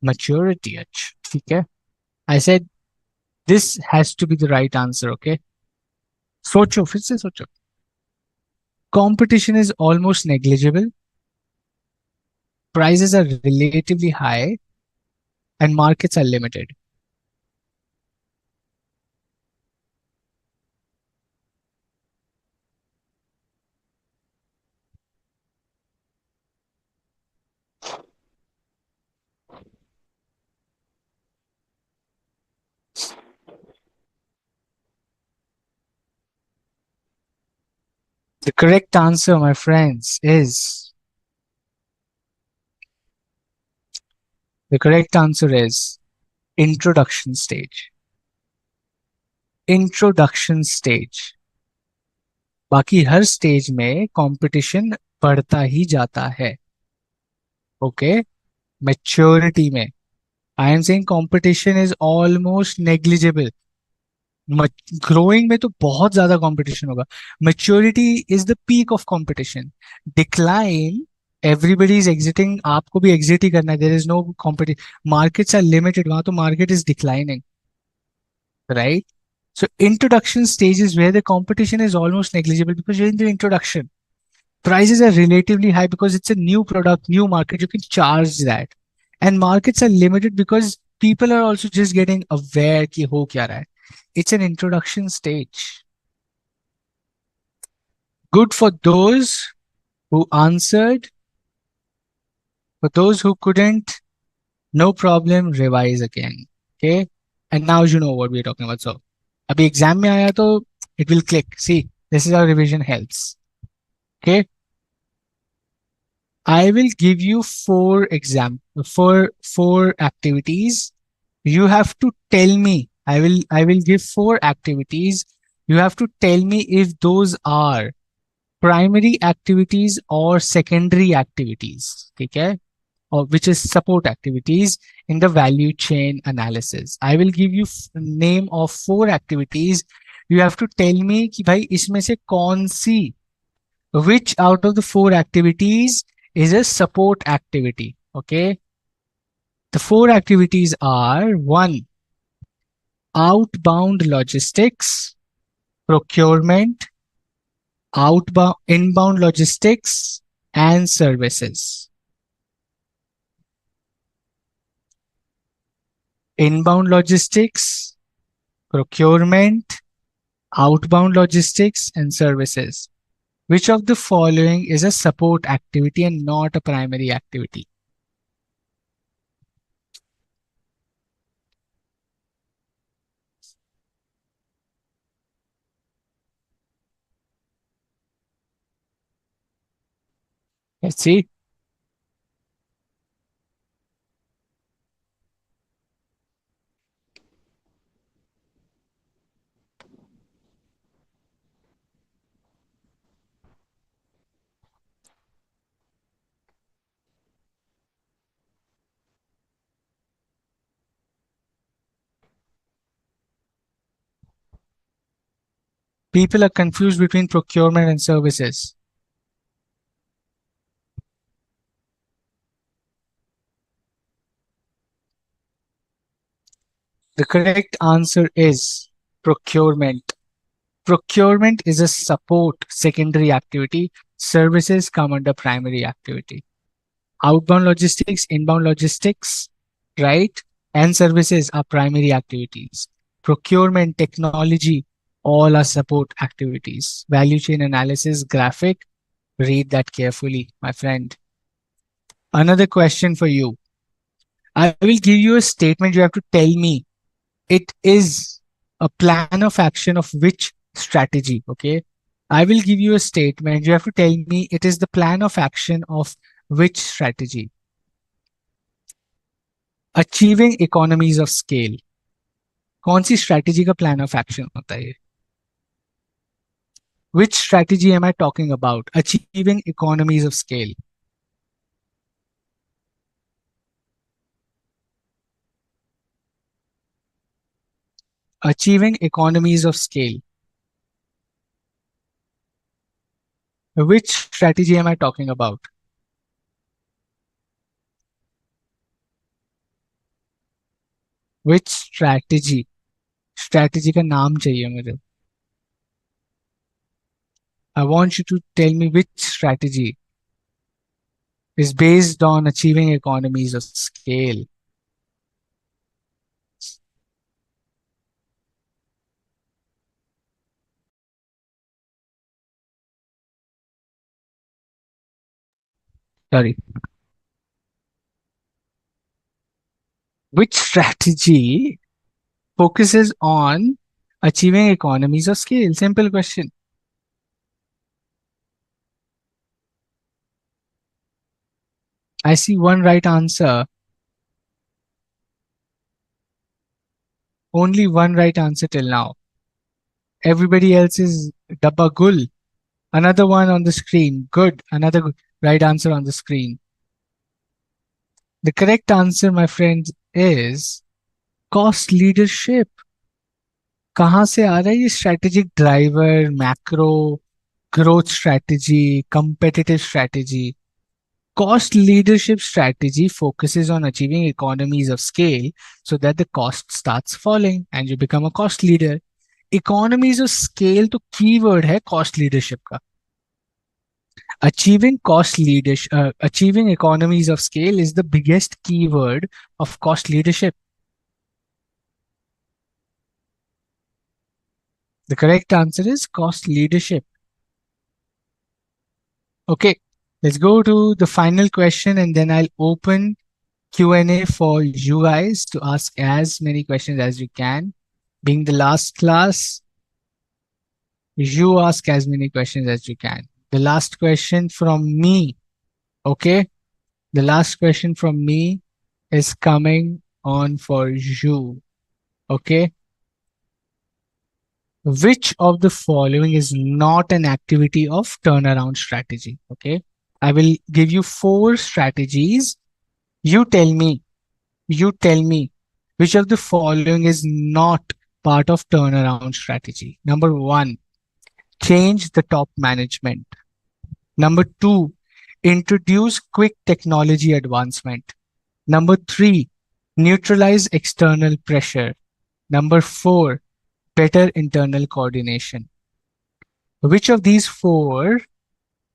Maturity. अच्छा, ठीक है. I said this has to be the right answer. Okay. सोचो, फिर से सोचो. Competition is almost negligible. Prices are relatively high, and markets are limited. The correct answer, my friends, is the correct answer is introduction stage. Introduction stage. बाकी हर stage में competition बढ़ता ही जाता है. Okay. Maturity में I am saying competition is almost negligible. Growing में तो बहुत ज्यादा कंपटीशन होगा. Maturity is the peak of competition. Decline, everybody is exiting, आपको भी एग्जिट ही करना है. There is no competition. Markets are limited, वहां तो market is declining, right? So introduction stage is where the competition is almost negligible because you're in the introduction. Prices are relatively high because it's a new product, new market. You can charge that. And markets are limited because people are also just getting aware कि हो क्या रहा है. It's an introduction stage. Good for those who answered. For those who couldn't, no problem, revise again. Okay? And now you know what we're talking about. So, अभी exam में आया तो it will click. See, this is how revision helps. Okay? I will give you four activities. You have to tell me. I will give four activities. You have to tell me if those are primary activities or secondary activities. Okay? Or which is support activities in the value chain analysis. I will give you name of four activities. You have to tell me कि भाई इसमें से कौन सी, which out of the four activities is a support activity. Okay. The four activities are: one, outbound logistics, procurement, outbound, inbound logistics, and services. Inbound logistics, procurement, outbound logistics, and services. Which of the following is a support activity and not a primary activity? Let's see. People are confused between procurement and services. The correct answer is procurement. Procurement is a support secondary activity. Services come under primary activity. Outbound logistics, inbound logistics, right? And services are primary activities. Procurement, technology, all are support activities. Value chain analysis, graphic, read that carefully, my friend. Another question for you. I will give you a statement. You have to tell me it is a plan of action of which strategy. Okay. I will give you a statement. You have to tell me it is the plan of action of which strategy. Achieving economies of scale. कौन सी strategy का plan of action होता है ये? Which strategy am I talking about? Achieving economies of scale. Achieving economies of scale. Which strategy am I talking about? Which strategy? Strategy का नाम चाहिए मुझे. I want you to tell me which strategy is based on achieving economies of scale. Sorry. Which strategy focuses on achieving economies of scale? Simple question. I see one right answer. Only one right answer till now. Everybody else is dabba gul. Another one on the screen. Good. Another right answer on the screen. The correct answer, my friends, is cost leadership. कहाँ से आ रहा है ये strategic driver, macro, growth strategy, competitive strategy? Cost leadership strategy focuses on achieving economies of scale so that the cost starts falling and you become a cost leader. Economies of scale तो keyword है cost leadership का. Achieving economies of scale is the biggest keyword of cost leadership. The correct answer is cost leadership. Okay, let's go to the final question and then I'll open Q&A for you guys to ask as many questions as you can. Being the last class, you ask as many questions as you can. The last question from me, okay? The last question from me is coming on for you, okay? Which of the following is not an activity of turnaround strategy, okay? I will give you 4 strategies. You tell me, which of the following is not part of turnaround strategy. Number 1, change the top management. Number 2, introduce quick technology advancement. Number 3, neutralize external pressure. Number 4, better internal coordination. Which of these 4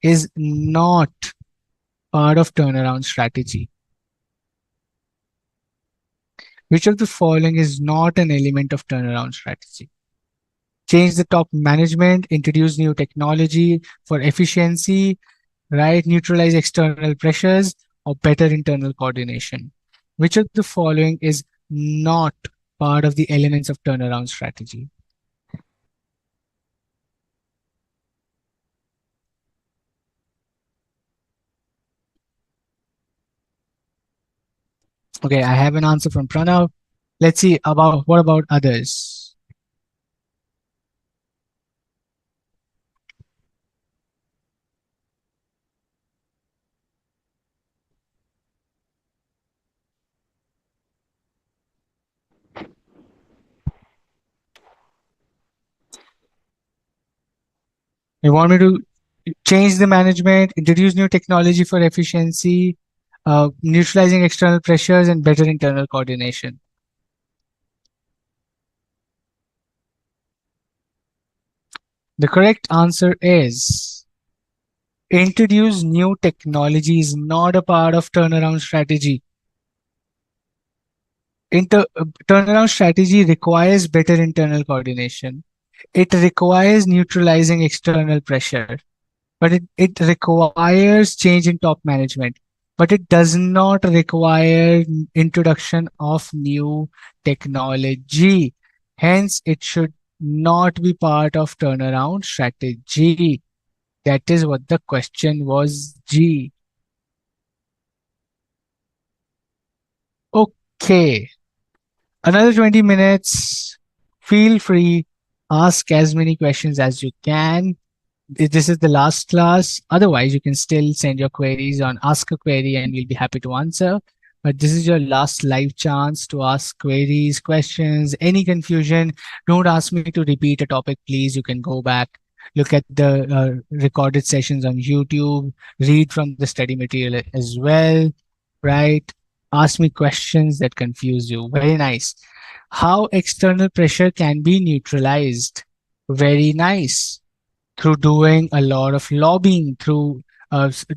is not part of turnaround strategy? Which of the following is not an element of turnaround strategy? Change the top management, introduce new technology for efficiency, right? Neutralize external pressures or better internal coordination. Which of the following is not part of the elements of turnaround strategy? Okay, I have an answer from Pranav. Let's see about what about others? You want me to change the management, introduce new technology for efficiency, neutralizing external pressures, and better internal coordination? The correct answer is introduce new technology is not a part of turnaround strategy. Turnaround strategy requires better internal coordination. It requires neutralizing external pressure, but it requires change in top management, but it does not require introduction of new technology. Hence, it should not be part of turnaround strategy. That is what the question was, G. Okay, another 20 minutes. Feel free, ask as many questions as you can. This is the last class. Otherwise, you can still send your queries on Ask a Query and we'll be happy to answer. But this is your last live chance to ask queries, questions, any confusion. Don't ask me to repeat a topic, please. You can go back. look at the recorded sessions on YouTube, read from the study material as well, right? Ask me questions that confuse you. Very nice. How external pressure can be neutralized? Very nice. Through doing a lot of lobbying, through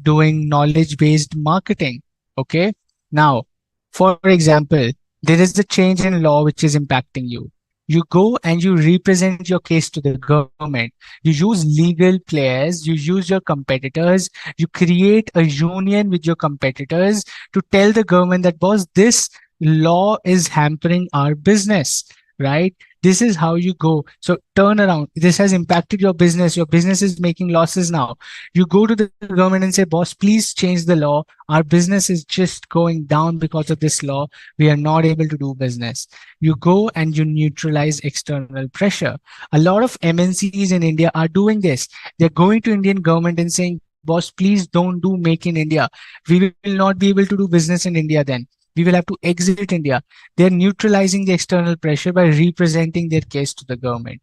doing knowledge based marketing. Okay. Now, for example, there is a change in law which is impacting you. You go and you represent your case to the government. You use legal players, you use your competitors, you create a union with your competitors to tell the government that, boss, this law is hampering our business, right? This is how you go. So turn around. This has impacted your business. Your business is making losses now. You go to the government and say, boss, please change the law. Our business is just going down because of this law. We are not able to do business. You go and you neutralize external pressure. A lot of MNCs in India are doing this. They're going to Indian government and saying, boss, please don't do make in India. We will not be able to do business in India then. We will have to exit India. They're neutralizing the external pressure by representing their case to the government.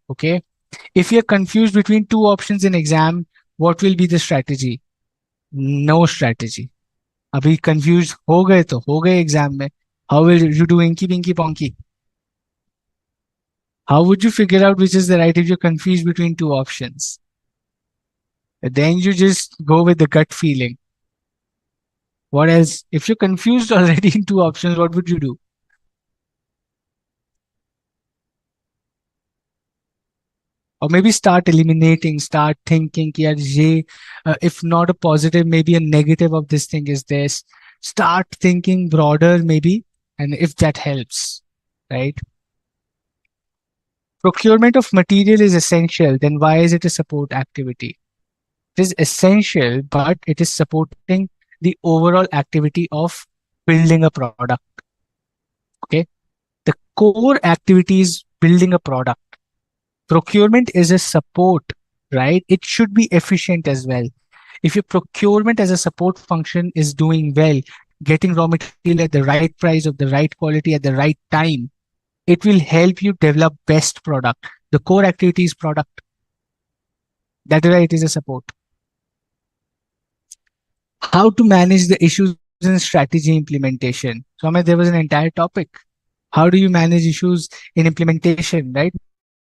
Okay. If you're confused between two options in exam, what will be the strategy? No strategy. अभी confused हो गए तो हो गए exam में. How will you do inky pinky ponky? How would you figure out which is the right if you're confused between two options? Then you just go with the gut feeling. What else? If you're confused already in two options, what would you do? Or maybe start eliminating, start thinking कि यार ये if not a positive, maybe a negative of this thing is this. Start thinking broader maybe, and if that helps, right? Procurement of material is essential, then why is it a support activity? It is essential, but it is supporting the overall activity of building a product. Okay, the core activity is building a product. Procurement is a support, right? It should be efficient as well. If your procurement as a support function is doing well, getting raw material at the right price of the right quality at the right time, it will help you develop best product. The core activity is product. That is why it is a support. How to manage the issues in strategy implementation. So, Amit, there was an entire topic. How do you manage issues in implementation, right?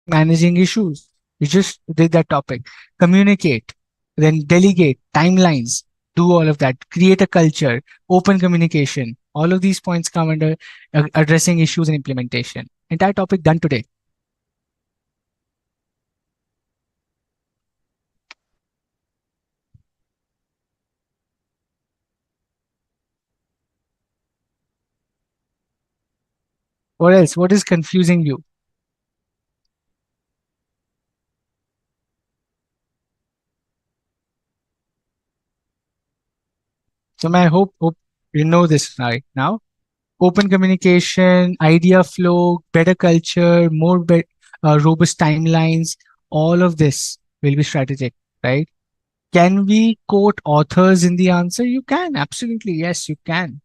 Managing issues. You just did that topic. Communicate, then delegate, timelines, do all of that. Create a culture, open communication. All of these points come under addressing issues in implementation. Entire topic done today. What else? What is confusing you? So I hope you know this right now. Open communication, idea flow, better culture, robust timelines. All of this will be strategic, right? Can we quote authors in the answer? You can, absolutely. Yes, you can.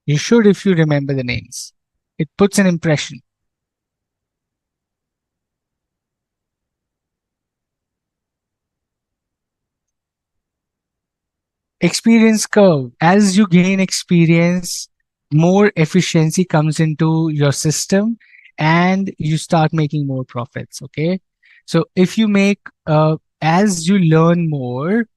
You should if you remember the names. It puts an impression. Experience curve. As you gain experience, more efficiency comes into your system and you start making more profits. Okay. So if you make, as you learn more,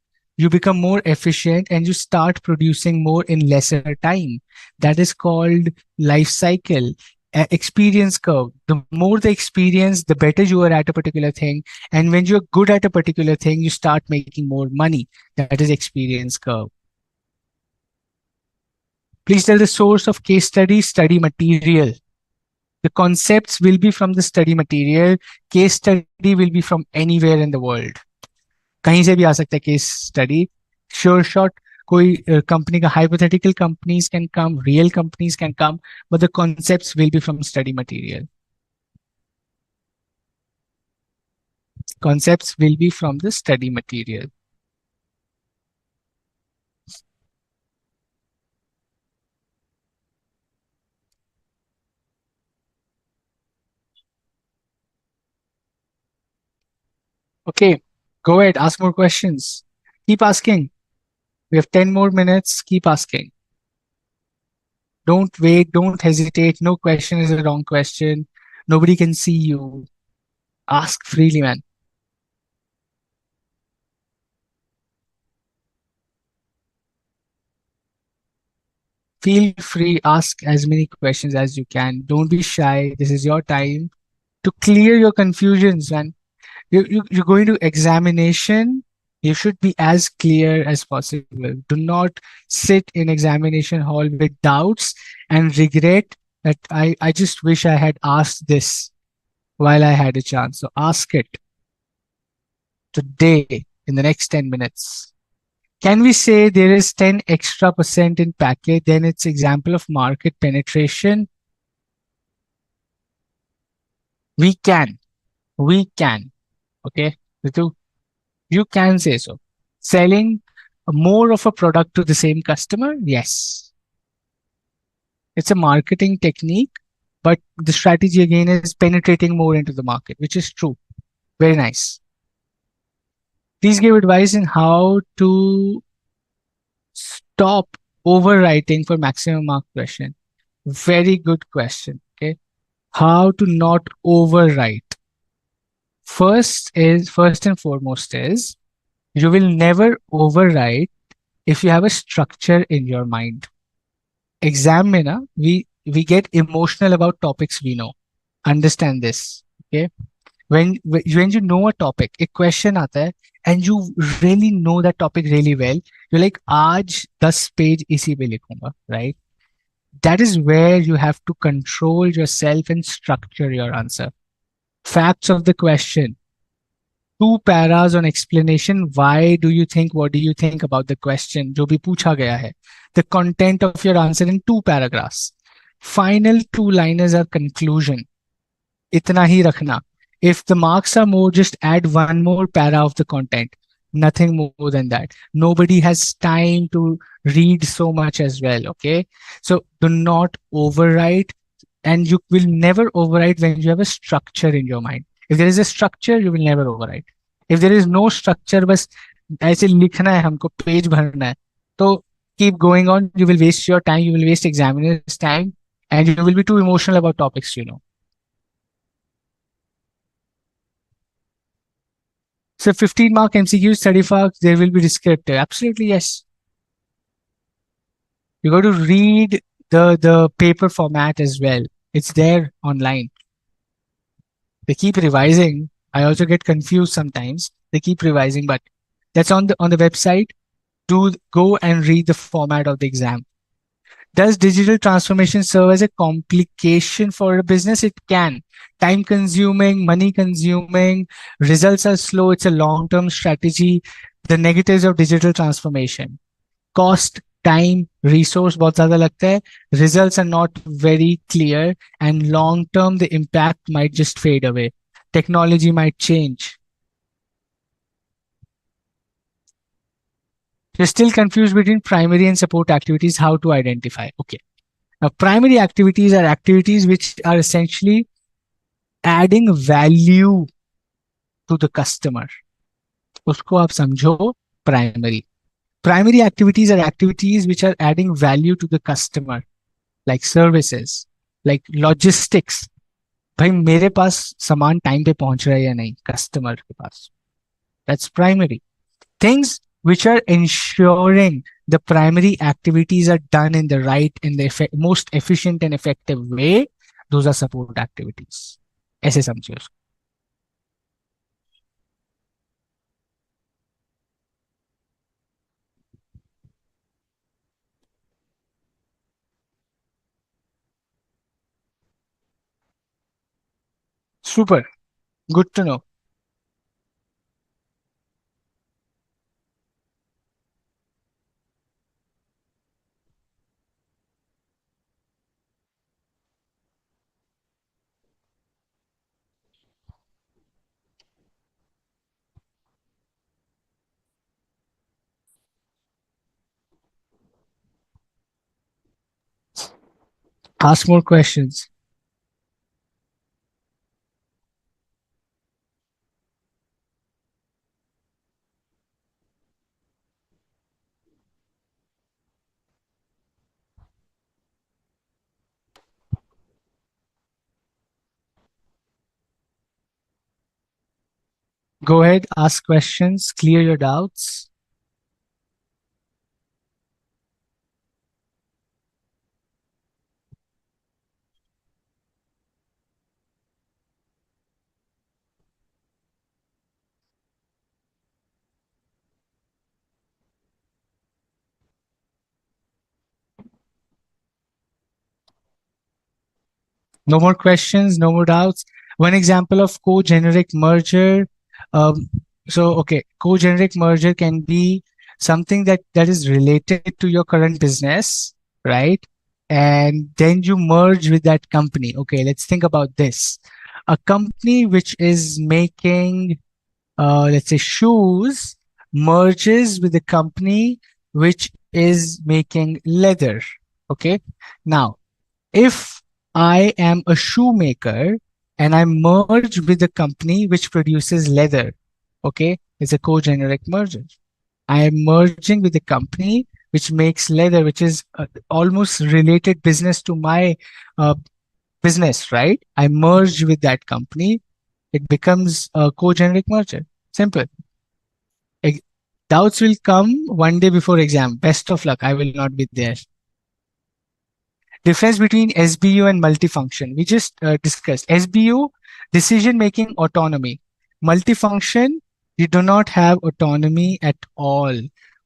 you become more efficient and you start producing more in lesser time. That is called life cycle. Experience curve. The more the experience, the better you are at a particular thing. And when you're good at a particular thing, you start making more money. That is experience curve. Please tell the source of case study, study material. The concepts will be from the study material. Case study will be from anywhere in the world. कहीं से भी आ सकता है case study. Sure shot, कोई company का hypothetical companies can come, real companies can come, but the concepts will be from study material. Concepts will be from the study material. Okay, go ahead, ask more questions. Keep asking. We have 10 more minutes. Keep asking. Don't wait, don't hesitate. No question is a wrong question. Nobody can see you. Ask freely, man. Feel free, ask as many questions as you can. Don't be shy. This is your time to clear your confusions, man. You're going to examination. You should be as clear as possible. Do not sit in examination hall with doubts and regret that I just wish I had asked this while I had a chance. So ask it today in the next 10 minutes. Can we say there is 10 extra percent in package? Then it's example of market penetration. We can, we can. Okay. Ritu, you can say so. Selling more of a product to the same customer? Yes. It's a marketing technique, but the strategy again is penetrating more into the market, which is true. Very nice. Please give advice in how to stop overwriting for maximum mark question. Very good question. Okay. How to not overwrite. First and foremost is you will never overwrite if you have a structure in your mind. Exam में ना we get emotional about topics we know. Understand this. Okay. When you know a topic, a question आता है and you really know that topic really well, you're like आज 10 page इसी पे लिखूंगा, right? That is where you have to control yourself and structure your answer. Facts of the question. Two paras on explanation. Why do you think? What do you think about the question? जो भी पूछा गया है. The content of your answer in two paragraphs. Final two liners are conclusion. इतना ही रखना. If the marks are more, just add one more para of the content. Nothing more than that. Nobody has time to read so much as well. Okay. So do not overwrite, and you will never overwrite when you have a structure in your mind. If there is a structure, you will never overwrite. If there is no structure, बस ऐसे लिखना है हमको page भरना है तो keep going on. You will waste your time. You will waste examiner's time, and you will be too emotional about topics. So 15 mark MCQs, 35, there will be descriptive. Absolutely, yes. You got to read the paper format as well. It's there online. They keep revising. I also get confused sometimes. They keep revising, but that's on the website. Do go and read the format of the exam. Does digital transformation serve as a complication for a business? It can. Time consuming, money consuming, results are slow. It's a long term strategy. The negatives of digital transformation: cost, time, resource बहुत ज़्यादा लगता है. Results are not very clear, and long term the impact might just fade away. Technology might change. You're still confused between primary and support activities. How to identify? Okay. Now, primary activities are activities which are essentially adding value to the customer. उसको आप समझो primary. Primary activities are activities which are adding value to the customer, like services, like logistics. भाई मेरे पास सामान time पे पहुंच रहा है या नहीं कस्टमर के पास. That's primary. Things which are ensuring the primary activities are done in the right, in the most efficient and effective way, those are support activities. ऐसे समझिए उसको. Super. Good to know. Ask more questions. Go ahead, ask questions, clear your doubts. No more questions, no more doubts. One example of co-generic merger. Um, okay, co-generic merger can be something that is related to your current business, right? And then you merge with that company. Okay, let's think about this. A company which is making, let's say, shoes merges with a company which is making leather. Okay, now if I am a shoemaker and I merge with a company which produces leather, okay, it's a co-generic merger. I am merging with a company which makes leather, which is almost related business to my uh, business, right? I merge with that company. It becomes a co-generic merger. Simple. Ex- Doubts will come one day before exam. Best of luck. I will not be there. Difference between SBU and multifunction. We just discussed SBU, decision making autonomy. Multifunction, you do not have autonomy at all.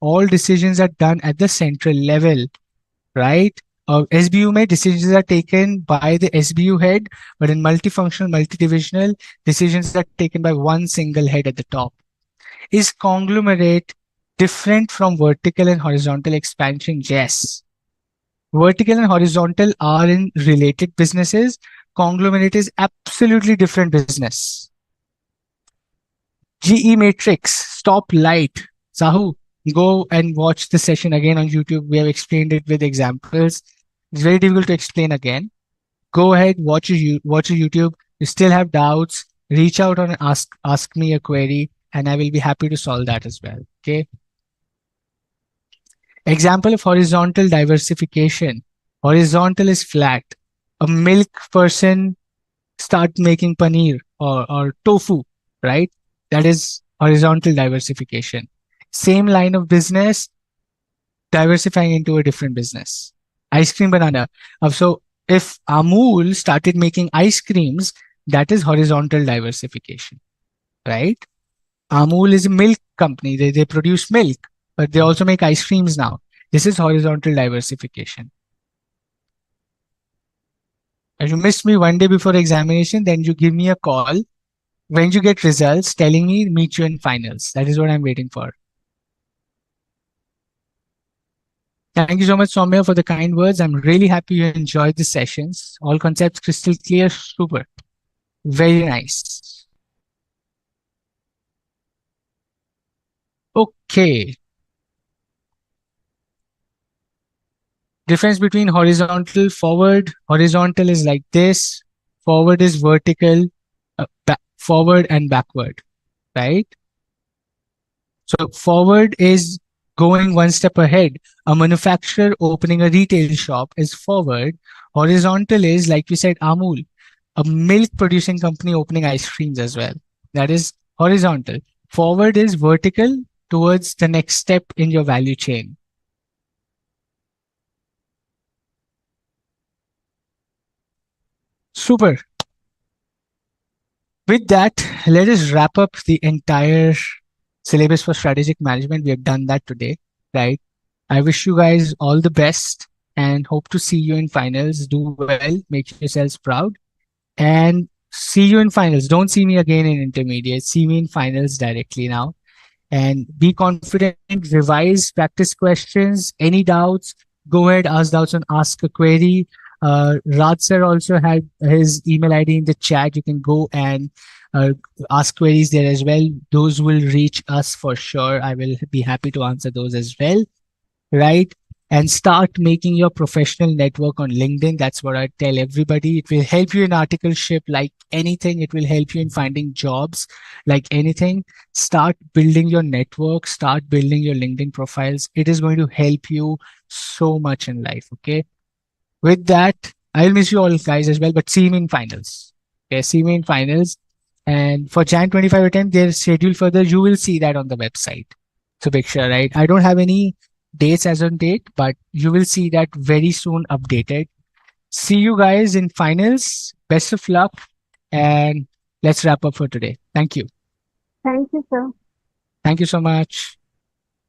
All decisions are done at the central level, right? SBU may decisions are taken by the SBU head, but in multifunctional, multidivisional, decisions are taken by one single head at the top. Is conglomerate different from vertical and horizontal expansion? Yes. Vertical and horizontal are in related businesses. Conglomerate is absolutely different business. GE Matrix, stop light. Sahu, go and watch the session again on YouTube. We have explained it with examples. It's very difficult to explain again. Go ahead, watch your YouTube. You still have doubts, reach out and ask me a query, and I will be happy to solve that as well. Okay. Example of horizontal diversification. Horizontal is flat. A milk person start making paneer or tofu, right? That is horizontal diversification. Same line of business, diversifying into a different business. Ice cream banana. So if Amul started making ice creams, that is horizontal diversification, right? Amul is a milk company. They produce milk, but they also make ice creams now. This is horizontal diversification. If you missed me one day before examination, then you give me a call when you get results telling me meet you in finals. That is what I'm waiting for. Thank you so much, Soumya, for the kind words. I'm really happy you enjoyed the sessions. All concepts crystal clear. Super. Very nice. Okay. Difference between horizontal, forward. Horizontal is like this. Forward is vertical, forward and backward, right? So forward is going one step ahead. A manufacturer opening a retail shop is forward. Horizontal is, like we said, Amul, a milk producing company opening ice creams as well. That is horizontal. Forward is vertical towards the next step in your value chain. Super. With that, let us wrap up the entire syllabus for strategic management. We have done that today, right? I wish you guys all the best and hope to see you in finals. Do well, make yourselves proud, and see you in finals. Don't see me again in intermediate. See me in finals directly now. And be confident, revise, practice questions. Any doubts, go ahead, ask doubts and ask a query. Raj sir also had his email ID in the chat. You can go and uh, ask queries there as well. Those will reach us for sure. I will be happy to answer those as well, right? And start making your professional network on LinkedIn. That's what I tell everybody. It will help you in articleship like anything. It will help you in finding jobs like anything. Start building your network, start building your LinkedIn profiles. It is going to help you so much in life. Okay. With that, I'll miss you all guys as well, but see me in finals. Okay. See me in finals. And for Jan 25 attempt, they're scheduled further. You will see that on the website. So big sure, right? I don't have any dates as on date, but you will see that very soon updated. See you guys in finals. Best of luck. And let's wrap up for today. Thank you. Thank you, sir. Thank you so much.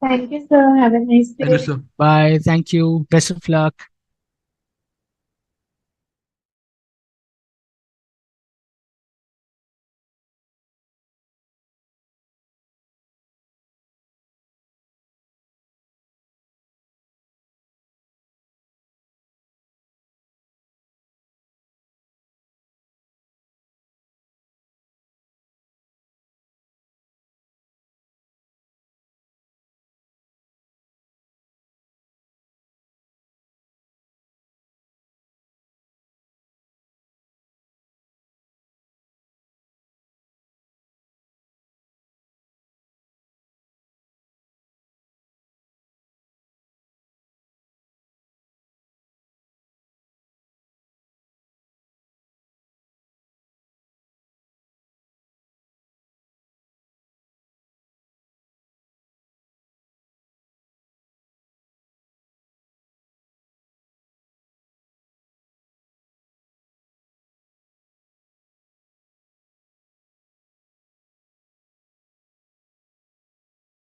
Thank you, sir. Have a nice Thank you, day. sir. Bye. Thank you. Best of luck.